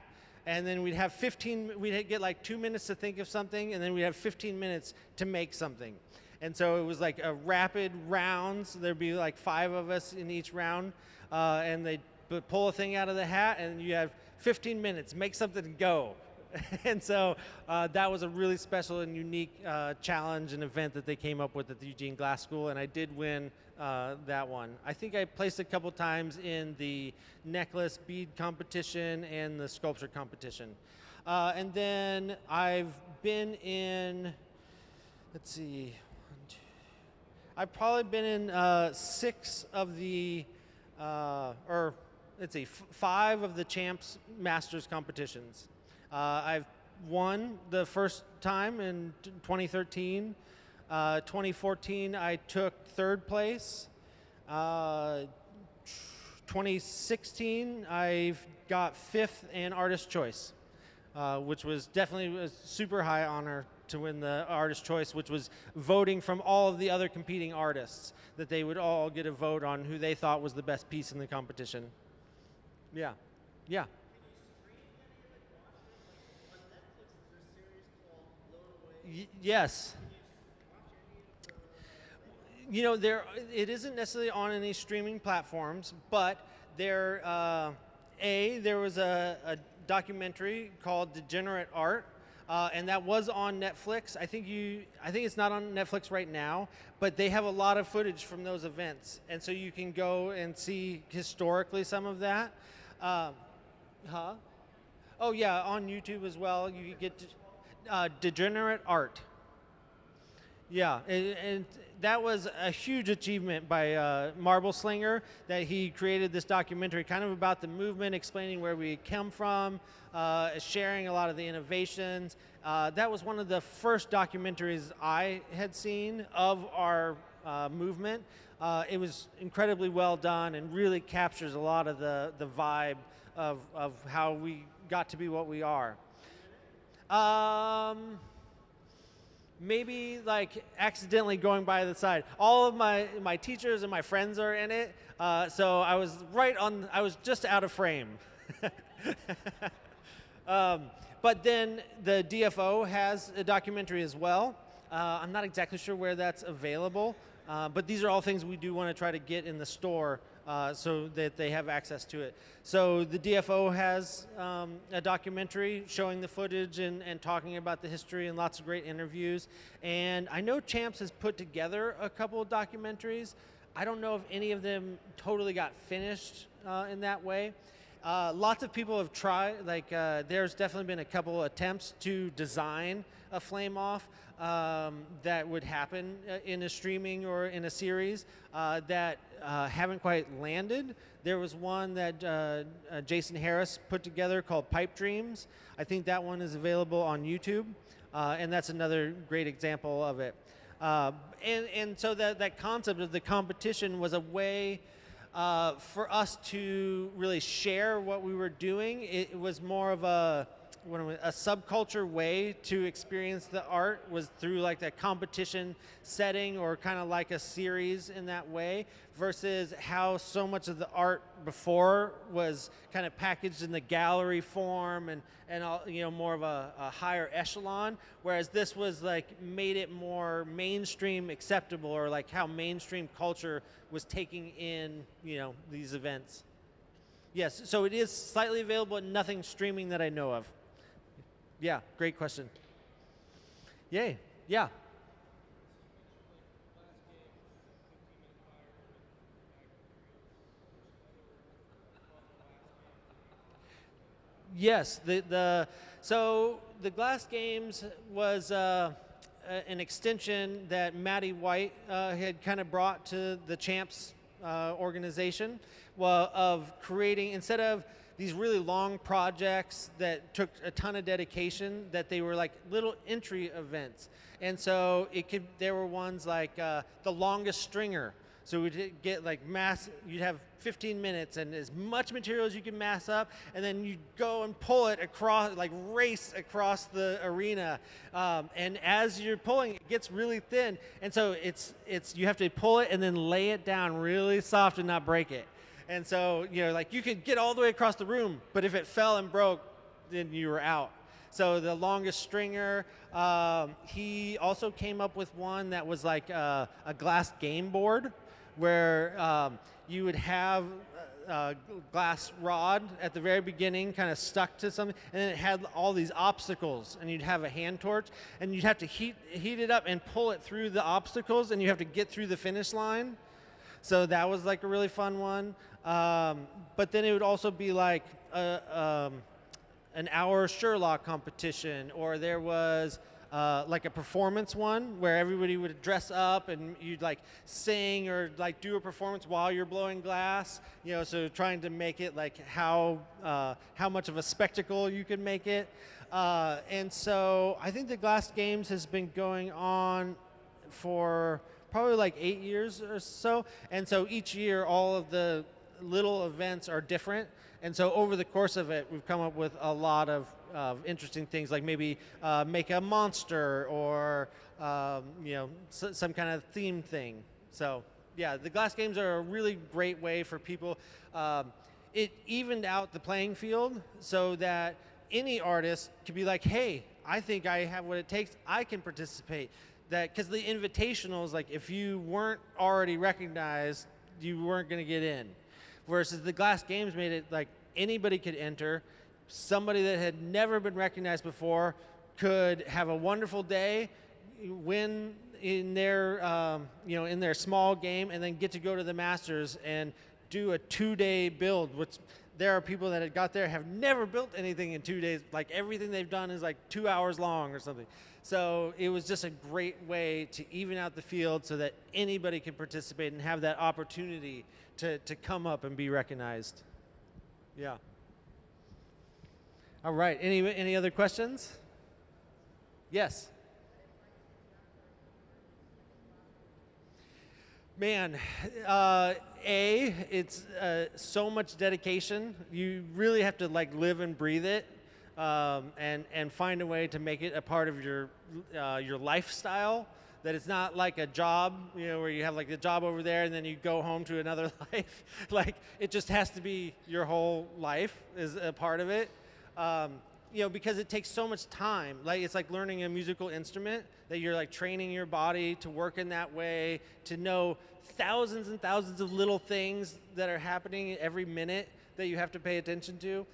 And then we'd get like 2 minutes to think of something, and then we'd have 15 minutes to make something. And so it was like a rapid rounds. There'd be like 5 of us in each round, and they'd pull a thing out of the hat, and you have 15 minutes, make something and go. And so that was a really special and unique challenge and event that they came up with at the Eugene Glass School, and I did win that one. I think I placed a couple times in the necklace bead competition and the sculpture competition. And then I've been in, let's see, I've probably been in 6 of the, or let's see, 5 of the Champs Masters competitions. I've won the first time in 2013. 2014, I took 3rd place. 2016, I've got 5th in Artist Choice. which was definitely a super high honor to win the Artist Choice, which was voting from all of the other competing artists, that they would all get a vote on who they thought was the best piece in the competition. Yeah, yeah. Yes. You know, it isn't necessarily on any streaming platforms, but there was a documentary called Degenerate Art, and that was on Netflix. I think it's not on Netflix right now, but they have a lot of footage from those events, and so you can go and see historically some of that. Oh yeah, on YouTube as well. You get Degenerate Art. Yeah, and that was a huge achievement by Marble Slinger, that he created this documentary kind of about the movement, explaining where we come from, sharing a lot of the innovations. That was one of the first documentaries I had seen of our movement. It was incredibly well done and really captures a lot of the vibe of how we got to be what we are. Maybe like accidentally going by the side. All of my teachers and my friends are in it, so I was just out of frame. But then the DFO has a documentary as well. I'm not exactly sure where that's available, but these are all things we do want to try to get in the store so that they have access to it. So the DFO has a documentary showing the footage and talking about the history and lots of great interviews. And I know Champs has put together a couple of documentaries. I don't know if any of them totally got finished in that way. Lots of people have tried, there's definitely been a couple attempts to design a flame off that would happen in a streaming or in a series that haven't quite landed. There was one that Jason Harris put together called Pipe Dreams. I think that one is available on YouTube, and that's another great example of it. And so that concept of the competition was a way for us to really share what we were doing. It was more of a subculture way to experience the art, was through like that competition setting, or kind of like a series in that way, versus how so much of the art before was kind of packaged in the gallery form and all, more of a higher echelon, whereas this was like made it more mainstream acceptable, or like how mainstream culture was taking in these events. Yes, so it is slightly available, but nothing streaming that I know of. Yeah, great question. Yay, yeah. Yes, so the Glass Games was an extension that Maddie White had kind of brought to the Champs organization, of creating, instead of these really long projects that took a ton of dedication, that they were like little entry events. And so there were ones like the longest stringer. So we'd get like you'd have 15 minutes and as much material as you can mass up, and then you'd go and pull it across, like race across the arena. And as you're pulling, it gets really thin. And so you have to pull it and then lay it down really soft and not break it. And so, like you could get all the way across the room, but if it fell and broke, then you were out. So the longest stringer, he also came up with one that was like a glass game board, where you would have a glass rod at the very beginning kind of stuck to something, and then it had all these obstacles, and you'd have a hand torch, and you'd have to heat it up and pull it through the obstacles, and you have to get through the finish line. So that was like a really fun one. But then it would also be like an hour Sherlock competition, or there was like a performance one where everybody would dress up and you'd like sing or like do a performance while you're blowing glass. So trying to make it like how much of a spectacle you could make it. And so I think the Glass Games has been going on for probably like 8 years or so. And so each year, all of the little events are different. And so over the course of it, we've come up with a lot of interesting things, like maybe make a monster or some kind of theme thing. So yeah, the glass games are a really great way for people. It evened out the playing field so that any artist could be like, hey, I think I have what it takes, I can participate. That, because the invitational is like, if you weren't already recognized, you weren't going to get in. Versus the glass games made it like anybody could enter. Somebody that had never been recognized before could have a wonderful day, win in their in their small game, and then get to go to the Masters and do a 2-day build, which there are people that had got there have never built anything in 2 days. Like everything they've done is like 2 hours long or something. So it was just a great way to even out the field so that anybody could participate and have that opportunity to come up and be recognized. Yeah. All right, any other questions? Yes. Man, it's so much dedication. You really have to like live and breathe it, and find a way to make it a part of your lifestyle. That it's not like a job, where you have like a job over there and then you go home to another life. Like it just has to be your whole life is a part of it. Because it takes so much time. Like it's like learning a musical instrument, that you're like training your body to work in that way, to know thousands and thousands of little things that are happening every minute that you have to pay attention to.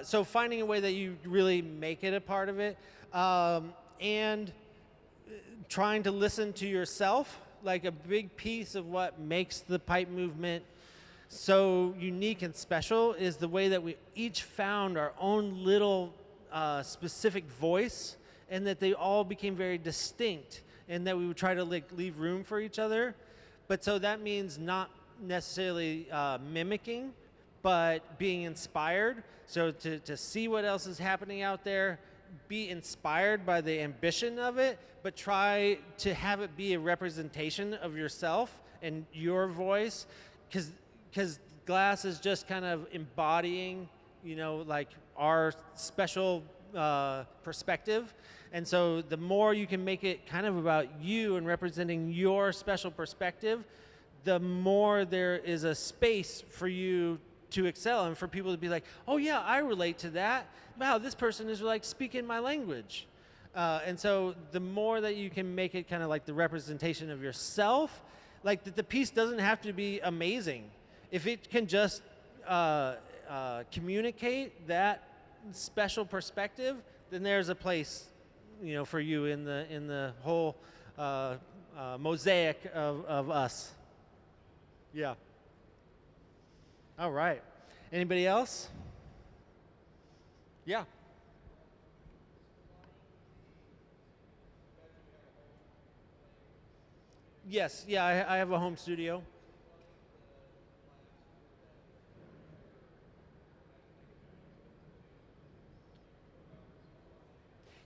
So finding a way that you really make it a part of it, and trying to listen to yourself. Like a big piece of what makes the pipe movement so unique and special is the way that we each found our own little specific voice, and that they all became very distinct, and that we would try to leave room for each other. But so that means not necessarily mimicking, but being inspired. So to see what else is happening out there, be inspired by the ambition of it, but try to have it be a representation of yourself and your voice, because glass is just kind of embodying, like our special perspective. And so the more you can make it kind of about you and representing your special perspective, the more there is a space for you to excel and for people to be like, oh yeah, I relate to that. Wow, this person is like speaking my language. And so the more that you can make it kind of like the representation of yourself, like the piece doesn't have to be amazing. If it can just communicate that special perspective, then there's a place, for you in the whole mosaic of us. Yeah. All right. Anybody else? Yeah. Yes. Yeah, I have a home studio.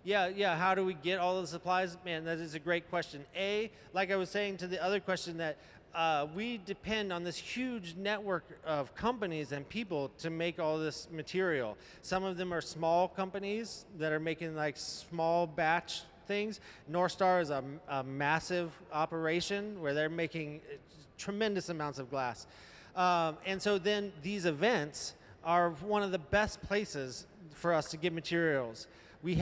Yeah, how do we get all the supplies? Man, that is a great question. Like I was saying to the other question, that we depend on this huge network of companies and people to make all this material. Some of them are small companies that are making like small batch things. North Star is a massive operation where they're making tremendous amounts of glass. And so then these events are one of the best places for us to get materials. We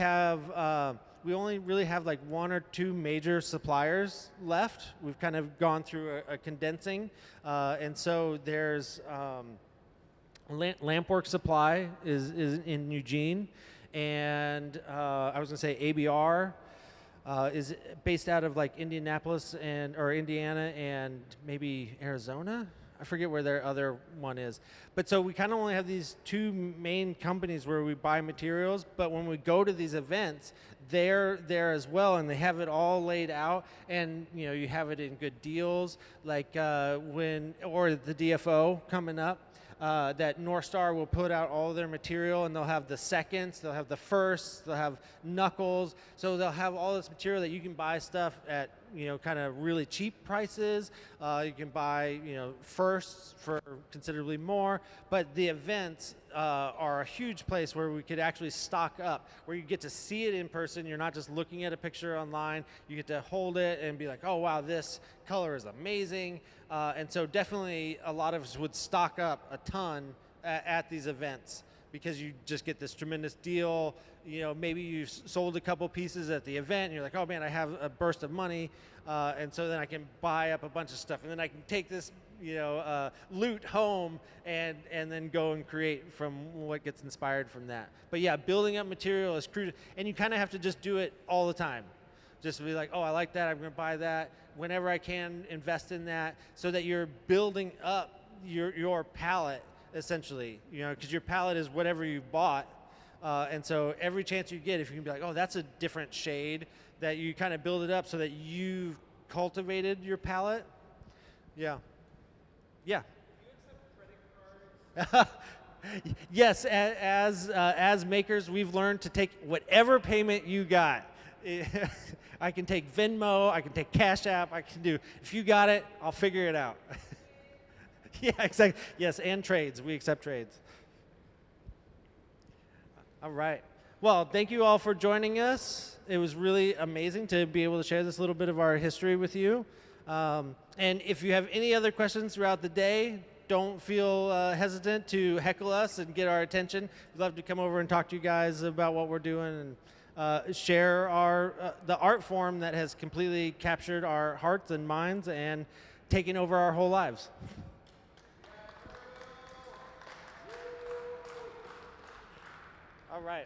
only really have like 1 or 2 major suppliers left. We've kind of gone through a condensing. And so there's Lampwork Supply is in Eugene. And I was gonna say ABR is based out of like Indianapolis or Indiana and maybe Arizona. I forget where their other one is. But so we kind of only have these 2 main companies where we buy materials, but when we go to these events, they're there as well, and they have it all laid out, and you have it in good deals, like or the DFO coming up, that North Star will put out all their material, and they'll have the seconds, they'll have the firsts, they'll have knuckles, so they'll have all this material that you can buy stuff at kind of really cheap prices. You can buy, firsts for considerably more. But the events are a huge place where we could actually stock up, where you get to see it in person. You're not just looking at a picture online. You get to hold it and be like, oh wow, this color is amazing. And so definitely a lot of us would stock up a ton at these events, because you just get this tremendous deal. Maybe you sold a couple pieces at the event and you're like, oh man, I have a burst of money, and so then I can buy up a bunch of stuff, and then I can take this loot home and then go and create from what gets inspired from that. But yeah, building up material is crucial, and you kind of have to just do it all the time. Just be like, oh, I like that, I'm going to buy that. Whenever I can, invest in that, so that you're building up your palette, essentially, because your palette is whatever you bought, and so every chance you get, if you can be like, oh, that's a different shade, that you kind of build it up so that you've cultivated your palette. Yeah. Yes, as makers, we've learned to take whatever payment you got. I can take Venmo, I can take Cash App, I can do, if you got it, I'll figure it out. Yeah, exactly. Yes, and trades. We accept trades. All right. Well, thank you all for joining us. It was really amazing to be able to share this little bit of our history with you. And if you have any other questions throughout the day, don't feel hesitant to heckle us and get our attention. We'd love to come over and talk to you guys about what we're doing, and share the art form that has completely captured our hearts and minds and taken over our whole lives. All right.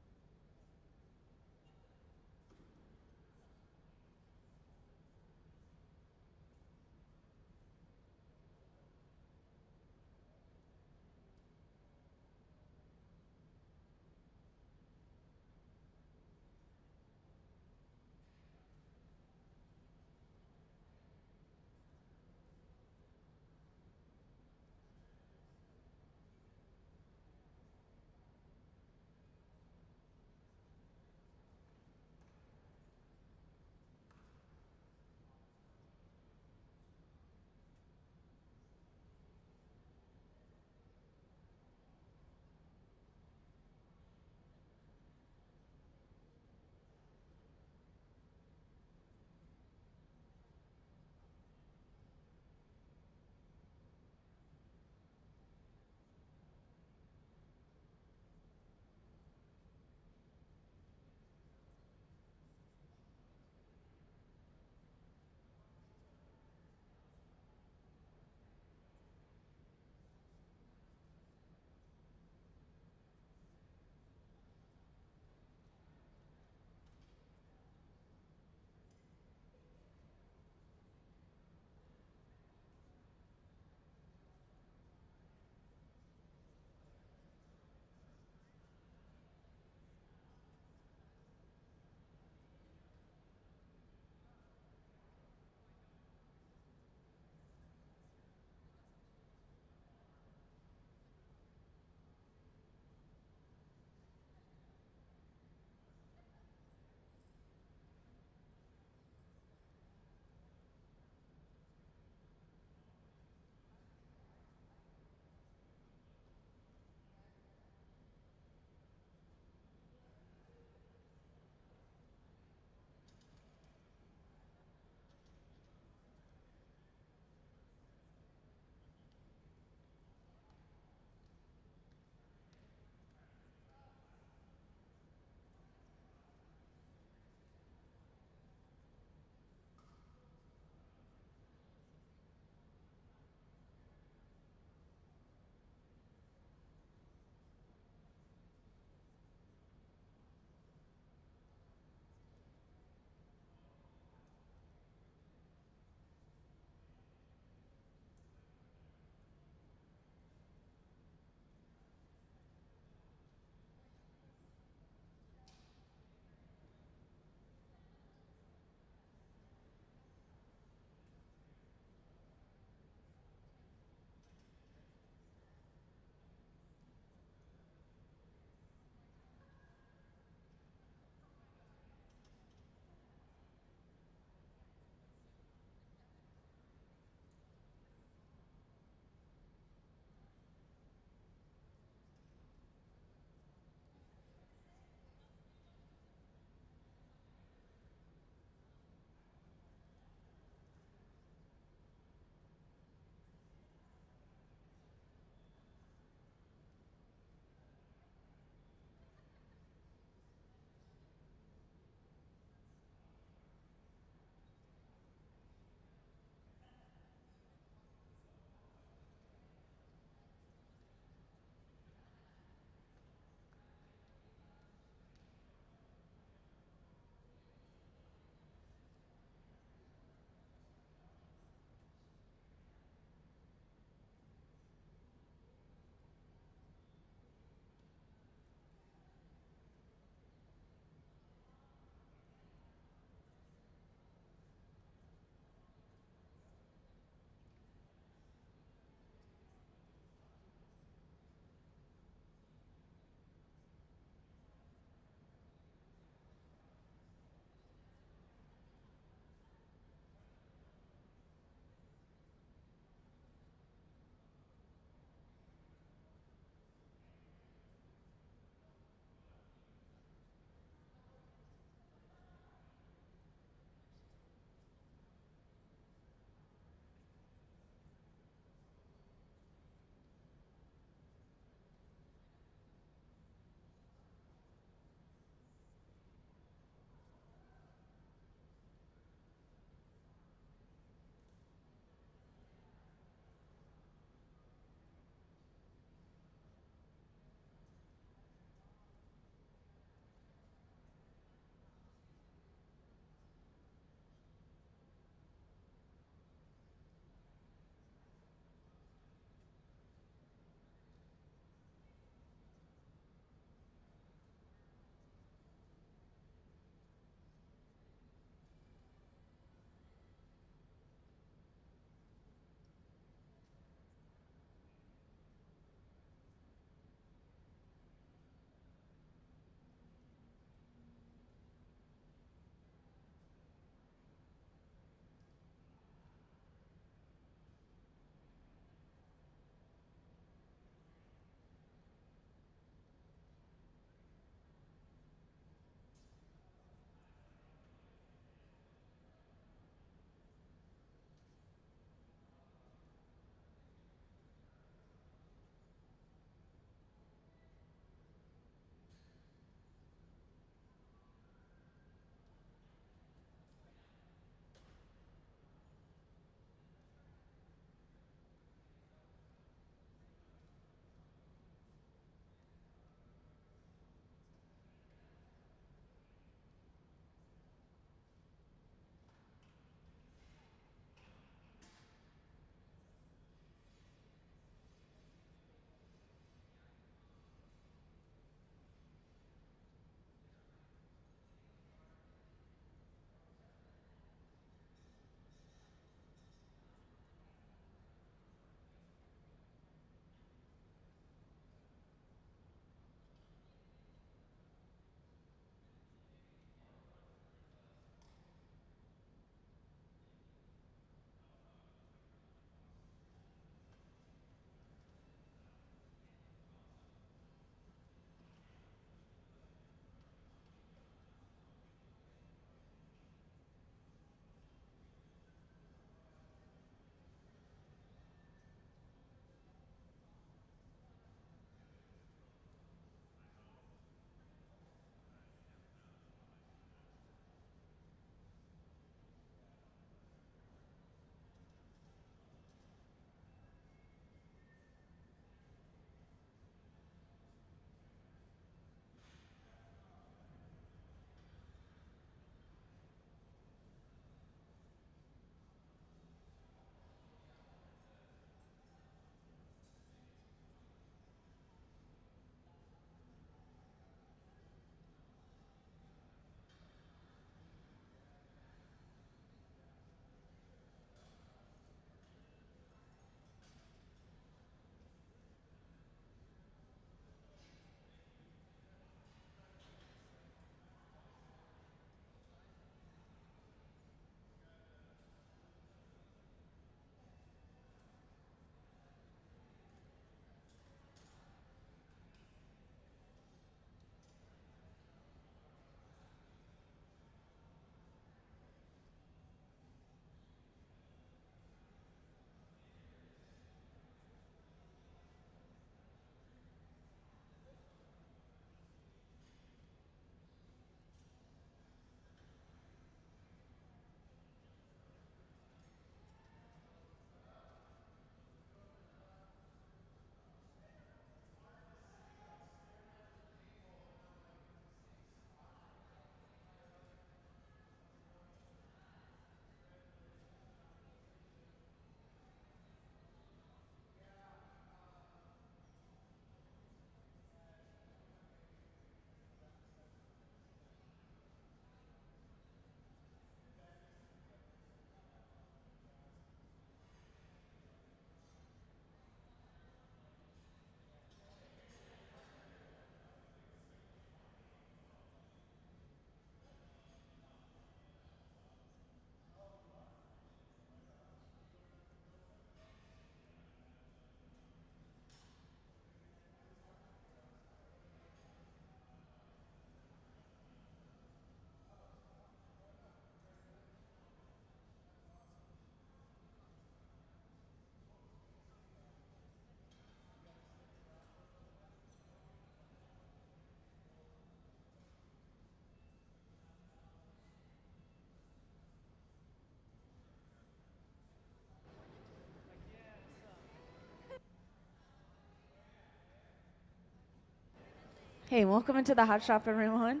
Hey, welcome into the hot shop, everyone.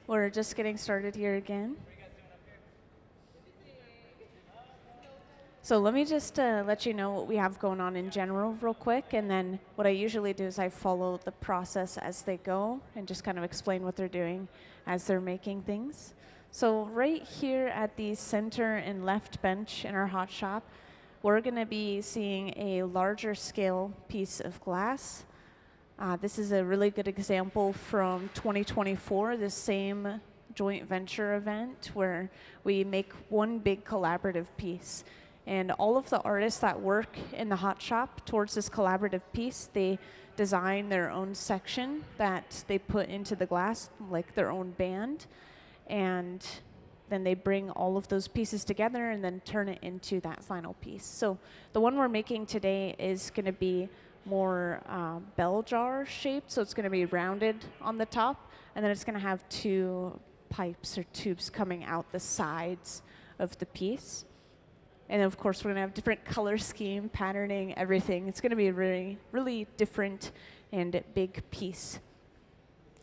We're just getting started here again. So let me just let you know what we have going on in general real quick, and then what I usually do is I follow the process as they go and just kind of explain what they're doing as they're making things. So right here at the center and left bench in our hot shop, we're going to be seeing a larger scale piece of glass. This is a really good example from 2024, the same joint venture event where we make one big collaborative piece. And all of the artists that work in the hot shop towards this collaborative piece, they design their own section that they put into the glass, like their own band. And then they bring all of those pieces together and then turn it into that final piece. So the one we're making today is going to be more bell jar shaped, so it's going to be rounded on the top, and then it's going to have two pipes or tubes coming out the sides of the piece. And of course, we're going to have different color scheme, patterning, everything. It's going to be a really, really different and big piece.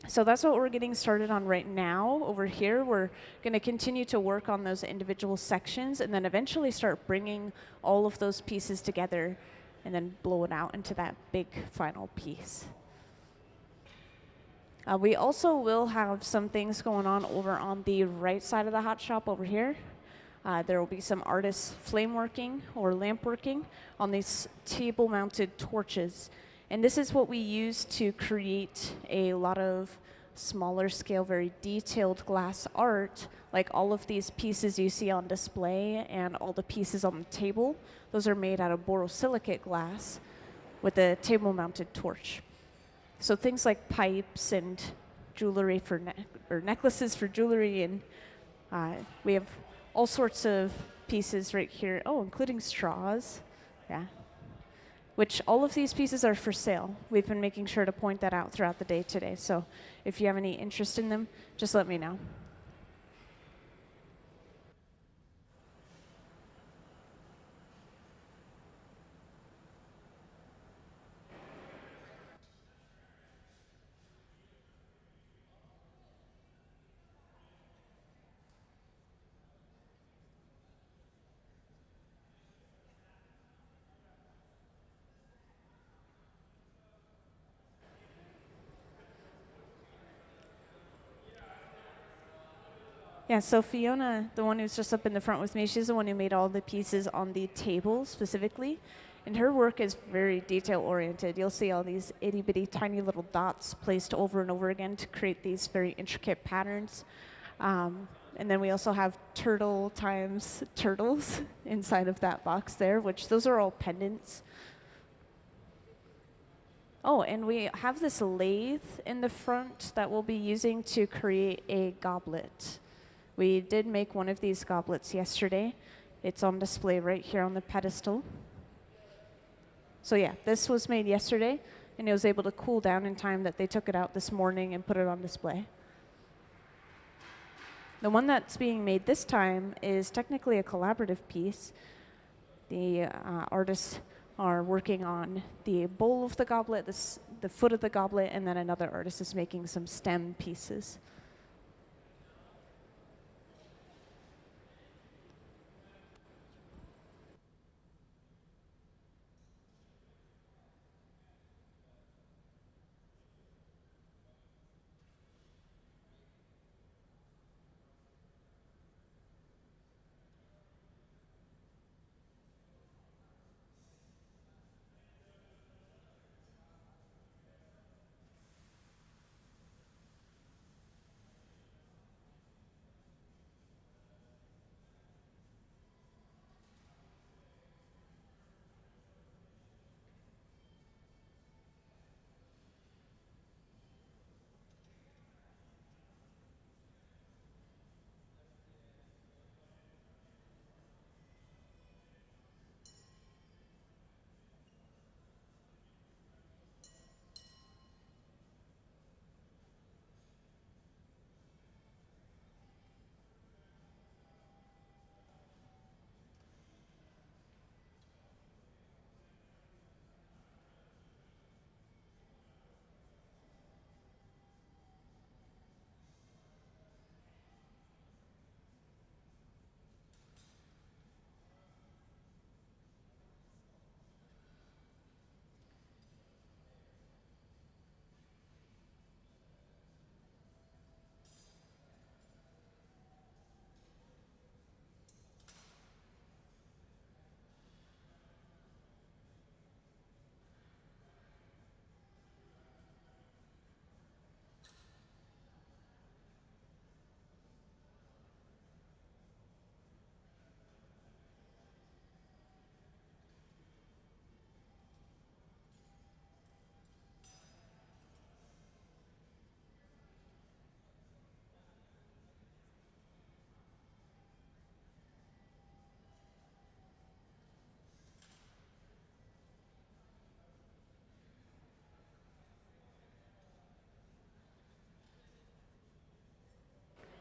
So that's what we're getting started on right now. Over here, we're going to continue to work on those individual sections and then eventually start bringing all of those pieces together and then blow it out into that big final piece. We also will have some things going on over on the right side of the hot shop over here. There will be some artists flame working or lamp working on these table mounted torches. And this is what we use to create a lot of smaller scale, very detailed glass art, like all of these pieces you see on display and all the pieces on the table. Those are made out of borosilicate glass with a table mounted torch. So things like pipes and jewelry for necklaces for jewelry, and we have all sorts of pieces right here. Oh, including straws. Yeah. Which all of these pieces are for sale. We've been making sure to point that out throughout the day today. So if you have any interest in them, just let me know. Yeah, so Fiona, the one who's just up in the front with me, she's the one who made all the pieces on the table specifically. And her work is very detail-oriented. You'll see all these itty-bitty tiny little dots placed over and over again to create these very intricate patterns. And then we also have turtle times turtles inside of that box there, which those are all pendants. Oh, and we have this lathe in the front that we'll be using to create a goblet. We did make one of these goblets yesterday. It's on display right here on the pedestal. So yeah, this was made yesterday, and it was able to cool down in time that they took it out this morning and put it on display. The one that's being made this time is technically a collaborative piece. The artists are working on the bowl of the goblet, the foot of the goblet, and then another artist is making some stem pieces.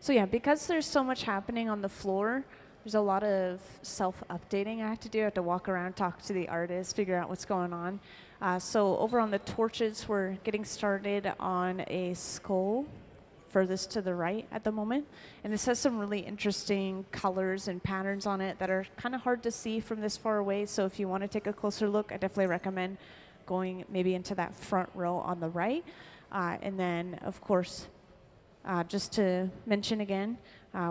So yeah, because there's so much happening on the floor, there's a lot of self-updating I have to do. I have to walk around, talk to the artist, figure out what's going on. So over on the torches, we're getting started on a skull furthest to the right at the moment. And this has some really interesting colors and patterns on it that are kind of hard to see from this far away. So if you want to take a closer look, I definitely recommend going maybe into that front row on the right. And then, of course, just to mention again,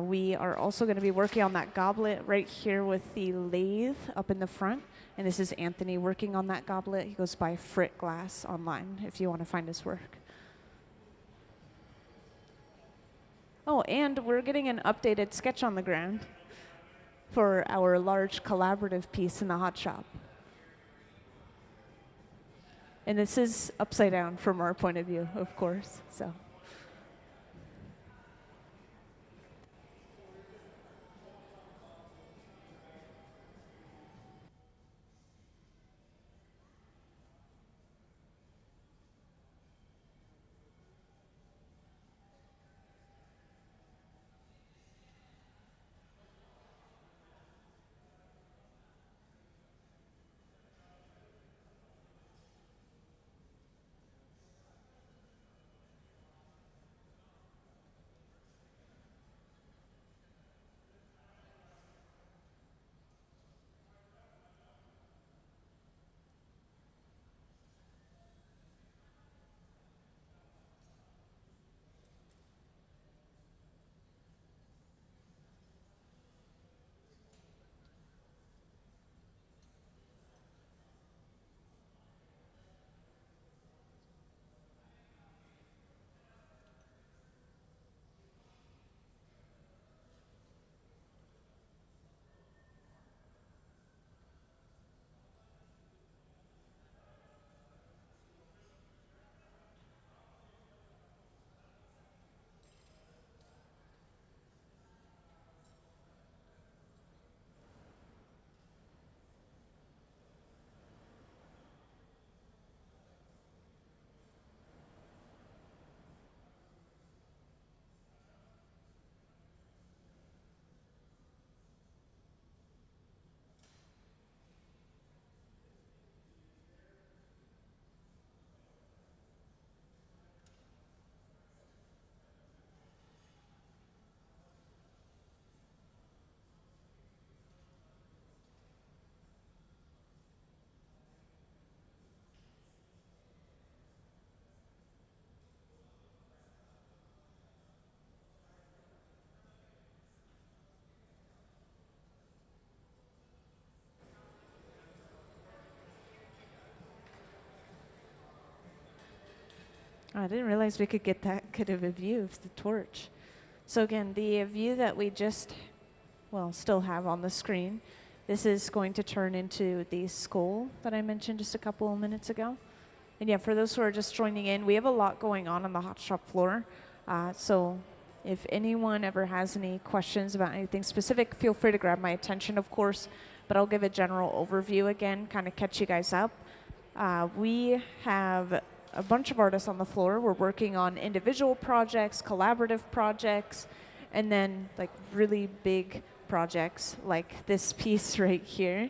we are also going to be working on that goblet right here with the lathe up in the front. And this is Anthony working on that goblet. He goes by Frit Glass online if you want to find his work. Oh, and we're getting an updated sketch on the ground for our large collaborative piece in the hot shop. And this is upside down from our point of view, of course. So. I didn't realize we could get that good of a view of the torch. So again, the view that we just, well, still have on the screen, this is going to turn into the skull that I mentioned just a couple of minutes ago. And yeah, for those who are just joining in, we have a lot going on the hot shop floor. So if anyone ever has any questions about anything specific, feel free to grab my attention, of course. But I'll give a general overview again, kind of catch you guys up. We have a bunch of artists on the floor. We're working on individual projects, collaborative projects, and then like really big projects like this piece right here.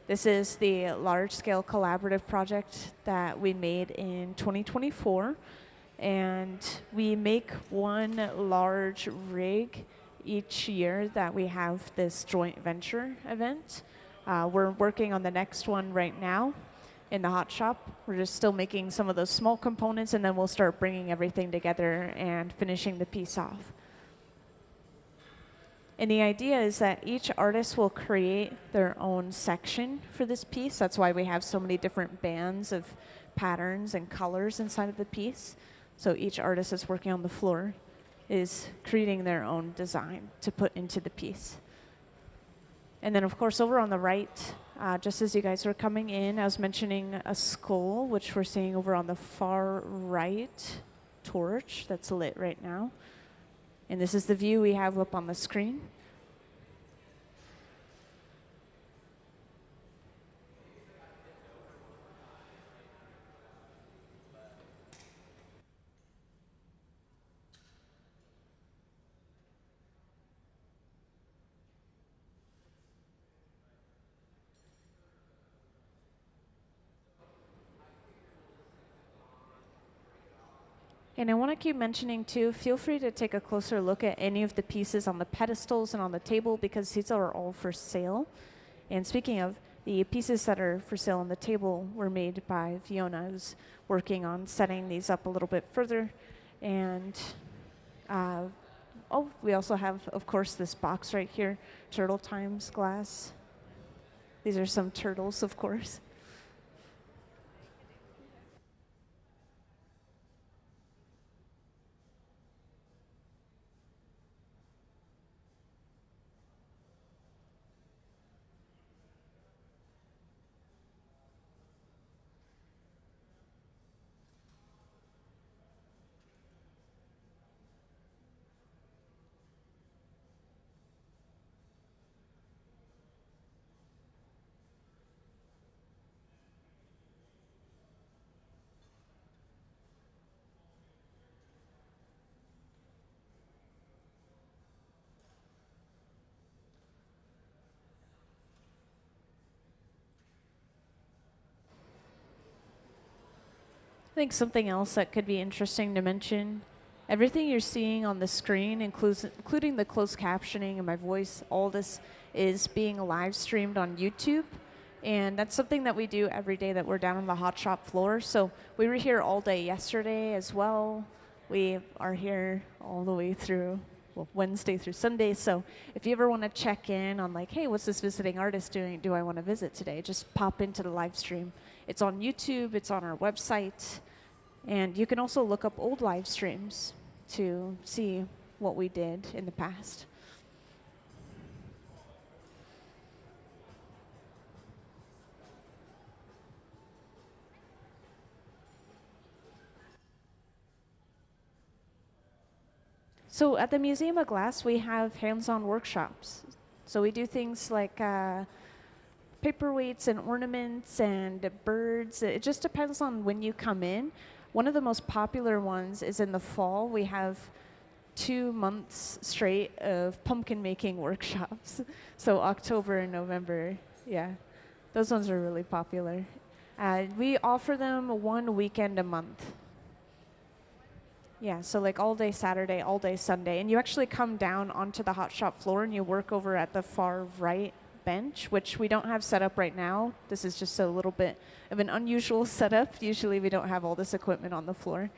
This is the large-scale collaborative project that we made in 2024. And we make one large rig each year that we have this joint venture event. We're working on the next one right now in the hot shop. We're just still making some of those small components, and then we'll start bringing everything together and finishing the piece off. And the idea is that each artist will create their own section for this piece. That's why we have so many different bands of patterns and colors inside of the piece. So each artist is working on the floor is creating their own design to put into the piece. And then, of course, over on the right, just as you guys were coming in, I was mentioning a skull, which we're seeing over on the far right torch that's lit right now. And this is the view we have up on the screen. And I want to keep mentioning too, feel free to take a closer look at any of the pieces on the pedestals and on the table because these are all for sale. And speaking of, the pieces that are for sale on the table were made by Fiona, who's working on setting these up a little bit further. And we also have, of course, this box right here, Turtle Times glass. These are some turtles, of course. I think something else that could be interesting to mention, everything you're seeing on the screen, including the closed captioning and my voice, all this is being live streamed on YouTube. And that's something that we do every day that we're down on the hot shop floor. So we were here all day yesterday as well. We are here all the way through, well, Wednesday through Sunday. So if you ever want to check in on like, hey, what's this visiting artist doing? Do I want to visit today? Just pop into the live stream. It's on YouTube, it's on our website, and you can also look up old live streams to see what we did in the past. So at the Museum of Glass, we have hands-on workshops. So we do things like paperweights and ornaments and birds. It just depends on when you come in. One of the most popular ones is in the fall. We have 2 months straight of pumpkin making workshops. So October and November, yeah, those ones are really popular. We offer them 1 weekend a month. Yeah, so like all day Saturday, all day Sunday. And you actually come down onto the hot shop floor and you work over at the far right bench, which we don't have set up right now. This is just a little bit of an unusual setup. Usually we don't have all this equipment on the floor.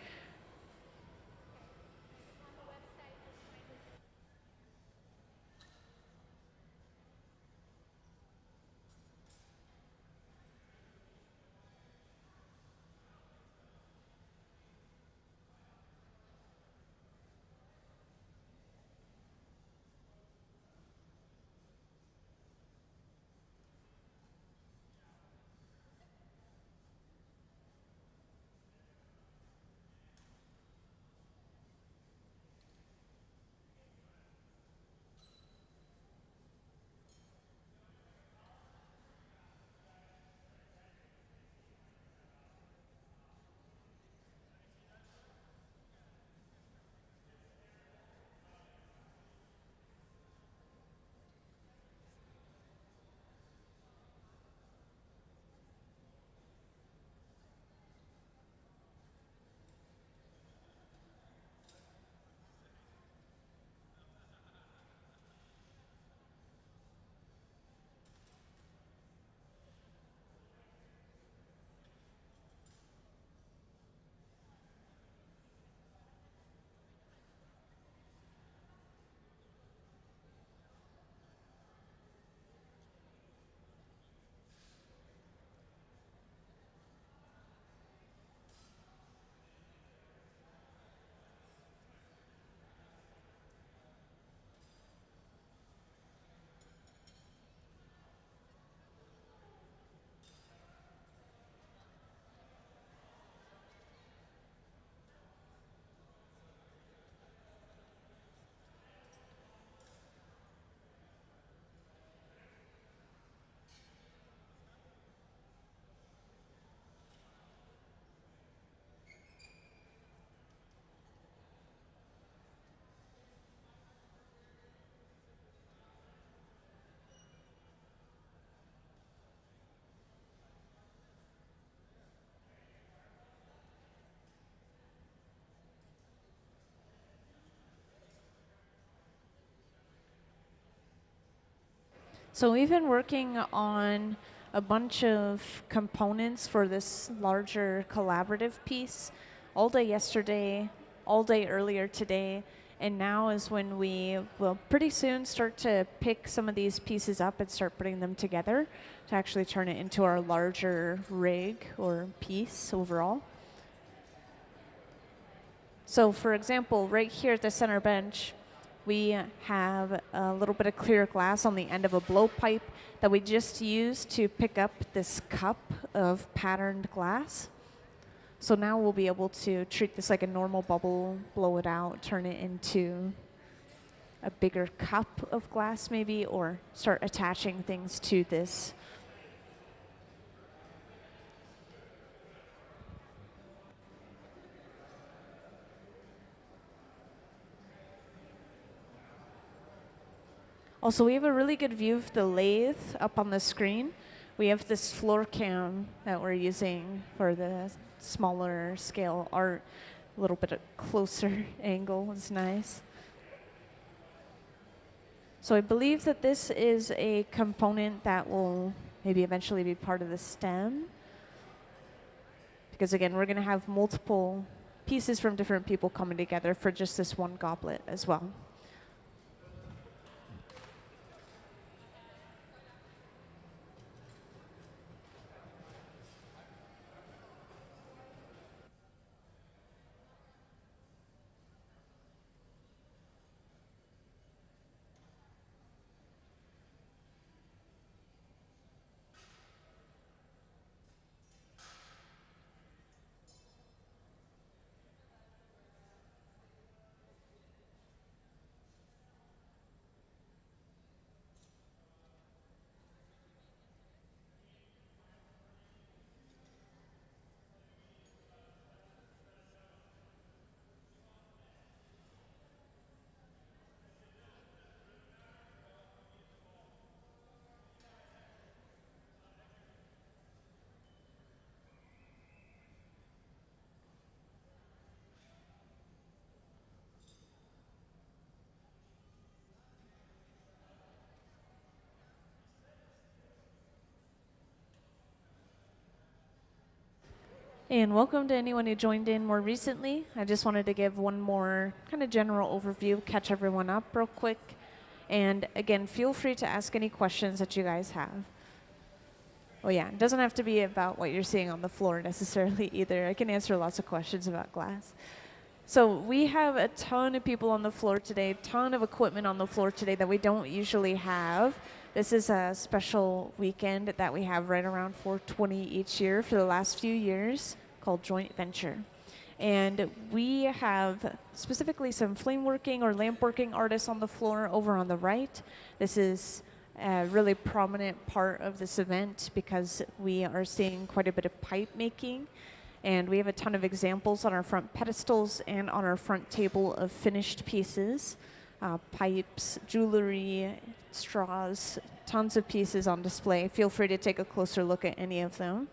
So we've been working on a bunch of components for this larger collaborative piece all day yesterday, all day earlier today, and now is when we will pretty soon start to pick some of these pieces up and start putting them together to actually turn it into our larger rig or piece overall. So for example, right here at the center bench, we have a little bit of clear glass on the end of a blowpipe that we just used to pick up this cup of patterned glass. So now we'll be able to treat this like a normal bubble, blow it out, turn it into a bigger cup of glass maybe, or start attaching things to this. Also, we have a really good view of the lathe up on the screen. We have this floor cam that we're using for the smaller scale art. A little bit closer angle is nice. So I believe that this is a component that will maybe eventually be part of the stem. Because again, we're going to have multiple pieces from different people coming together for just this one goblet as well. And welcome to anyone who joined in more recently. I just wanted to give one more kind of general overview, catch everyone up real quick. And again, feel free to ask any questions that you guys have. Oh yeah, it doesn't have to be about what you're seeing on the floor necessarily either. I can answer lots of questions about glass. So we have a ton of people on the floor today, a ton of equipment on the floor today that we don't usually have. This is a special weekend that we have right around 420 each year for the last few years called Joint Venture. And we have specifically some flame working or lamp working artists on the floor over on the right. This is a really prominent part of this event because we are seeing quite a bit of pipe making. And we have a ton of examples on our front pedestals and on our front table of finished pieces. Pipes, jewelry, straws, tons of pieces on display. Feel free to take a closer look at any of them.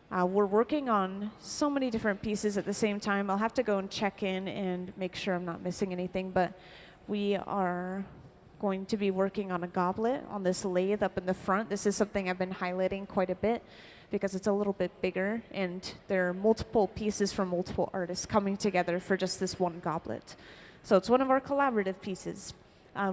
We're working on so many different pieces at the same time. I'll have to go and check in and make sure I'm not missing anything, but we are going to be working on a goblet on this lathe up in the front. This is something I've been highlighting quite a bit because it's a little bit bigger and there are multiple pieces from multiple artists coming together for just this one goblet. So it's one of our collaborative pieces.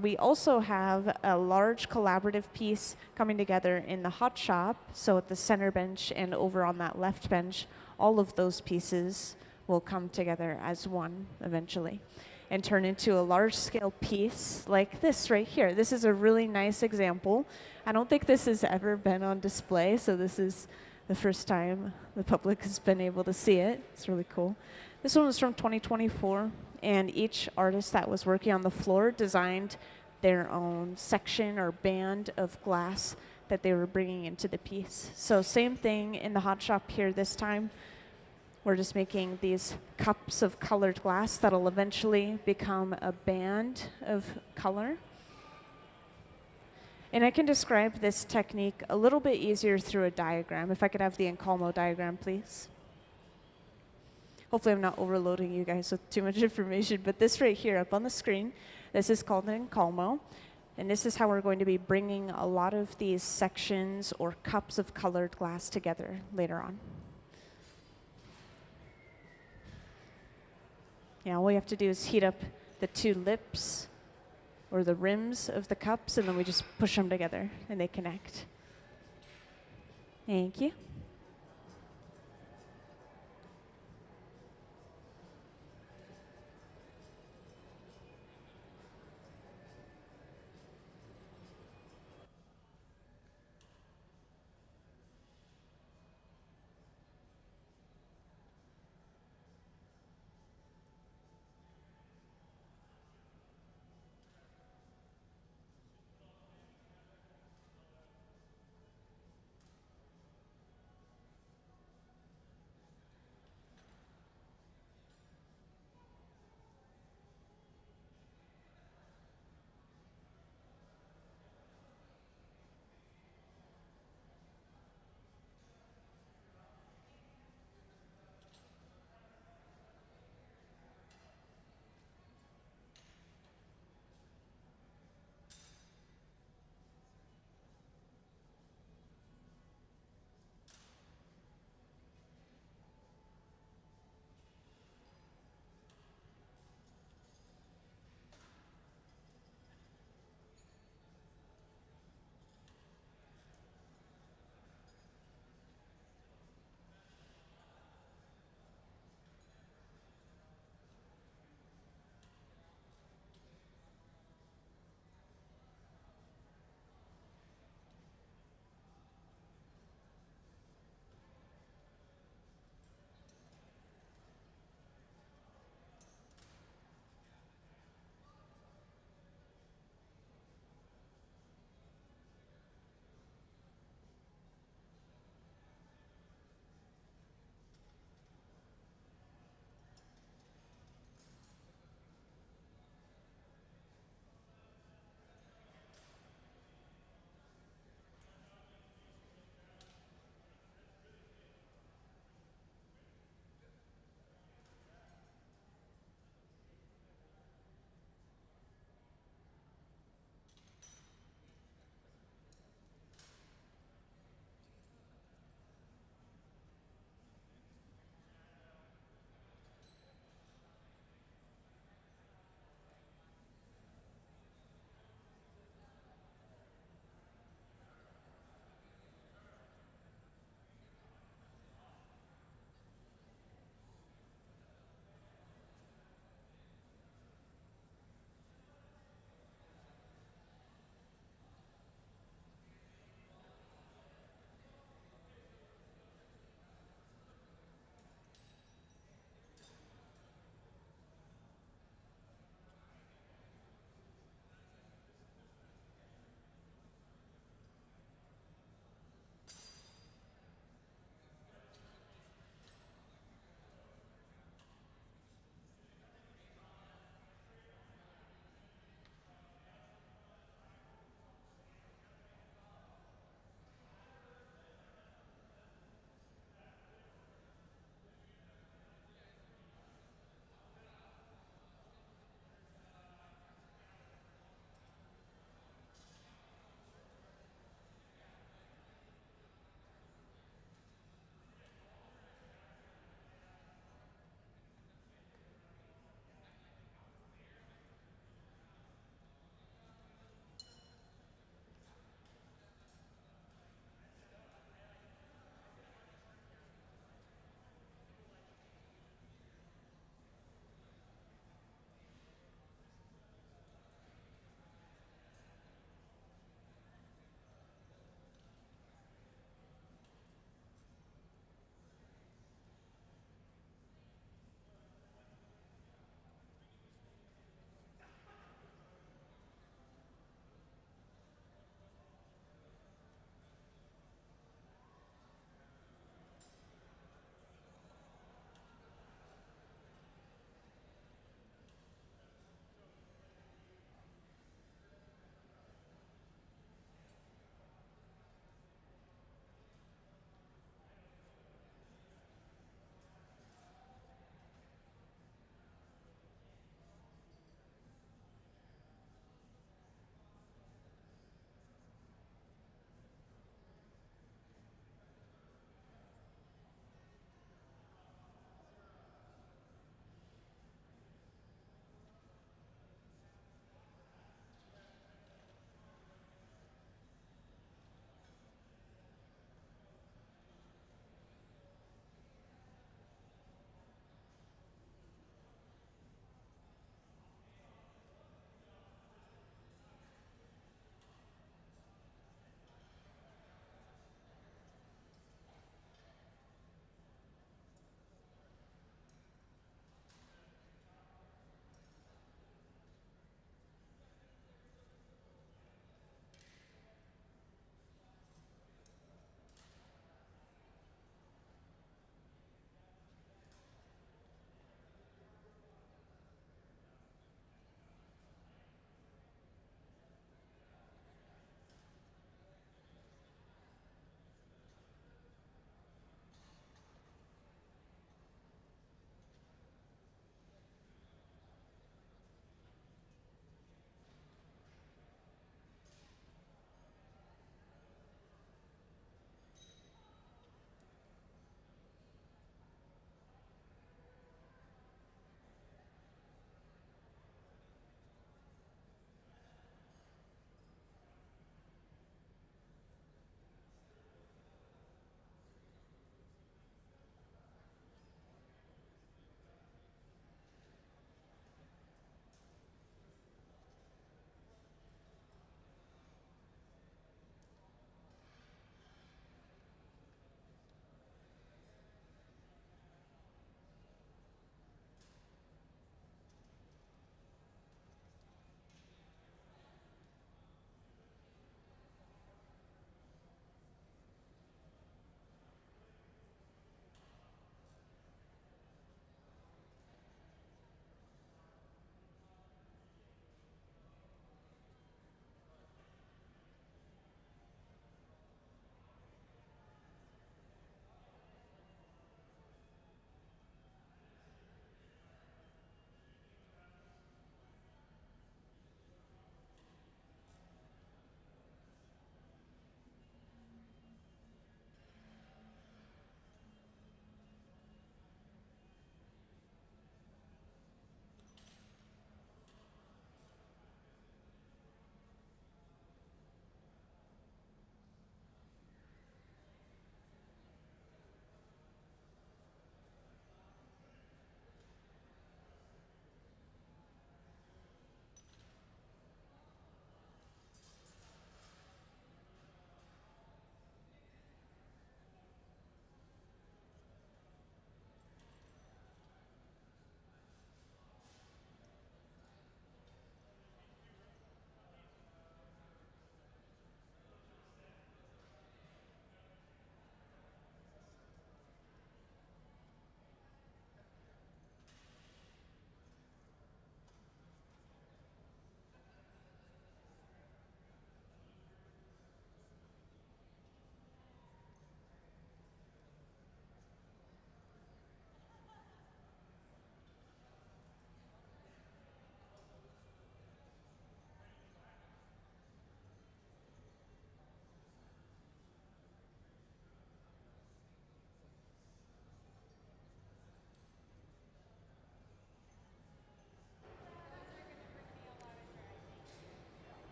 We also have a large collaborative piece coming together in the hot shop. So at the center bench and over on that left bench, all of those pieces will come together as one eventually and turn into a large scale piece like this right here. This is a really nice example. I don't think this has ever been on display, so this is the first time the public has been able to see it. It's really cool. This one was from 2024. And each artist that was working on the floor designed their own section or band of glass that they were bringing into the piece. So same thing in the hot shop here this time. We're just making these cups of colored glass that'll eventually become a band of color. And I can describe this technique a little bit easier through a diagram. If I could have the Encalmo diagram, please. Hopefully I'm not overloading you guys with too much information, but this right here up on the screen, this is called an Encalmo. And this is how we're going to be bringing a lot of these sections or cups of colored glass together later on. Yeah, all we have to do is heat up the two lips or the rims of the cups, and then we just push them together and they connect. Thank you.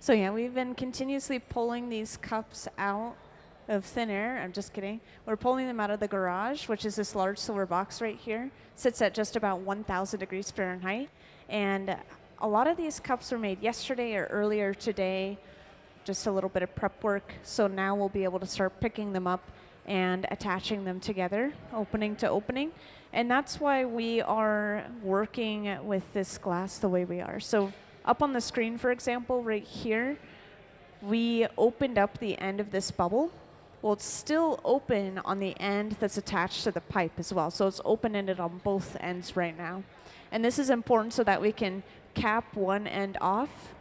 So yeah, we've been continuously pulling these cups out of thin air. I'm just kidding. We're pulling them out of the garage, which is this large silver box right here. Sits at just about 1,000 degrees Fahrenheit. And a lot of these cups were made yesterday or earlier today, just a little bit of prep work. So now we'll be able to start picking them up and attaching them together, opening to opening. And that's why we are working with this glass the way we are. So up on the screen, for example, right here, we opened up the end of this bubble. Well, it's still open on the end that's attached to the pipe as well. So it's open-ended on both ends right now. And this is important so that we can cap one end off,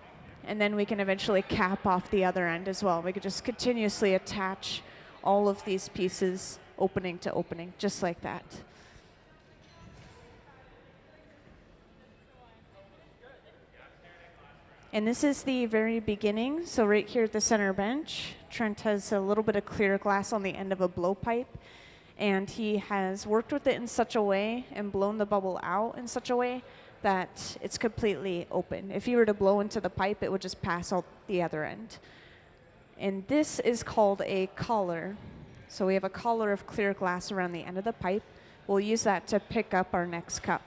and then we can eventually cap off the other end as well. We could just continuously attach all of these pieces opening to opening, just like that. And this is the very beginning. So right here at the center bench, Trent has a little bit of clear glass on the end of a blowpipe. And he has worked with it in such a way and blown the bubble out in such a way that it's completely open. If you were to blow into the pipe, it would just pass out the other end. And this is called a collar. So we have a collar of clear glass around the end of the pipe. We'll use that to pick up our next cup.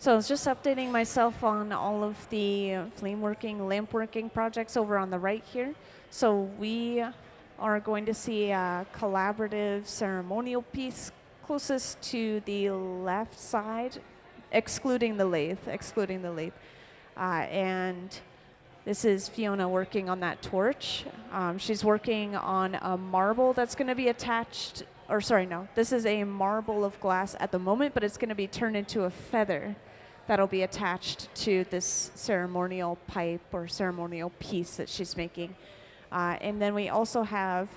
So I was just updating myself on all of the flame working, lamp working projects over on the right here. So we are going to see a collaborative ceremonial piece closest to the left side, excluding the lathe, and this is Fiona working on that torch. She's working on a marble that's going to be attached, or sorry, no, this is a marble of glass at the moment, but it's going to be turned into a feather that'll be attached to this ceremonial pipe or ceremonial piece that she's making. And then we also have,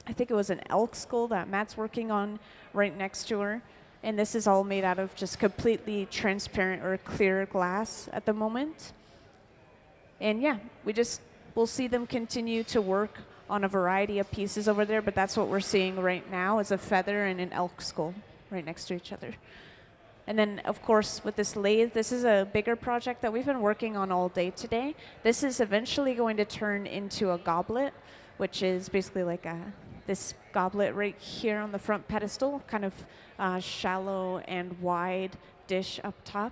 I think it was an elk skull that Matt's working on right next to her. And this is all made out of just completely transparent or clear glass at the moment. And yeah, we'll see them continue to work on a variety of pieces over there, but that's what we're seeing right now is a feather and an elk skull right next to each other. And then, of course, with this lathe, this is a bigger project that we've been working on all day today. This is eventually going to turn into a goblet, which is basically like this goblet right here on the front pedestal, kind of shallow and wide dish up top.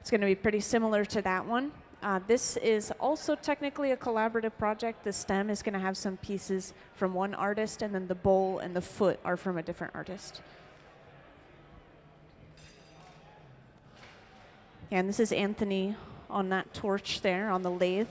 It's going to be pretty similar to that one. This is also technically a collaborative project. The stem is going to have some pieces from one artist, and then the bowl and the foot are from a different artist. And this is Anthony on that torch there on the lathe.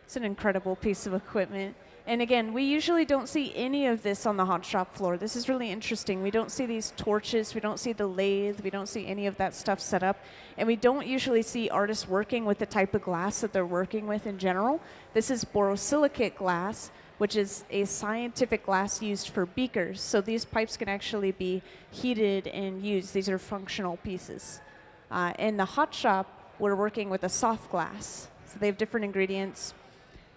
It's an incredible piece of equipment. And again, we usually don't see any of this on the hot shop floor. This is really interesting. We don't see these torches, we don't see the lathe, we don't see any of that stuff set up. And we don't usually see artists working with the type of glass that they're working with in general. This is borosilicate glass, which is a scientific glass used for beakers. So these pipes can actually be heated and used. These are functional pieces. In the hot shop, we're working with a soft glass. So they have different ingredients.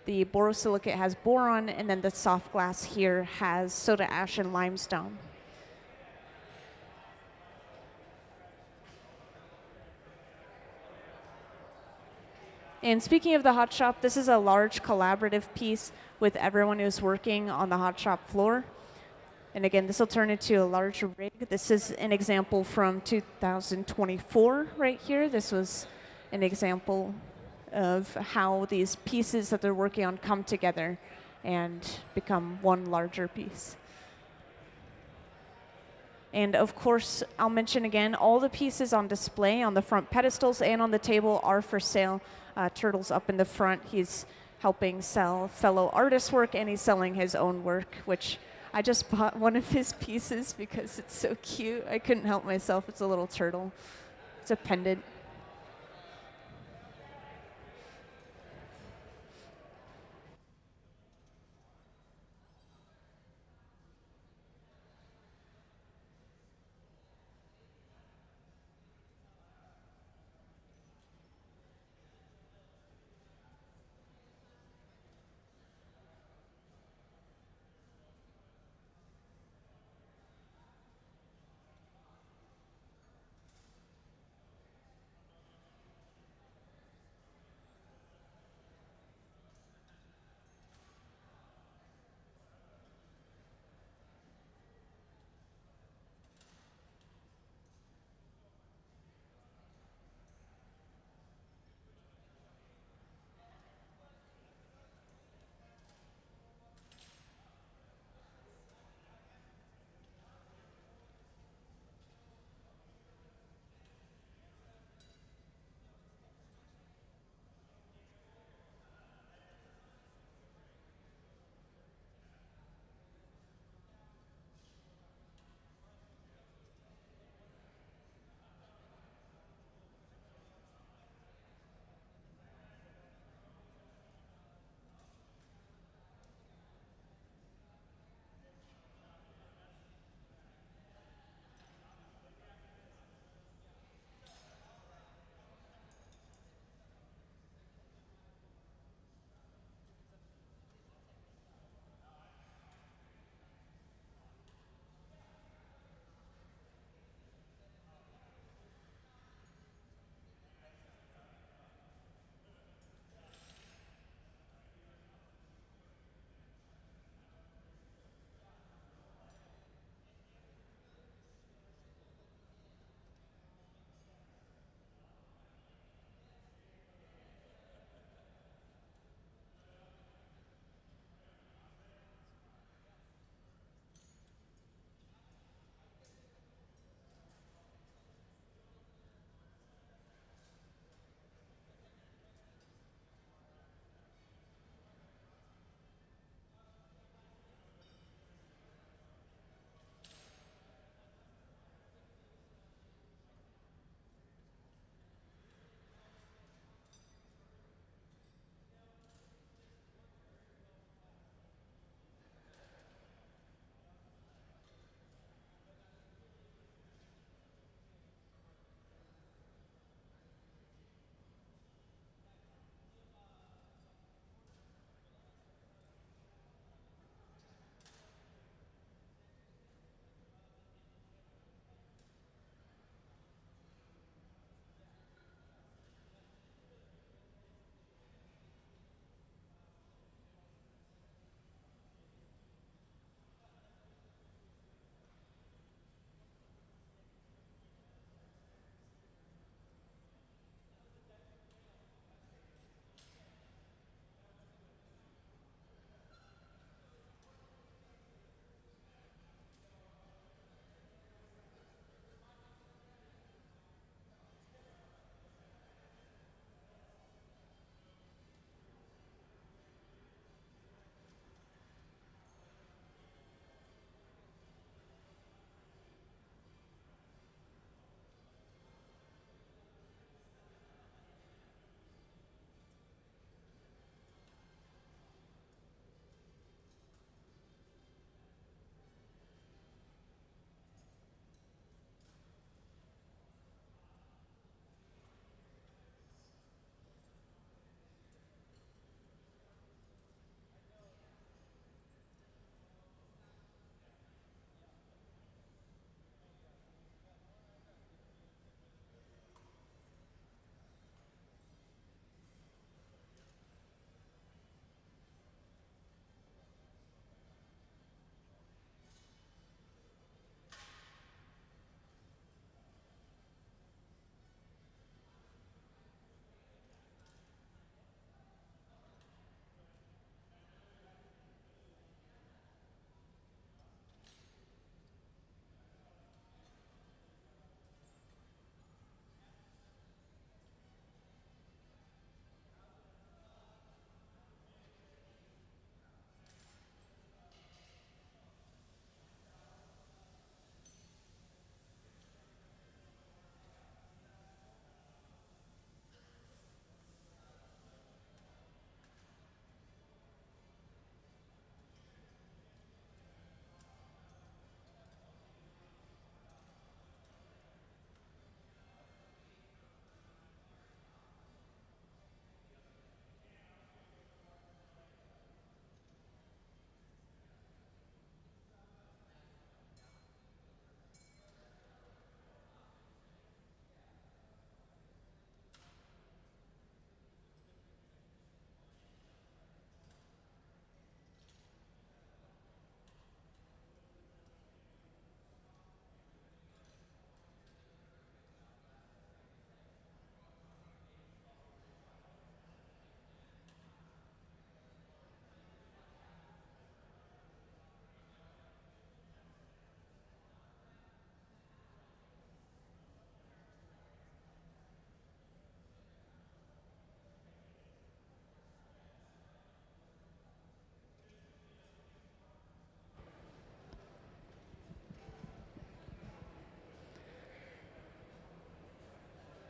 The borosilicate has boron, and then the soft glass here has soda ash and limestone. And speaking of the hot shop, this is a large collaborative piece with everyone who's working on the hot shop floor. And again, this will turn into a larger rig. This is an example from 2024 right here. This was an example of how these pieces that they're working on come together and become one larger piece. And of course, I'll mention again, all the pieces on display on the front pedestals and on the table are for sale. Turtle's up in the front. He's helping sell fellow artists' work, and he's selling his own work, which I just bought one of his pieces because it's so cute. I couldn't help myself. It's a little turtle. It's a pendant.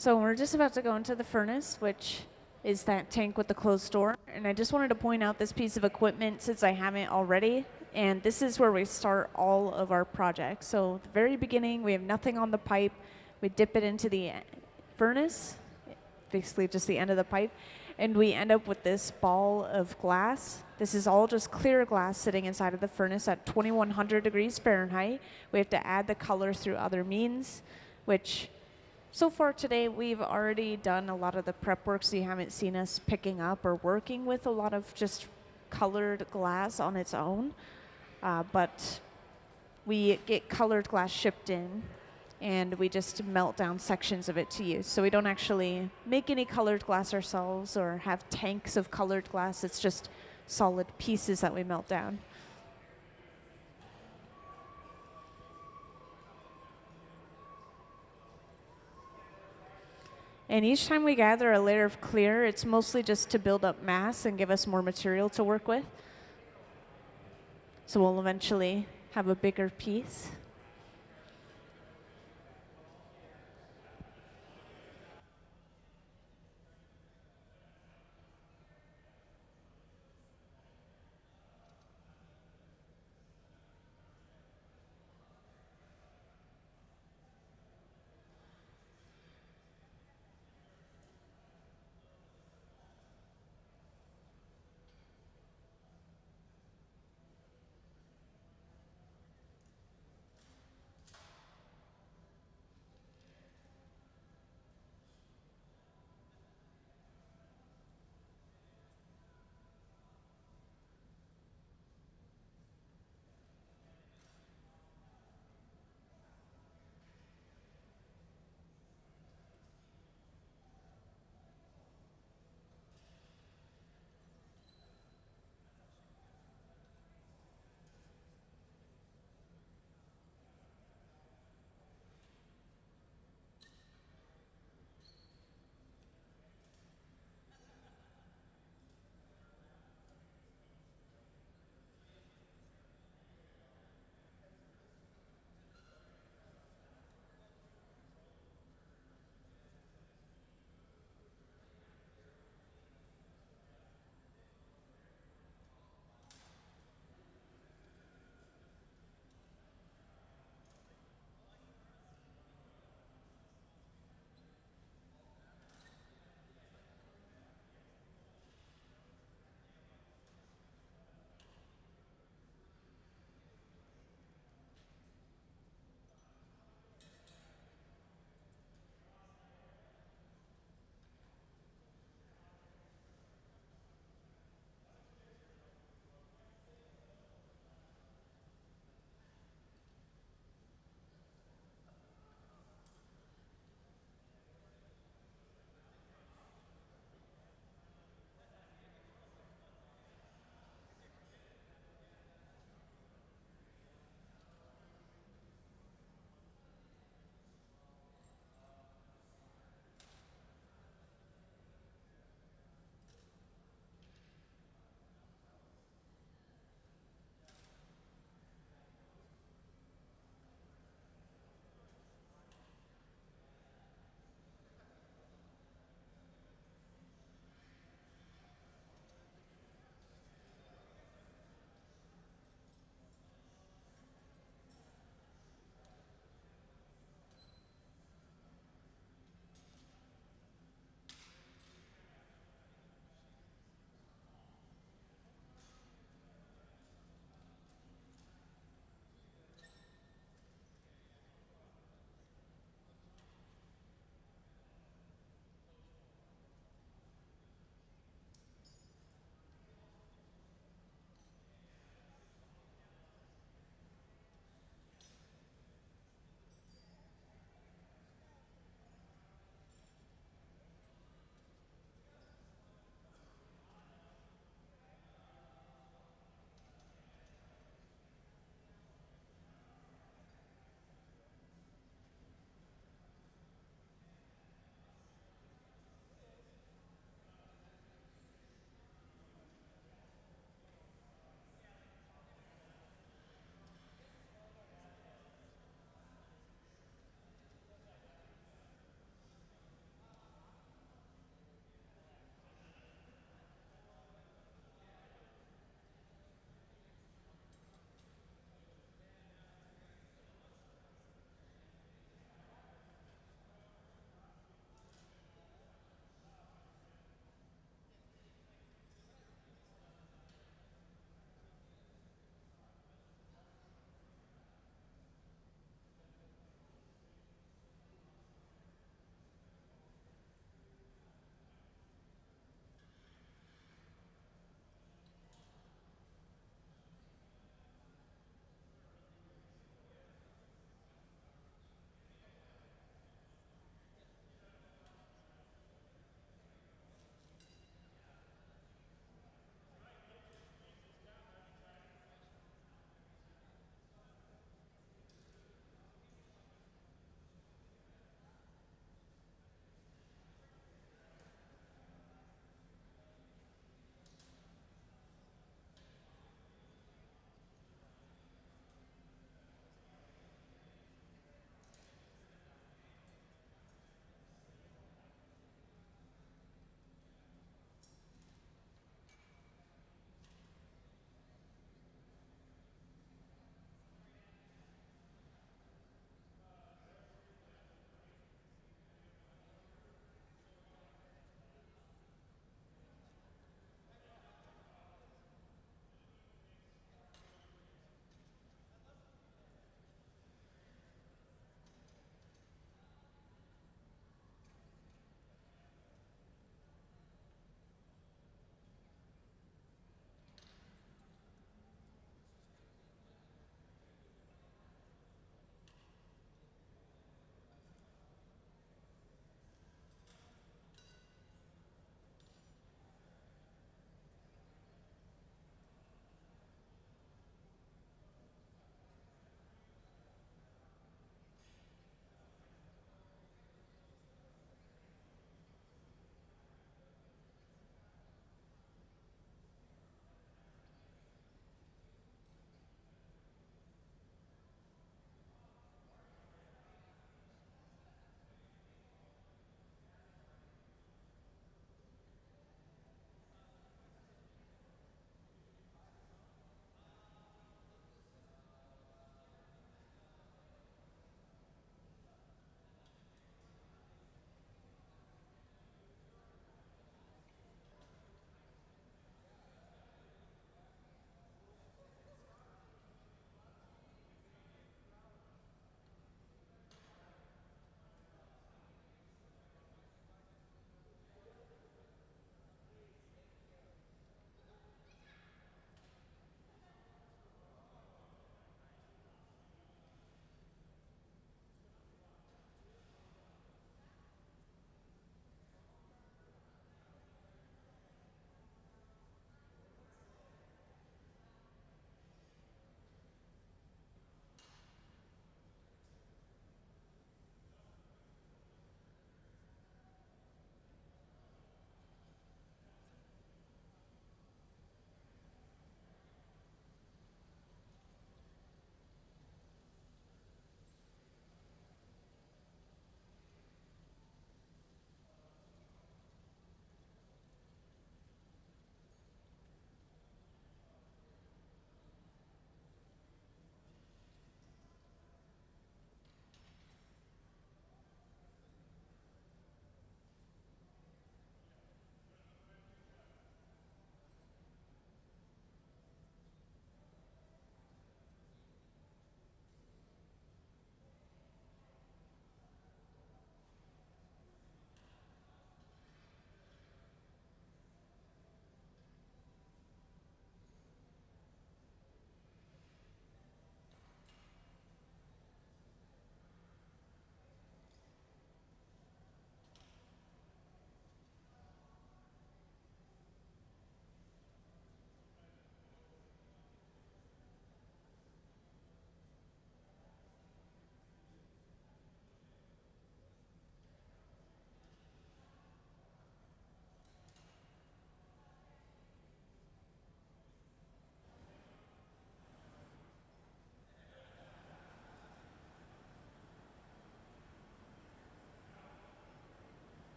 So we're just about to go into the furnace, which is that tank with the closed door. And I just wanted to point out this piece of equipment since I haven't already. And this is where we start all of our projects. So at the very beginning, we have nothing on the pipe. We dip it into the furnace, basically just the end of the pipe. And we end up with this ball of glass. This is all just clear glass sitting inside of the furnace at 2100 degrees Fahrenheit. We have to add the color through other means, which so far today, we've already done a lot of the prep work, so you haven't seen us picking up or working with a lot of just colored glass on its own. But we get colored glass shipped in, and we just melt down sections of it to use. So we don't actually make any colored glass ourselves or have tanks of colored glass. It's just solid pieces that we melt down. And each time we gather a layer of clear, it's mostly just to build up mass and give us more material to work with. So we'll eventually have a bigger piece.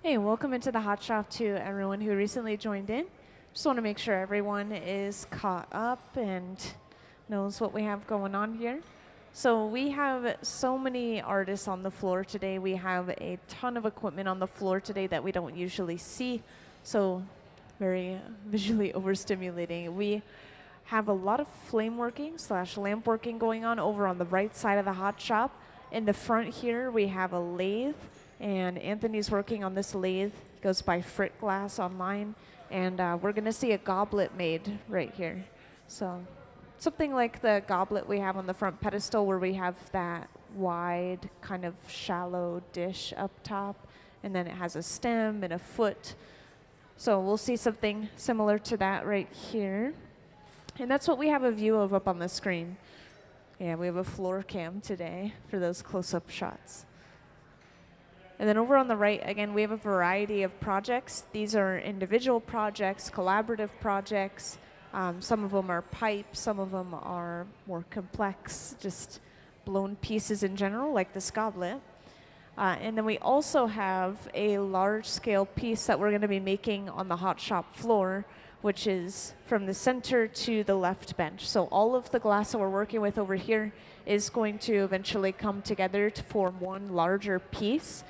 Hey, welcome into the hot shop to everyone who recently joined in. Just want to make sure everyone is caught up and knows what we have going on here. So we have so many artists on the floor today. We have a ton of equipment on the floor today that we don't usually see. So very visually overstimulating. We have a lot of flame working / lamp working going on over on the right side of the hot shop. In the front here, we have a lathe, and Anthony's working on this lathe. It goes by Frit Glass online, and we're gonna see a goblet made right here. So something like the goblet we have on the front pedestal where we have that wide kind of shallow dish up top, and then it has a stem and a foot. So we'll see something similar to that right here. And that's what we have a view of up on the screen. Yeah, we have a floor cam today for those close-up shots. And then over on the right, again, we have a variety of projects. These are individual projects, collaborative projects. Some of them are pipes, some of them are more complex, just blown pieces in general, like this goblet. And then we also have a large-scale piece that we're going to be making on the hot shop floor, which is from the center to the left bench. So all of the glass that we're working with over here is going to eventually come together to form one larger piece.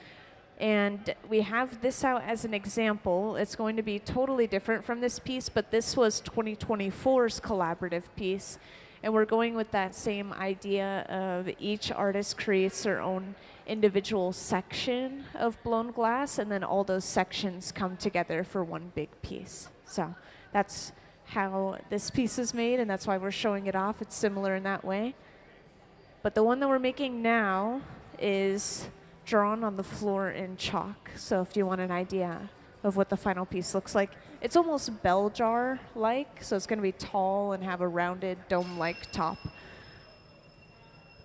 And we have this out as an example. It's going to be totally different from this piece, but this was 2024's collaborative piece. And we're going with that same idea of each artist creates their own individual section of blown glass, and then all those sections come together for one big piece. So that's how this piece is made, and that's why we're showing it off. It's similar in that way. But the one that we're making now is drawn on the floor in chalk. So if you want an idea of what the final piece looks like, it's almost bell jar-like, so it's going to be tall and have a rounded dome-like top.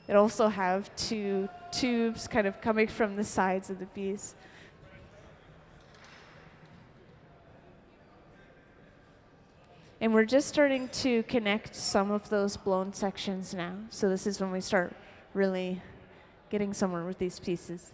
It also have two tubes kind of coming from the sides of the piece. And we're just starting to connect some of those blown sections now. So this is when we start really getting somewhere with these pieces.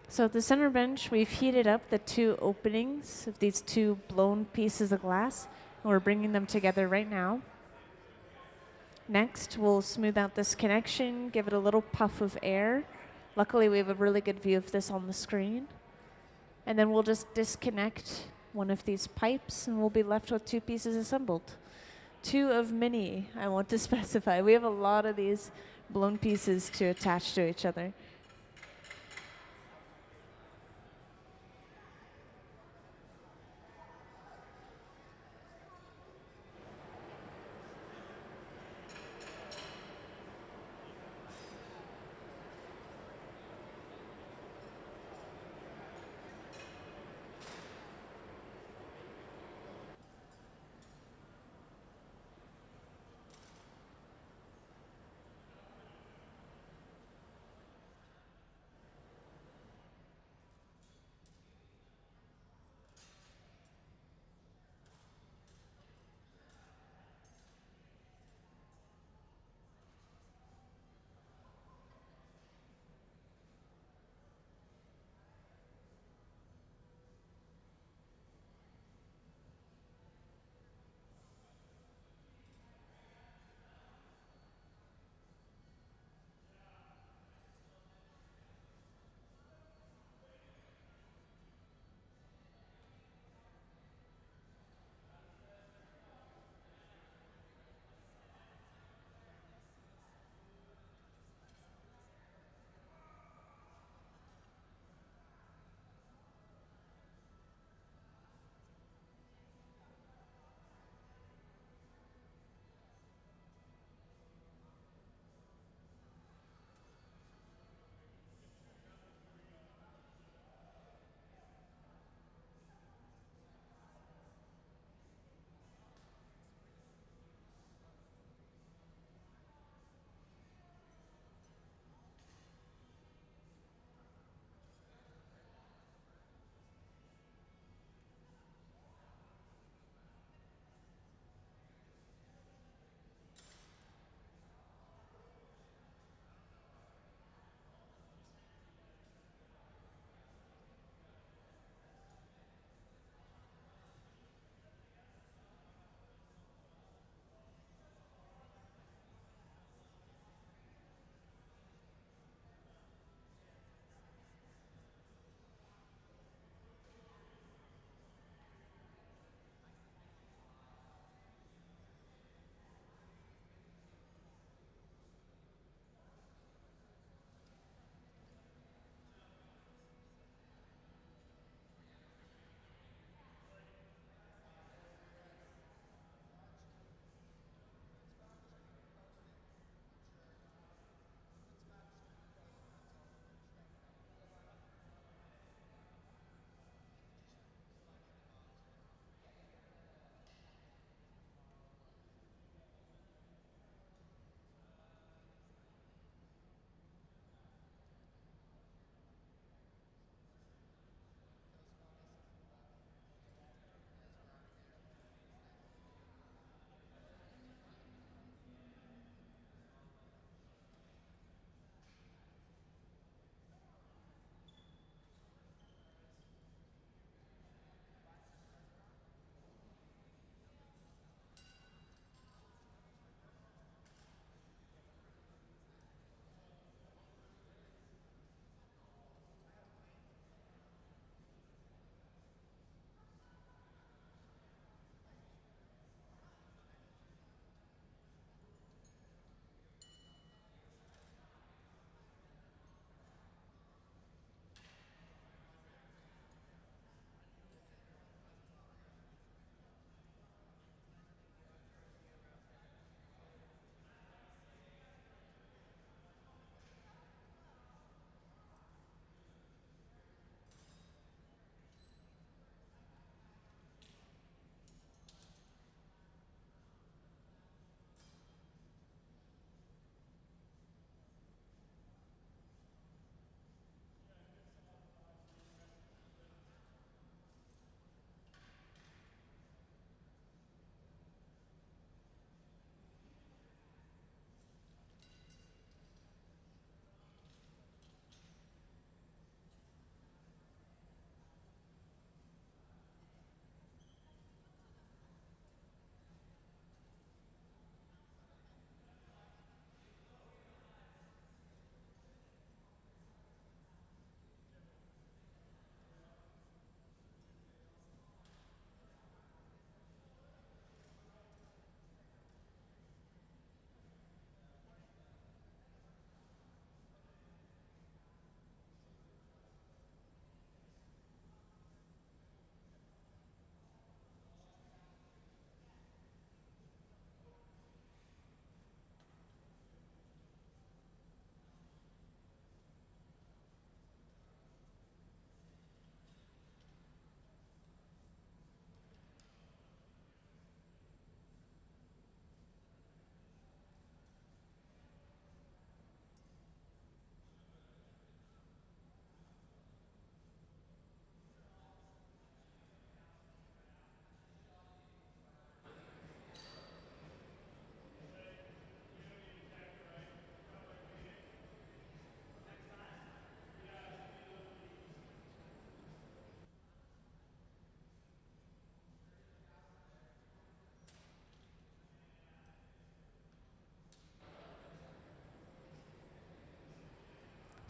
So at the center bench, we've heated up the two openings of these two blown pieces of glass, and we're bringing them together right now. Next, we'll smooth out this connection, give it a little puff of air. Luckily, we have a really good view of this on the screen. And then we'll just disconnect one of these pipes, and we'll be left with two pieces assembled. Two of many, I want to specify. We have a lot of these blown pieces to attach to each other.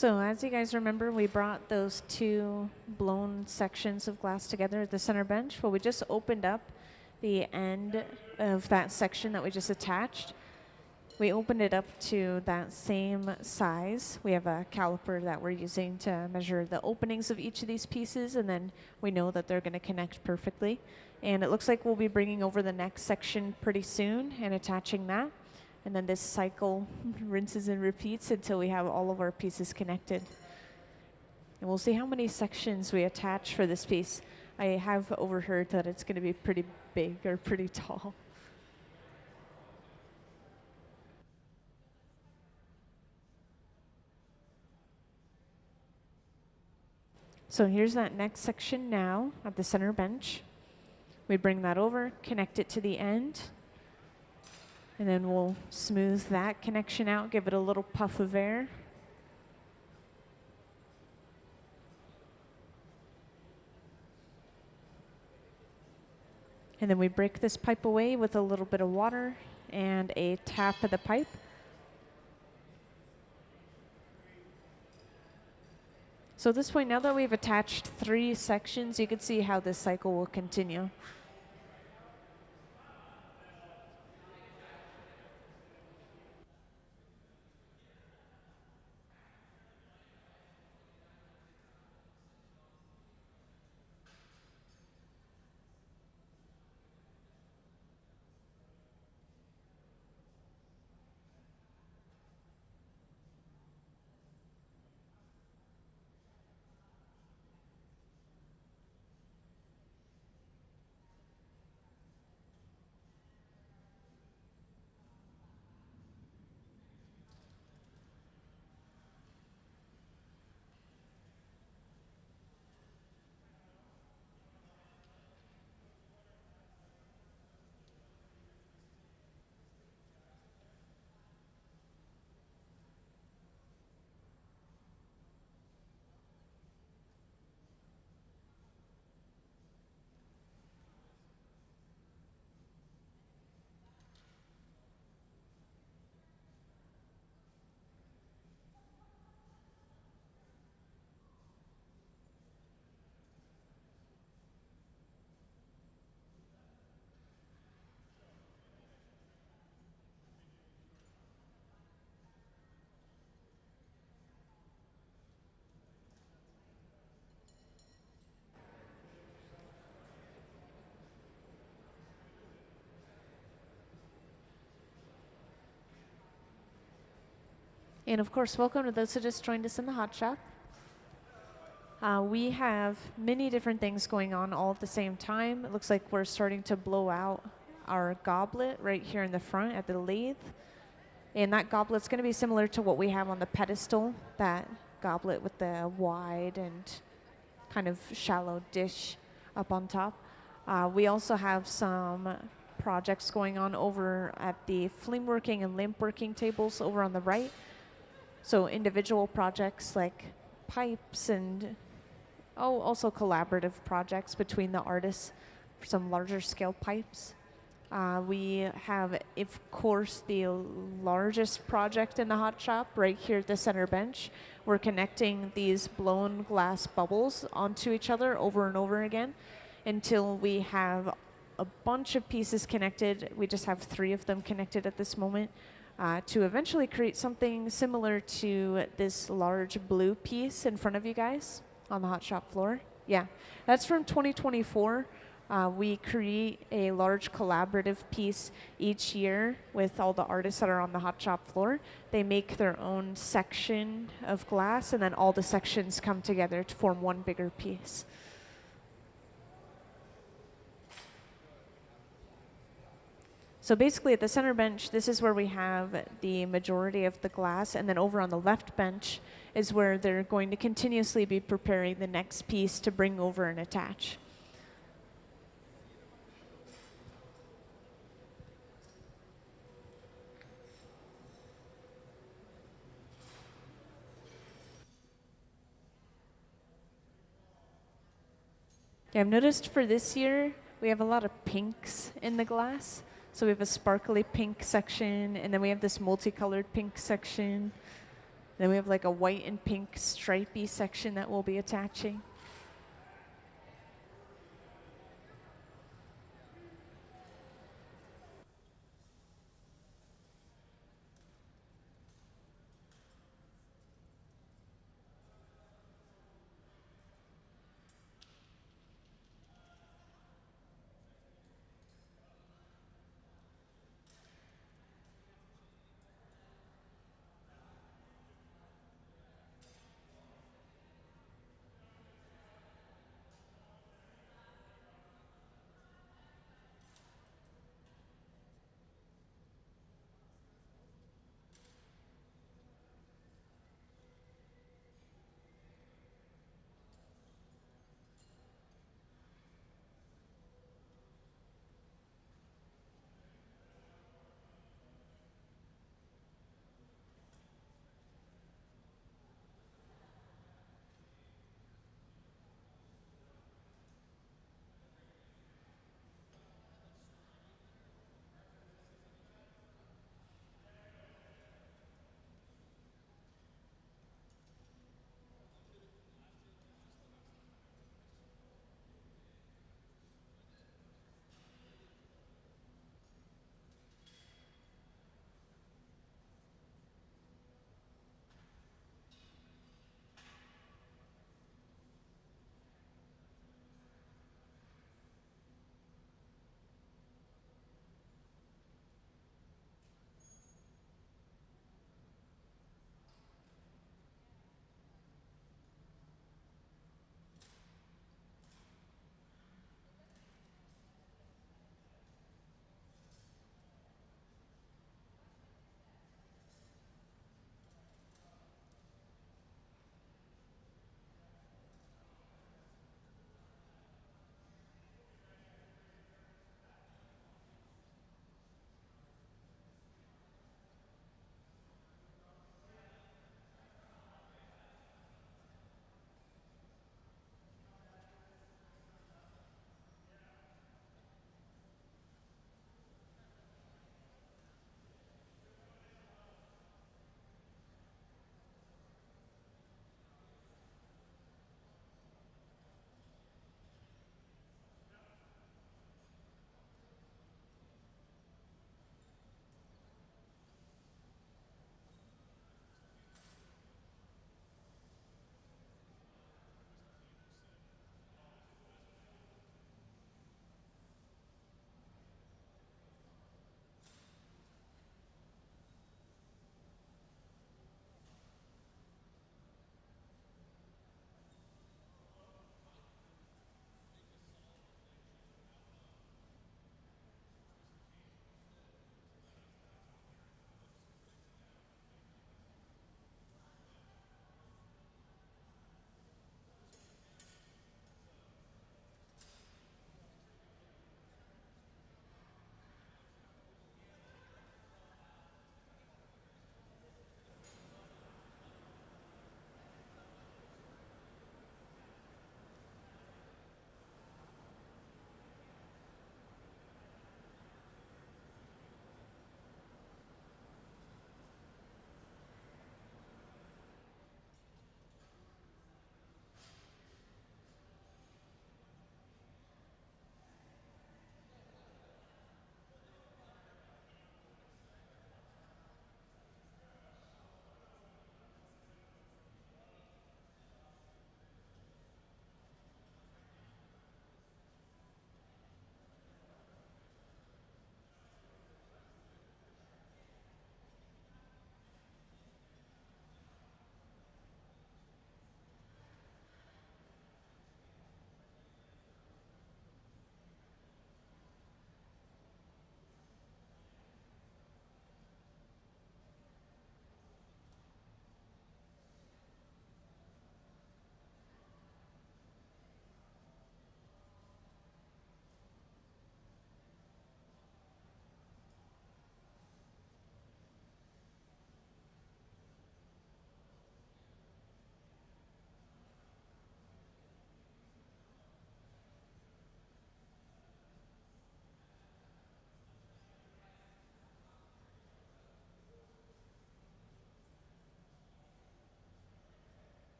So as you guys remember, we brought those two blown sections of glass together at the center bench. Well, we just opened up the end of that section that we just attached. We opened it up to that same size. We have a caliper that we're using to measure the openings of each of these pieces, and then we know that they're going to connect perfectly. And it looks like we'll be bringing over the next section pretty soon and attaching that. And then this cycle rinses and repeats until we have all of our pieces connected. And we'll see how many sections we attach for this piece. I have overheard that it's going to be pretty big or pretty tall. So here's that next section now at the center bench. We bring that over, connect it to the end, and then we'll smooth that connection out, give it a little puff of air. And then we break this pipe away with a little bit of water and a tap of the pipe. So at this point, now that we've attached 3 sections, you can see how this cycle will continue. And of course, welcome to those who just joined us in the hot shop. We have many different things going on all at the same time. It looks like we're starting to blow out our goblet right here in the front at the lathe. And that goblet's going to be similar to what we have on the pedestal, that goblet with the wide and kind of shallow dish up on top. We also have some projects going on over at the flame working and lamp working tables over on the right. So individual projects like pipes and also collaborative projects between the artists for some larger scale pipes. We have, of course, the largest project in the hot shop right here at the center bench. We're connecting these blown glass bubbles onto each other over and over again until we have a bunch of pieces connected. We just have 3 of them connected at this moment. To eventually create something similar to this large blue piece in front of you guys on the hot shop floor. Yeah, that's from 2024. We create a large collaborative piece each year with all the artists that are on the hot shop floor. They make their own section of glass, and then all the sections come together to form one bigger piece. So basically at the center bench, this is where we have the majority of the glass, and then over on the left bench is where they're going to continuously be preparing the next piece to bring over and attach. Yeah, I've noticed for this year, we have a lot of pinks in the glass. So we have a sparkly pink section, and then we have this multicolored pink section. Then we have like a white and pink stripy section that we'll be attaching.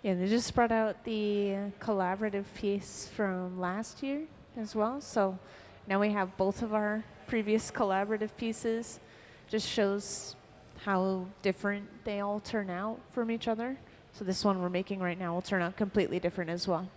Yeah, they just brought out the collaborative piece from last year as well. So now we have both of our previous collaborative pieces. Just shows how different they all turn out from each other. So this one we're making right now will turn out completely different as well.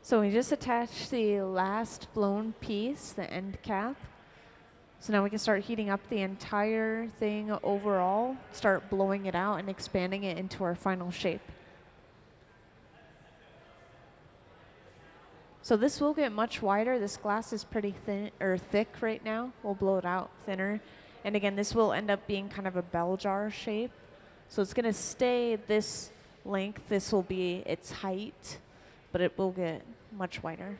So we just attached the last blown piece, the end cap. So now we can start heating up the entire thing overall, start blowing it out and expanding it into our final shape. So this will get much wider. This glass is pretty thin or thick right now. We'll blow it out thinner. And again, this will end up being kind of a bell jar shape. So it's gonna stay this length. This will be its height, but it will get much wider.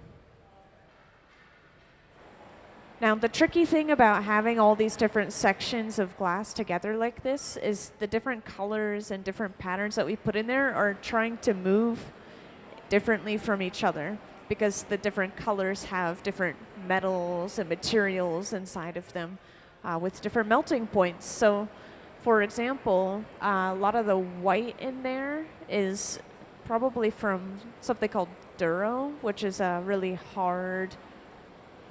Now, the tricky thing about having all these different sections of glass together like this is the different colors and different patterns that we put in there are trying to move differently from each other because the different colors have different metals and materials inside of them with different melting points. So, for example, a lot of the white in there is probably from something called duro, which is a really hard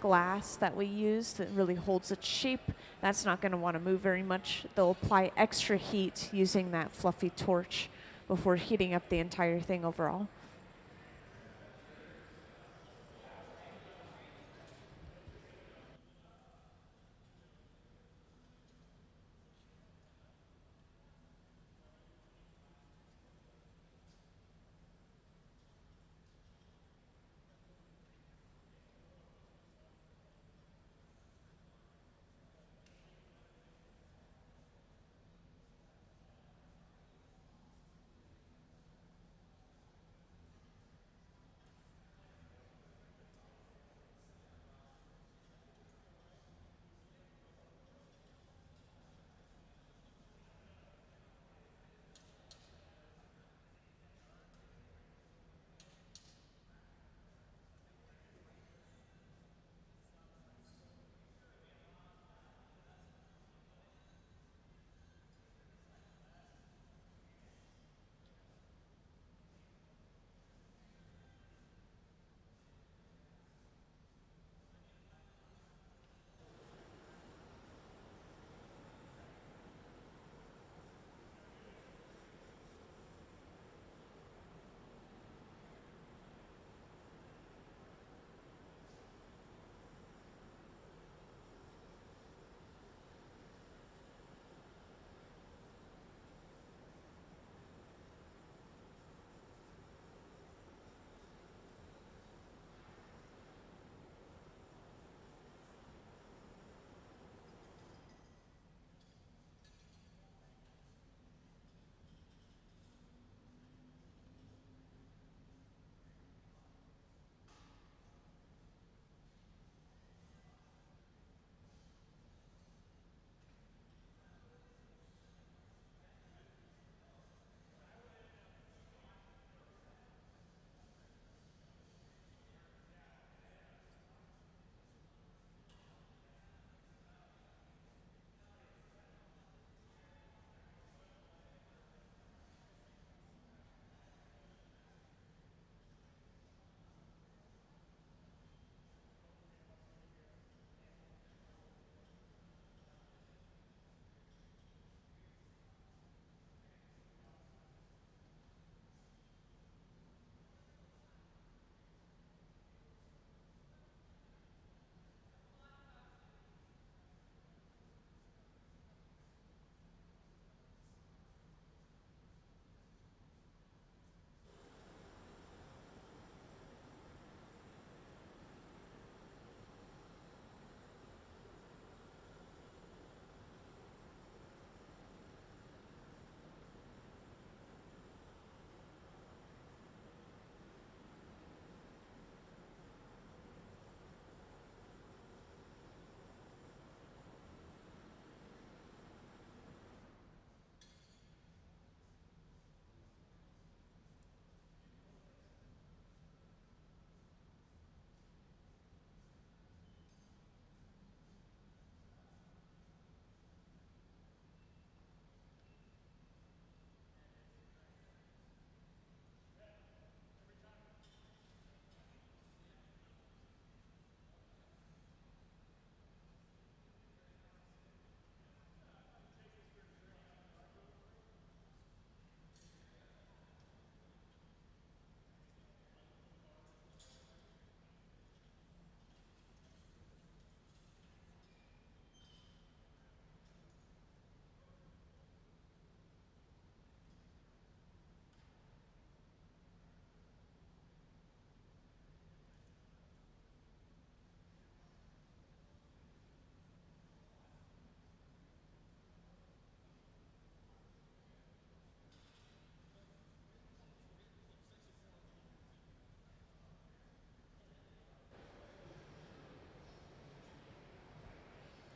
glass that we use that really holds its shape. That's not going to want to move very much. They'll apply extra heat using that fluffy torch before heating up the entire thing overall.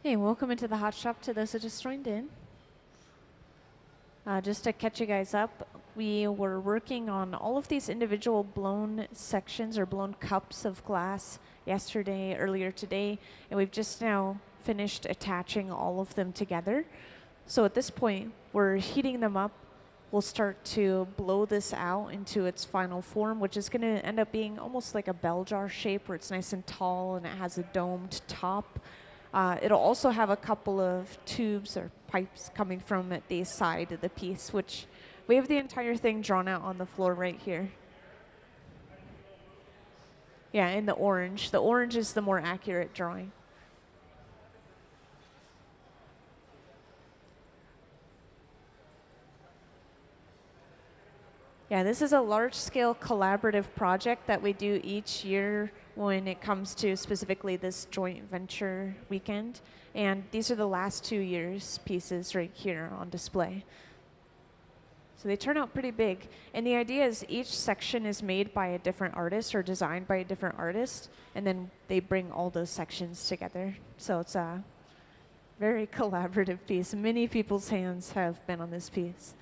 Hey, welcome into the hot shop to those who just joined in. Just to catch you guys up, we were working on all of these individual blown sections or blown cups of glass earlier today, and we've just now finished attaching all of them together. So at this point, we're heating them up. We'll start to blow this out into its final form, which is going to end up being almost like a bell jar shape where it's nice and tall and it has a domed top. It'll also have a couple of tubes or pipes coming from the side of the piece, which we have the entire thing drawn out on the floor right here. Yeah, in the orange. The orange is the more accurate drawing. Yeah, this is a large-scale collaborative project that we do each year when it comes to specifically this joint venture weekend. And these are the last 2 years' pieces right here on display. So they turn out pretty big. And the idea is each section is made by a different artist or designed by a different artist, and then they bring all those sections together. So it's a very collaborative piece. Many people's hands have been on this piece.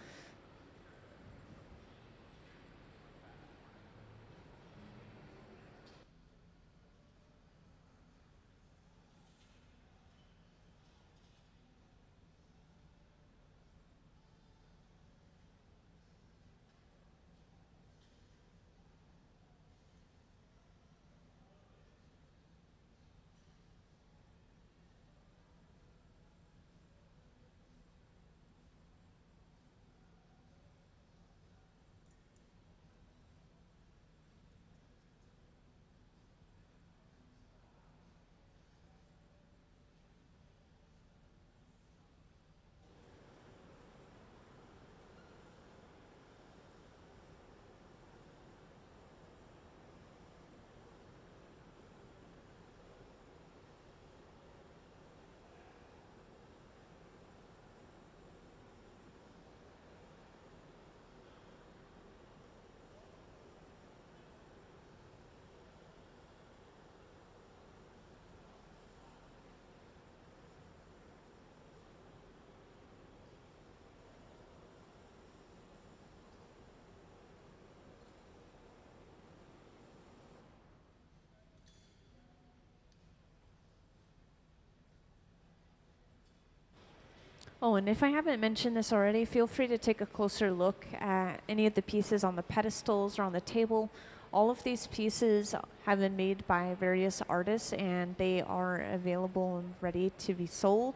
Oh, and if I haven't mentioned this already, feel free to take a closer look at any of the pieces on the pedestals or on the table. All of these pieces have been made by various artists and they are available and ready to be sold.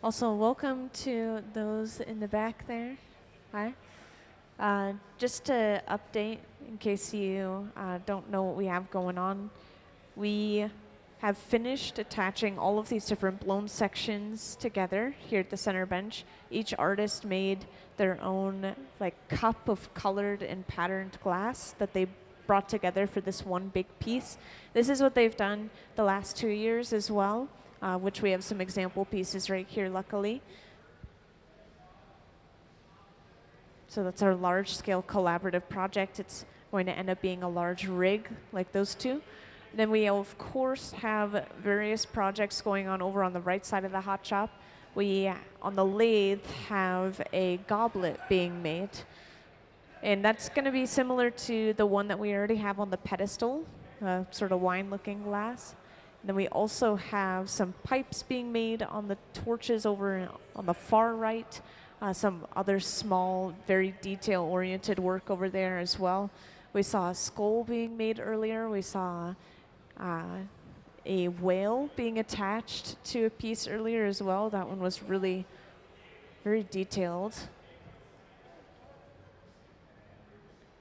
Also, welcome to those in the back there. Hi. Just to update, in case you don't know what we have going on, we have finished attaching all of these different blown sections together here at the center bench. Each artist made their own like cup of colored and patterned glass that they brought together for this one big piece. This is what they've done the last 2 years as well, which we have some example pieces right here, luckily. So that's our large scale collaborative project. It's going to end up being a large rig like those two. Then we of course have various projects going on over on the right side of the hot shop. We, on the lathe, have a goblet being made. And that's going to be similar to the one that we already have on the pedestal, sort of wine looking glass. And then we also have some pipes being made on the torches over on the far right. Some other small, very detail-oriented work over there as well. We saw a skull being made earlier. We saw a whale being attached to a piece earlier as well. That one was really very detailed.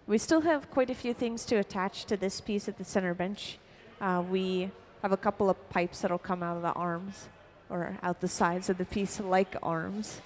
We still have quite a few things to attach to this piece at the center bench. We have a couple of pipes that'll come out of the arms or out the sides of the piece like arms.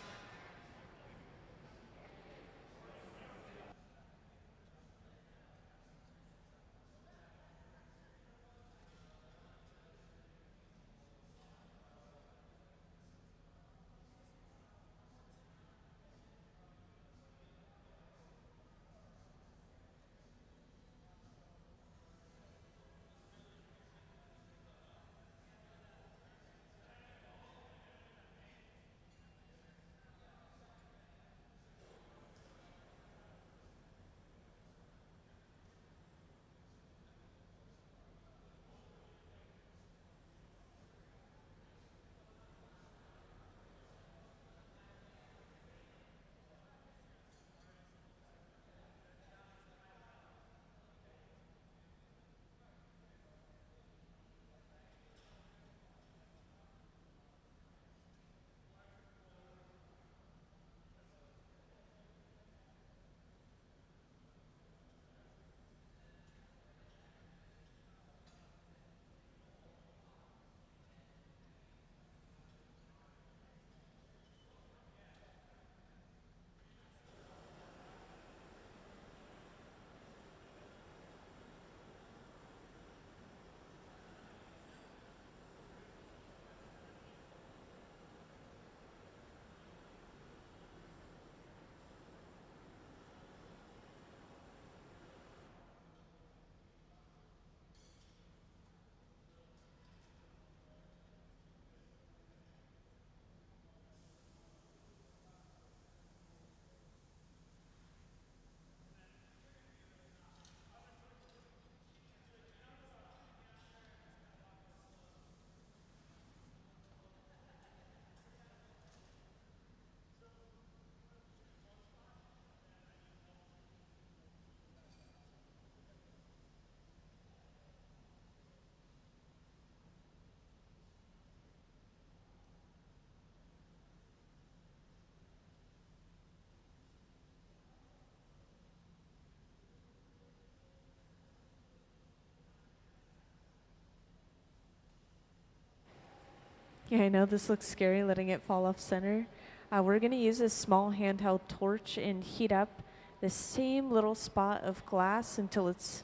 Yeah, I know this looks scary, letting it fall off center. We're going to use this small handheld torch and heat up the same little spot of glass until it's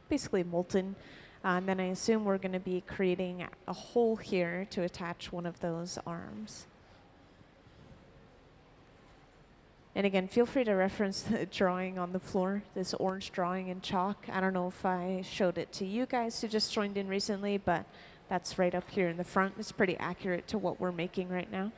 basically molten. And then I assume we're going to be creating a hole here to attach one of those arms. And again, feel free to reference the drawing on the floor, this orange drawing in chalk. I don't know if I showed it to you guys who just joined in recently, but that's right up here in the front. It's pretty accurate to what we're making right now.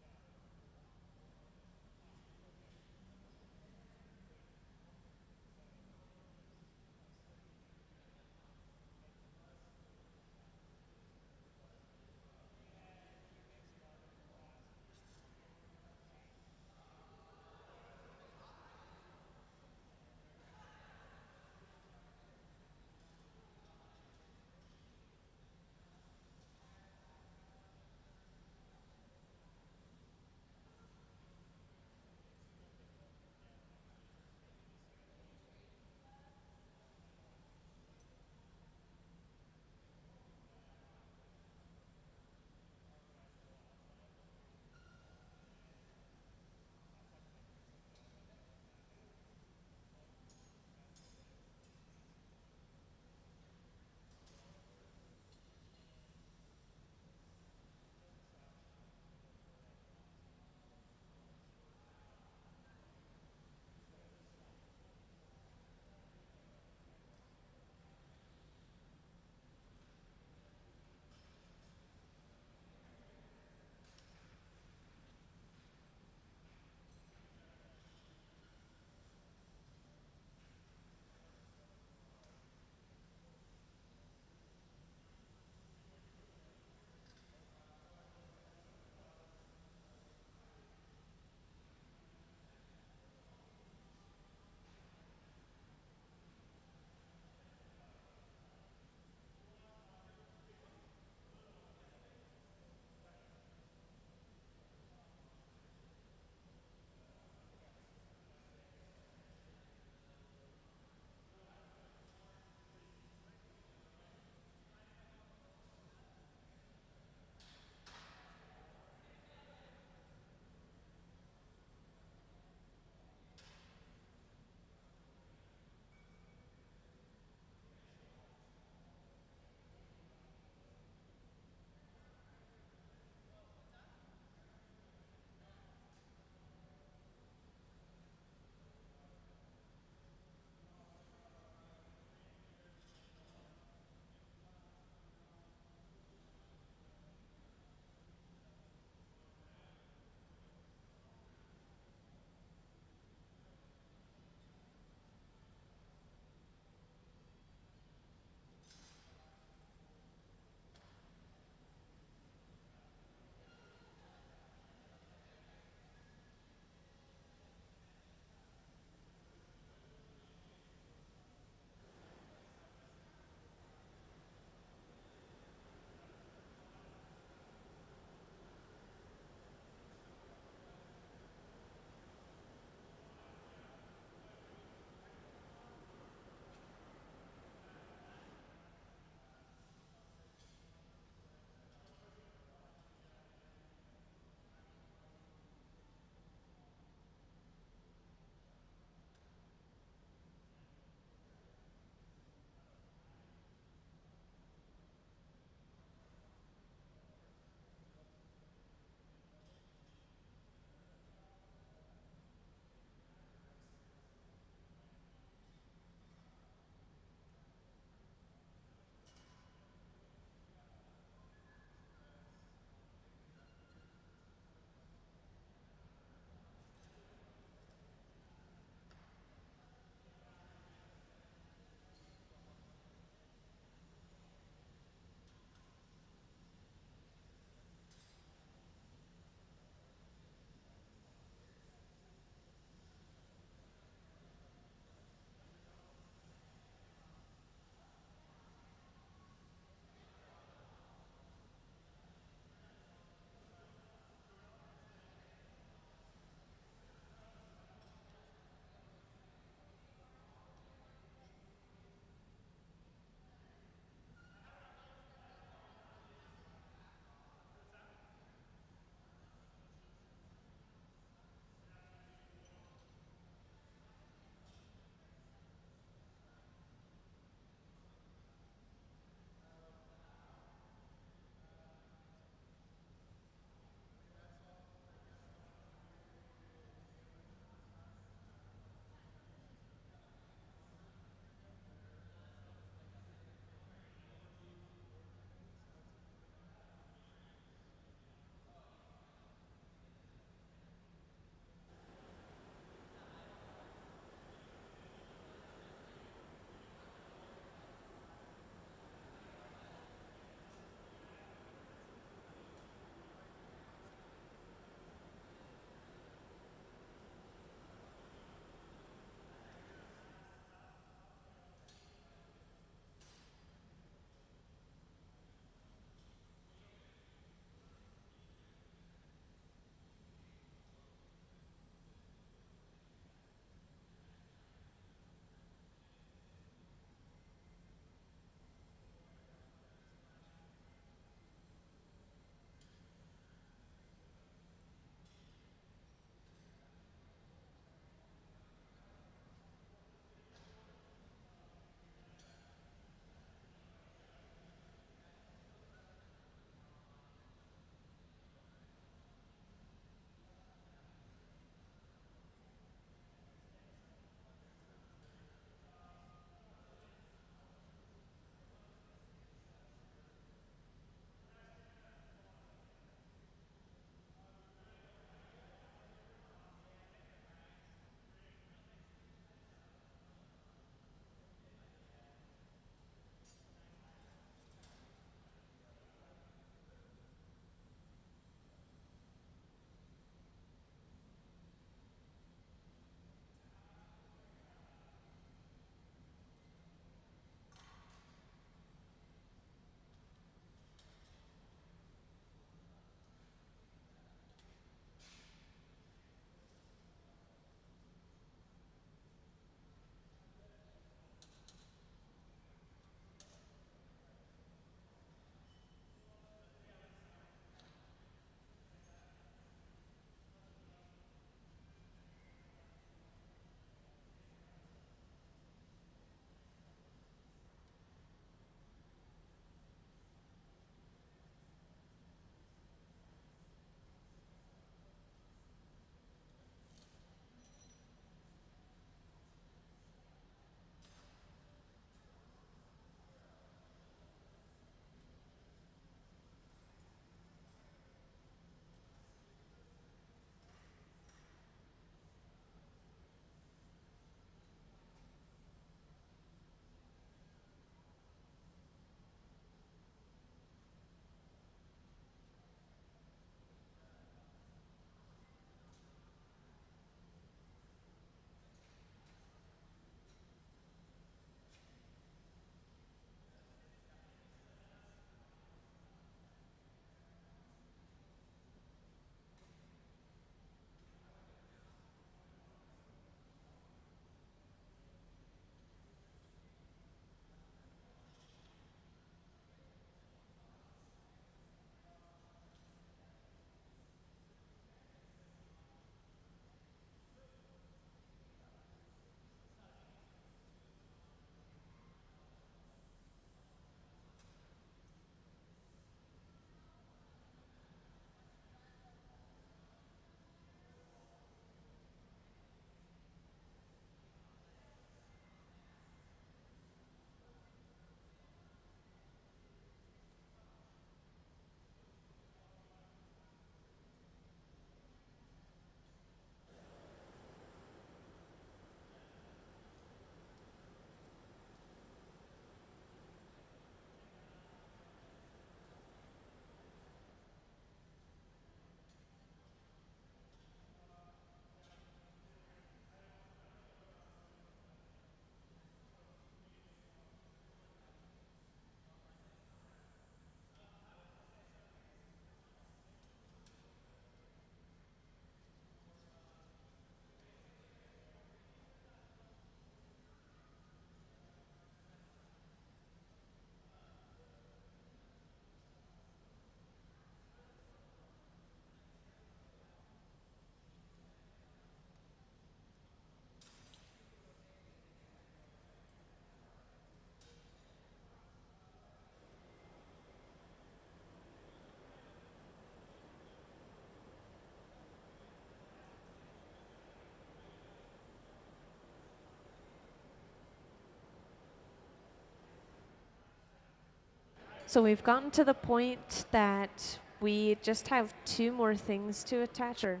So we've gotten to the point that we just have 2 more things to attach, or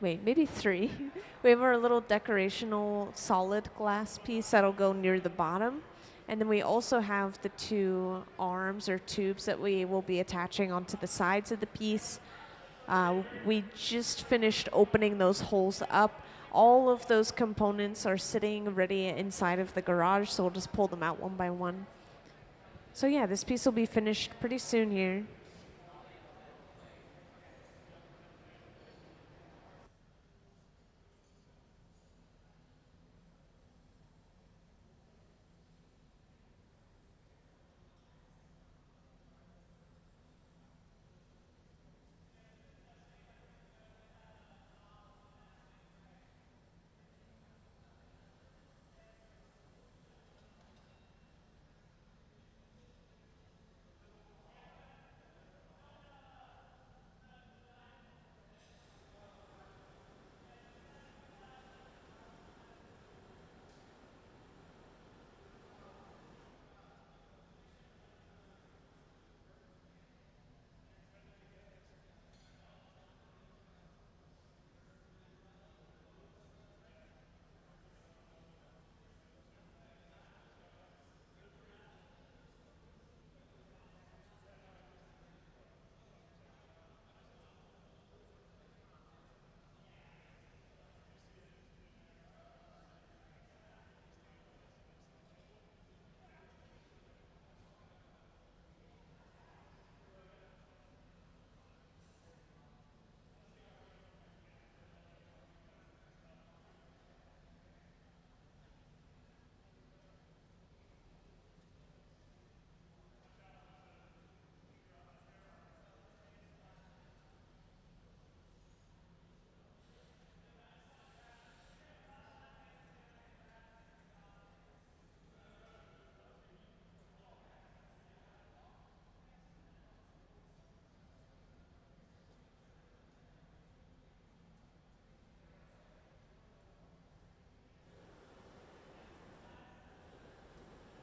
wait, maybe 3. We have our little decorational solid glass piece that'll go near the bottom. And then we also have the 2 arms or tubes that we will be attaching onto the sides of the piece. We just finished opening those holes up. All of those components are sitting ready inside of the garage, so we'll just pull them out one by one. So yeah, this piece will be finished pretty soon here.